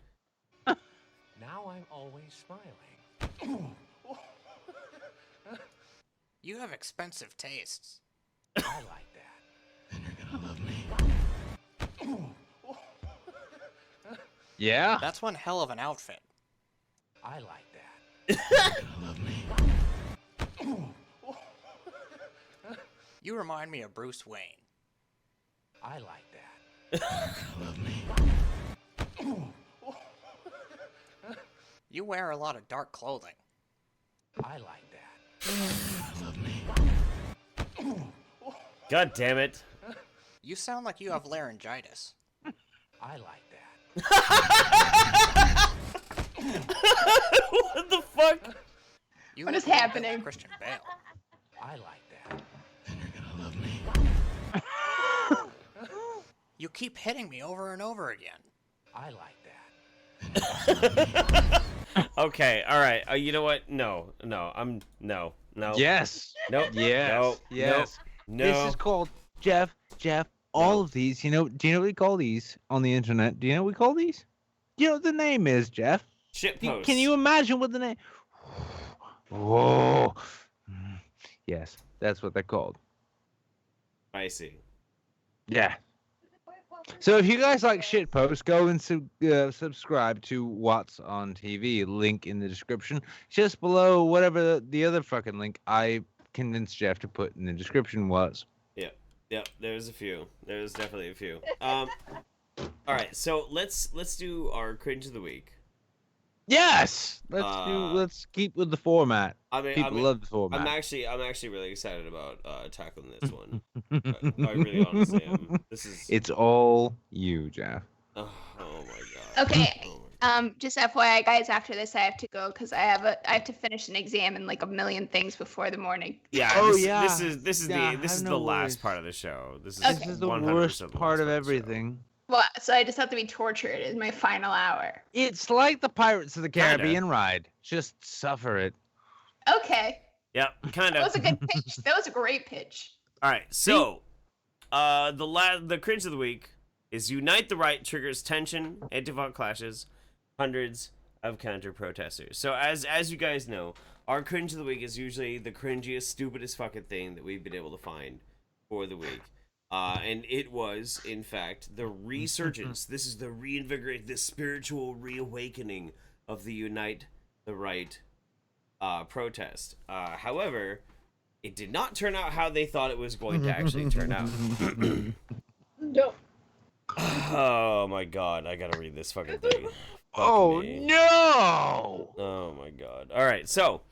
Now I'm always smiling. You have expensive tastes. I like that. And you're gonna love me. Yeah. That's one hell of an outfit. I like that. You're gonna love me. You remind me of Bruce Wayne. I like that. You're gonna love me. You wear a lot of dark clothing. I like that. You're gonna love me. God damn it. You sound like you have laryngitis. I like that. What the fuck? You What look is a little bit happening? like Christian Bale. I like that. And you're gonna love me. You keep hitting me over and over again. I like that. Okay, all right. You know what? No. Yes. Nope. Yes. Nope. Yes. No. This is called Jeff. All of these. Do you know what we call these on the internet? Do you know what we call these? You know what the name is, Jeff? Shit Do- posts. Can you imagine what the name? Whoa. Yes, that's what they're called. I see. Yeah. So if you guys like shit posts, go and subscribe to Wats on TV. Link in the description, just below whatever the other fucking link I convinced Jeff to put in the description was. Yep. There's a few. There's definitely a few. All right. So let's do our cringe of the week. Yes. Let's keep with the format. People love the format. I'm actually really excited about tackling this one. I really honestly am. This is. It's all you, Jeff. Oh my god. Okay. Oh my- Just FYI, guys. After this, I have to go because I have to finish an exam and like a million things before the morning. Yeah. Oh, this, yeah. This is Yeah, this is have the no last worries. part of the show. This is Okay. This is the 100% worst the part last of the show. everything. Well, so I just have to be tortured in my final hour. It's like the Pirates of the Kinda. Caribbean ride. Just suffer it. Okay. Yep. Kind That of. was a good pitch. That was a great pitch. All right, so the cringe of the week is Unite the Right triggers tension, Antifa clashes, hundreds of counter protesters. So as you guys know, our cringe of the week is usually the cringiest, stupidest fucking thing that we've been able to find for the week. And it was, in fact, the resurgence. This is the reinvigorate, the spiritual reawakening of the Unite the Right protest. However, it did not turn out how they thought it was going to actually turn out. No. Oh my god, I gotta read this fucking thing. Fuck Oh me. no! Oh my god. Alright, so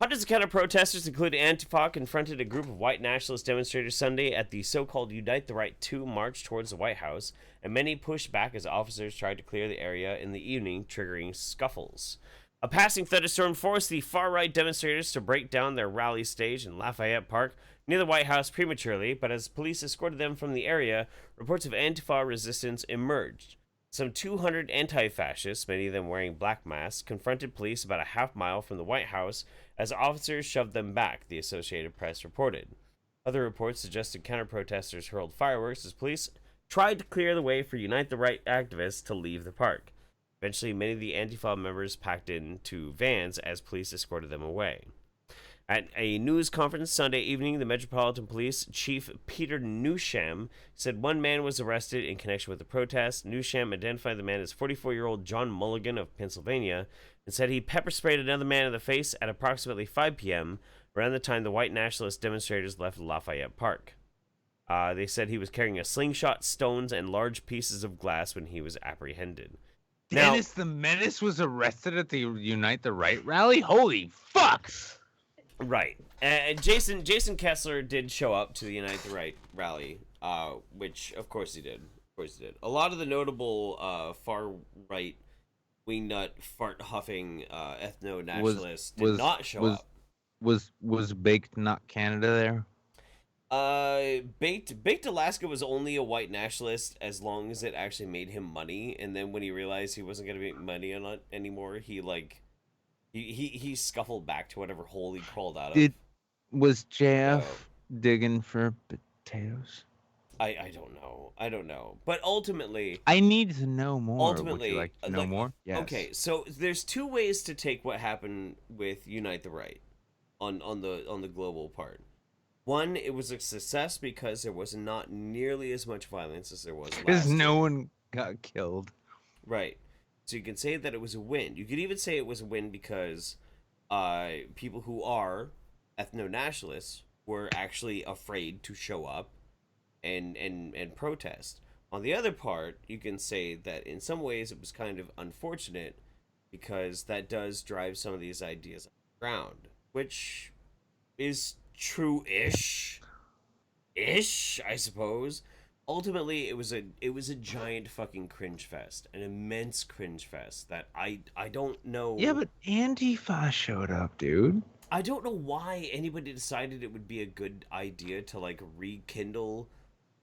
hundreds of counter protesters, including Antifa, confronted a group of white nationalist demonstrators Sunday at the so-called Unite the Right 2 march towards the White House, and many pushed back as officers tried to clear the area in the evening, triggering scuffles. A passing thunderstorm forced the far-right demonstrators to break down their rally stage in Lafayette Park near the White House prematurely, but as police escorted them from the area, reports of Antifa resistance emerged. Some 200 anti-fascists, many of them wearing black masks, confronted police about a half mile from the White House as officers shoved them back, the Associated Press reported. Other reports suggested counter-protesters hurled fireworks as police tried to clear the way for Unite the Right activists to leave the park. Eventually, many of the Antifa members packed into vans as police escorted them away. At a news conference Sunday evening, the Metropolitan Police Chief Peter Newsham said one man was arrested in connection with the protest. Newsham identified the man as 44-year-old John Mulligan of Pennsylvania and said he pepper sprayed another man in the face at approximately 5 p.m., around the time the white nationalist demonstrators left Lafayette Park. They said he was carrying a slingshot, stones, and large pieces of glass when he was apprehended. Now, Dennis the Menace was arrested at the Unite the Right rally? Holy fuck! right. And Jason Kessler did show up to the Unite the Right rally, which of course he did. Of course he did. A lot of the notable far right wingnut fart huffing ethno nationalists did not show up. Was Baked Not Canada there? Baked Alaska was only a white nationalist as long as it actually made him money, and then when he realized he wasn't gonna make money on it anymore, he scuffled back to whatever hole he crawled out of. Was JF digging for potatoes? I don't know. But ultimately, I need to know more. Would ultimately, you like to know more? Yes. Okay, so there's two ways to take what happened with Unite the Right on the global part. One, it was a success because there was not nearly as much violence as there was last Because no year. one got killed. Right. So you can say that it was a win. You could even say it was a win because people who are ethno-nationalists were actually afraid to show up and protest. On the other part, you can say that in some ways it was kind of unfortunate because that does drive some of these ideas around, which is true-ish, I suppose. Ultimately, it was a giant fucking cringe fest, an immense cringe fest that I don't know. Yeah, but Antifa showed up, dude. I don't know why anybody decided it would be a good idea to like rekindle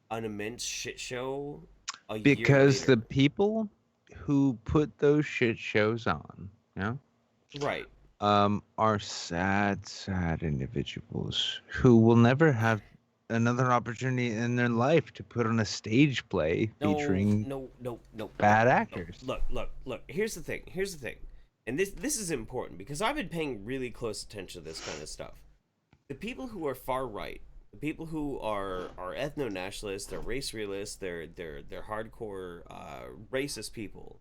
an immense shit show a year Because later. the people who put those shit shows on, yeah, Right. are sad individuals who will never have another opportunity in their life to put on a stage play featuring No. bad No. actors. Look. Here's the thing. And this is important because I've been paying really close attention to this kind of stuff. The people who are far right, the people who are ethno-nationalists, they're race realists, they're hardcore racist people.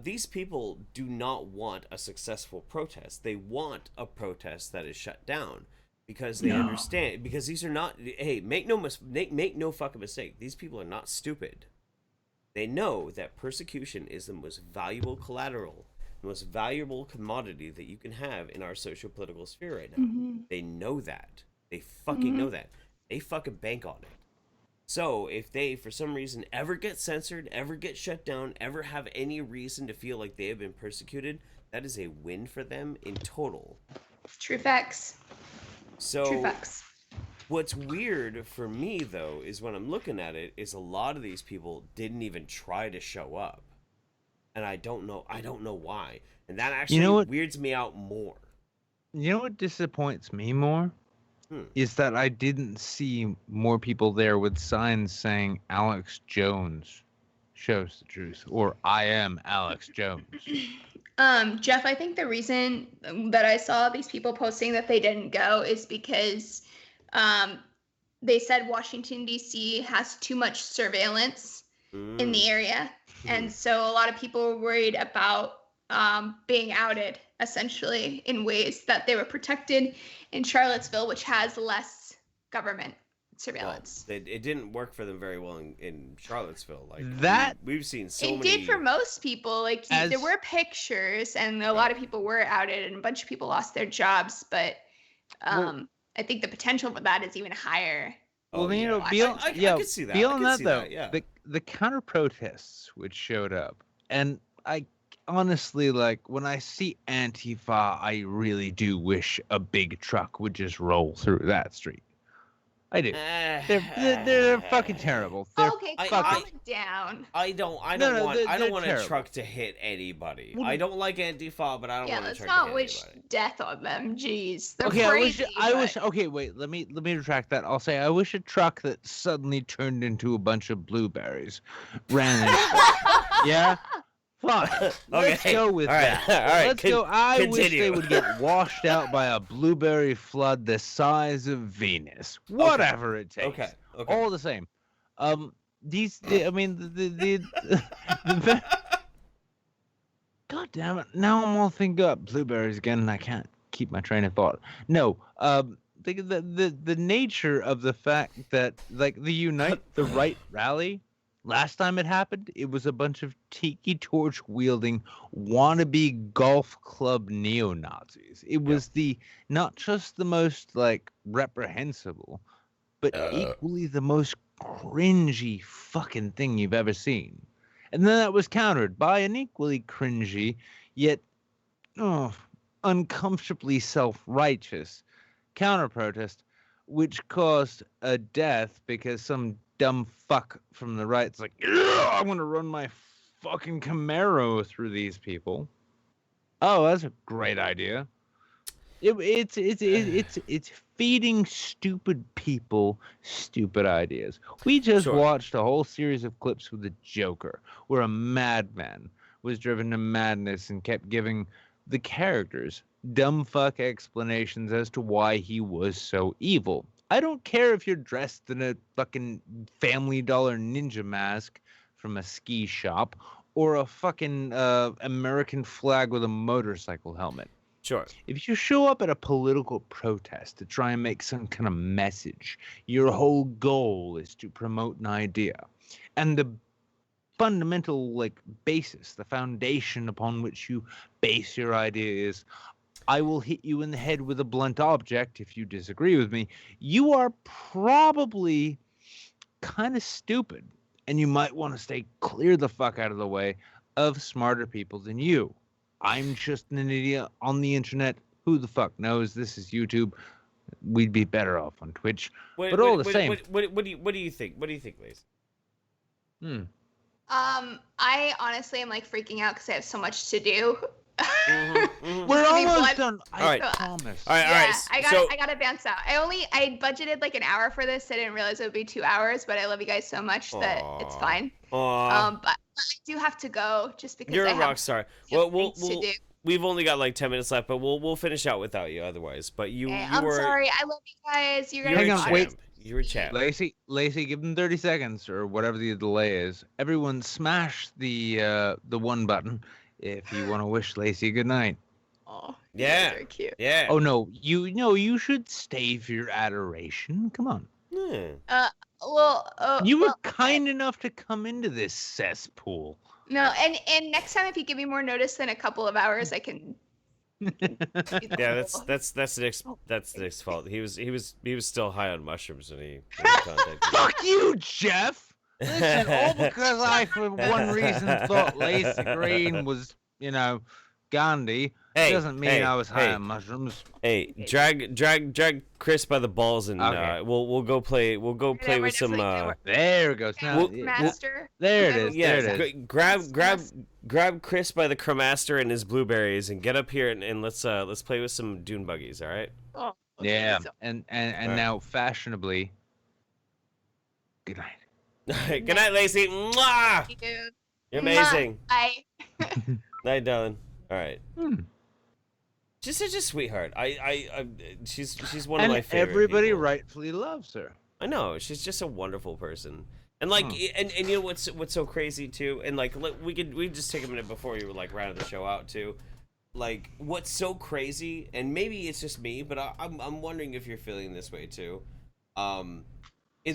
These people do not want a successful protest. They want a protest that is shut down because they understand. Because these are not. Hey, make no fucking mistake. These people are not stupid. They know that persecution is the most valuable collateral, the most valuable commodity that you can have in our socio-political sphere right now. They know that. They fucking know that. They fucking bank on it. So if they, for some reason, ever get censored, ever get shut down, ever have any reason to feel like they have been persecuted, that is a win for them in total. True facts. So True facts. what's weird for me, though, is when I'm looking at it, is a lot of these people didn't even try to show up. And I don't know why. And that actually weirds me out more. You know what disappoints me more? Is that I didn't see more people there with signs saying Alex Jones shows the truth, or I am Alex Jones. Jeff, I think the reason that I saw these people posting that they didn't go is because they said Washington, D.C. has too much surveillance in the area. And so a lot of people were worried about being outed, essentially, in ways that they were protected in Charlottesville, which has less government surveillance. Well, it didn't work for them very well in Charlottesville. Like we've seen so many. It did for most people. Like there were pictures, and a lot of people were outed, and a bunch of people lost their jobs. But I think the potential for that is even higher. Well, you know, I could see that. Beyond that, though, yeah. the counter protests which showed up, and I honestly, like, when I see Antifa, I really do wish a big truck would just roll through that street. I do. They're fucking terrible. They're calm down. I don't want a truck to hit anybody. I don't like Antifa, but I don't want a truck to hit anybody. Let's not wish death on them. Jeez, they're okay, crazy. I wish. Okay, wait. Let me retract that. I'll say I wish a truck that suddenly turned into a bunch of blueberries ran. Yeah. Fine. Let's go with that. All right. Let's go. I continue. wish they would get washed out by a blueberry flood the size of Venus. Whatever it takes. Okay. All the same. God damn it. Now I'm all thinking about blueberries again and I can't keep my train of thought. No. The nature of the fact that, like, the Unite the Right rally, last time it happened, it was a bunch of tiki torch wielding wannabe golf club neo-Nazis. It was not just the most, like, reprehensible, but equally the most cringy fucking thing you've ever seen. And then that was countered by an equally cringy, yet uncomfortably self-righteous counter-protest, which caused a death because some dumb fuck from the right's like, I'm gonna run my fucking Camaro through these people. Oh, that's a great idea. It's feeding stupid people stupid ideas. We just Sure. watched a whole series of clips with the Joker, where a madman was driven to madness and kept giving the characters dumb fuck explanations as to why he was so evil. I don't care if you're dressed in a fucking Family Dollar ninja mask from a ski shop or a fucking American flag with a motorcycle helmet. Sure. If you show up at a political protest to try and make some kind of message, your whole goal is to promote an idea. And the fundamental basis, the foundation upon which you base your idea is, I will hit you in the head with a blunt object if you disagree with me. You are probably kind of stupid, and you might want to stay clear the fuck out of the way of smarter people than you. I'm just an idiot on the internet. Who the fuck knows? This is YouTube. We'd be better off on Twitch. But all the same. What do you think? What do you think, Liz? I honestly am freaking out because I have so much to do. We're almost done. All right. Promise. All right. I gotta bounce out. I budgeted an hour for this. I didn't realize it would be 2 hours, but I love you guys so much that it's fine. But I do have to go just because You're I a have rock star. We've only got 10 minutes left, but we'll finish out without you otherwise. But I'm sorry. I love you guys. You're Hang on, wait. You're a champ. Laci, give them 30 seconds or whatever the delay is. Everyone smash the one button if you want to wish Laci good night. Oh, yeah. Very cute. Yeah. Oh no, you should stave your adoration. Come on. You were kind enough to come into this cesspool. No, and next time if you give me more notice than a couple of hours, I can. Yeah, that's Nick's fault. He was still high on mushrooms when he contacted me. Fuck you, Jeff. Listen, all because I, for one reason, thought Laci Green was, Gandhi. Doesn't mean I was high on mushrooms. Hey, drag Chris by the balls and we'll go play with some. There it goes. Master. There it is. Yeah, there it is. grab Chris by the Cremaster and his blueberries and get up here and let's play with some dune buggies. All right. Oh. Okay, Yeah, so- and now fashionably. Good night. Good night, Laci. Mwah! Thank you. You're amazing. Bye. Night, darling. All right. She's such a sweetheart. She's one of my favorite. Everybody people. rightfully loves her. I know. She's just a wonderful person. And and you know what's so crazy too? And we just take a minute before you round the show out too. What's so crazy? And maybe it's just me, but I'm wondering if you're feeling this way too. In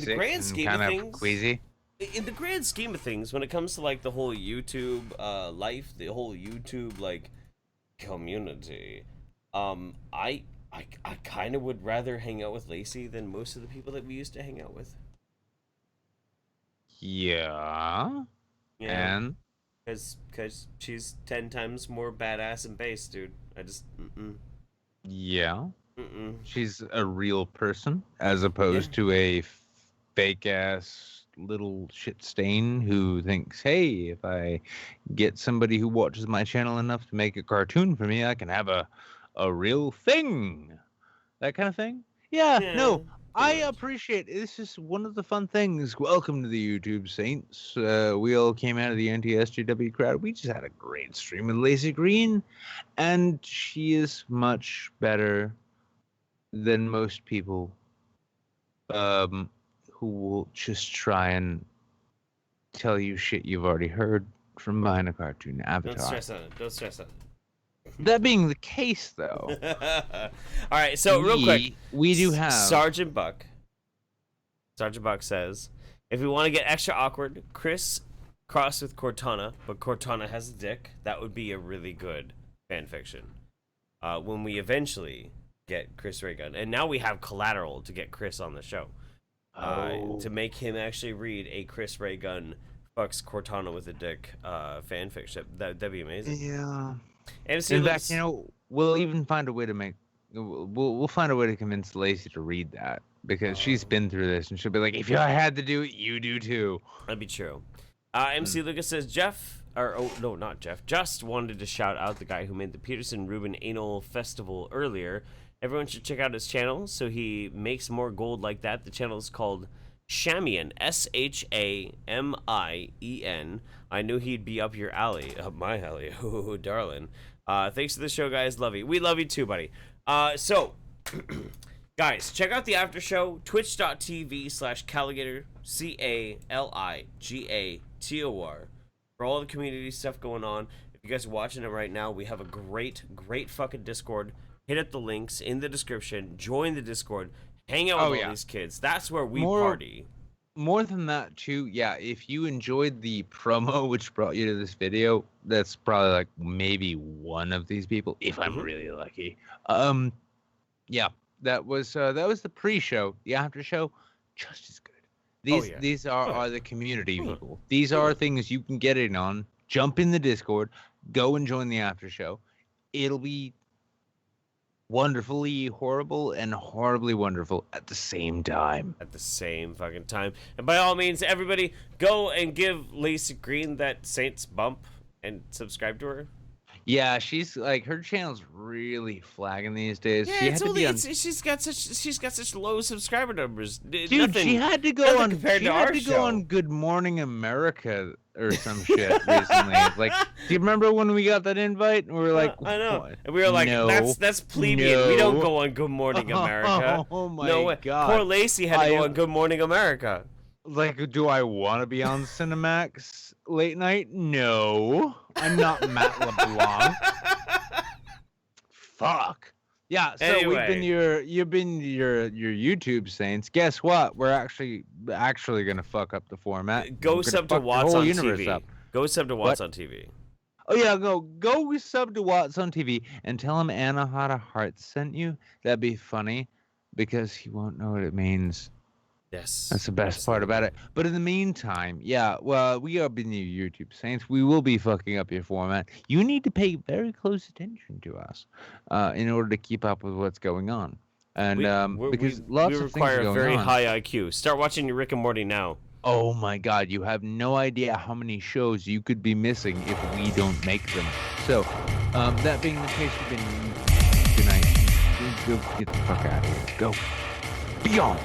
the grand scheme of things, queasy. In the grand scheme of things, when it comes to the whole YouTube life, the whole YouTube community, I kind of would rather hang out with Laci than most of the people that we used to hang out with. Yeah. And because she's 10 times more badass and bass, dude. I just yeah. She's a real person as opposed to a fake ass little shit stain who thinks, hey, if I get somebody who watches my channel enough to make a cartoon for me, I can have a real thing. That kind of thing. Yeah. No, I appreciate it. This is one of the fun things. Welcome to the YouTube Saints. We all came out of the NTSJW crowd. We just had a great stream with Laci Green, and she is much better than most people who will just try and tell you shit you've already heard from behind a cartoon avatar. Don't stress on it. Don't stress on it. That being the case, though. All right, so real quick, we do have Sergeant Buck. Sergeant Buck says, if we want to get extra awkward, Chris crossed with Cortana, but Cortana has a dick. That would be a really good fan fiction. When we eventually get Chris Raygun, and now we have collateral to get Chris on the show. To make him actually read a Chris Raygun fucks Cortana with a dick fan fiction. That'd be amazing. Yeah. And in fact, we'll even find a way to make. We'll find a way to convince Laci to read that because she's been through this and she'll be like, if I had to do it, you do too. That'd be true. MC Lucas says, Jeff, or oh no, not Jeff. Just wanted to shout out the guy who made the Peterson Rubin Anal Festival earlier. Everyone should check out his channel so he makes more gold like that. The channel is called Shamien, Shamien. I knew he'd be up your alley, up my alley. Oh, darling. Thanks for the show, guys. Love you. We love you too, buddy. So, guys, check out the after show, twitch.tv/Caligator, CALIGATOR, for all the community stuff going on. If you guys are watching it right now, we have a great fucking Discord. Hit up the links in the description. Join the Discord. Hang out with all these kids. That's where we party. More than that, too, yeah, if you enjoyed the promo which brought you to this video, that's probably like maybe one of these people, if I'm really lucky. Yeah, that was the pre-show. The after show, just as good. These are the community people. These are things you can get in on. Jump in the Discord. Go and join the after show. It'll be wonderfully horrible and horribly wonderful at the same time. At the same fucking time. And by all means, everybody, go and give Laci Green that Saints bump and subscribe to her. Yeah, she's like, her channel's really flagging these days. Yeah, she's got such low subscriber numbers. Dude, she had to go on Good Morning America or some shit recently. Like, do you remember when we got that invite? And we were like, I know. What? And we were like, that's plebeian. No. We don't go on Good Morning America. Oh my no way. God. Poor Laci had to go on Good Morning America. Like, do I want to be on Cinemax late night? No. I'm not Matt LeBlanc. Fuck. Yeah, so anyway. you've been your YouTube saints. Guess what? We're actually gonna fuck up the format. Go sub to Wats on TV. Go sub to Wats on TV. Oh yeah, go sub to Wats on TV and tell him Anna Hada Heart sent you. That'd be funny because he won't know what it means. Yes. That's the best part about it. But in the meantime, yeah, well, we are being your YouTube saints. We will be fucking up your format. You need to pay very close attention to us in order to keep up with what's going on. And because lots of things are going on. We require a very high IQ. Start watching your Rick and Morty now. Oh my God, you have no idea how many shows you could be missing if we don't make them. So, that being the case, you've been good night. Go get the fuck out of here. Go. Beyond.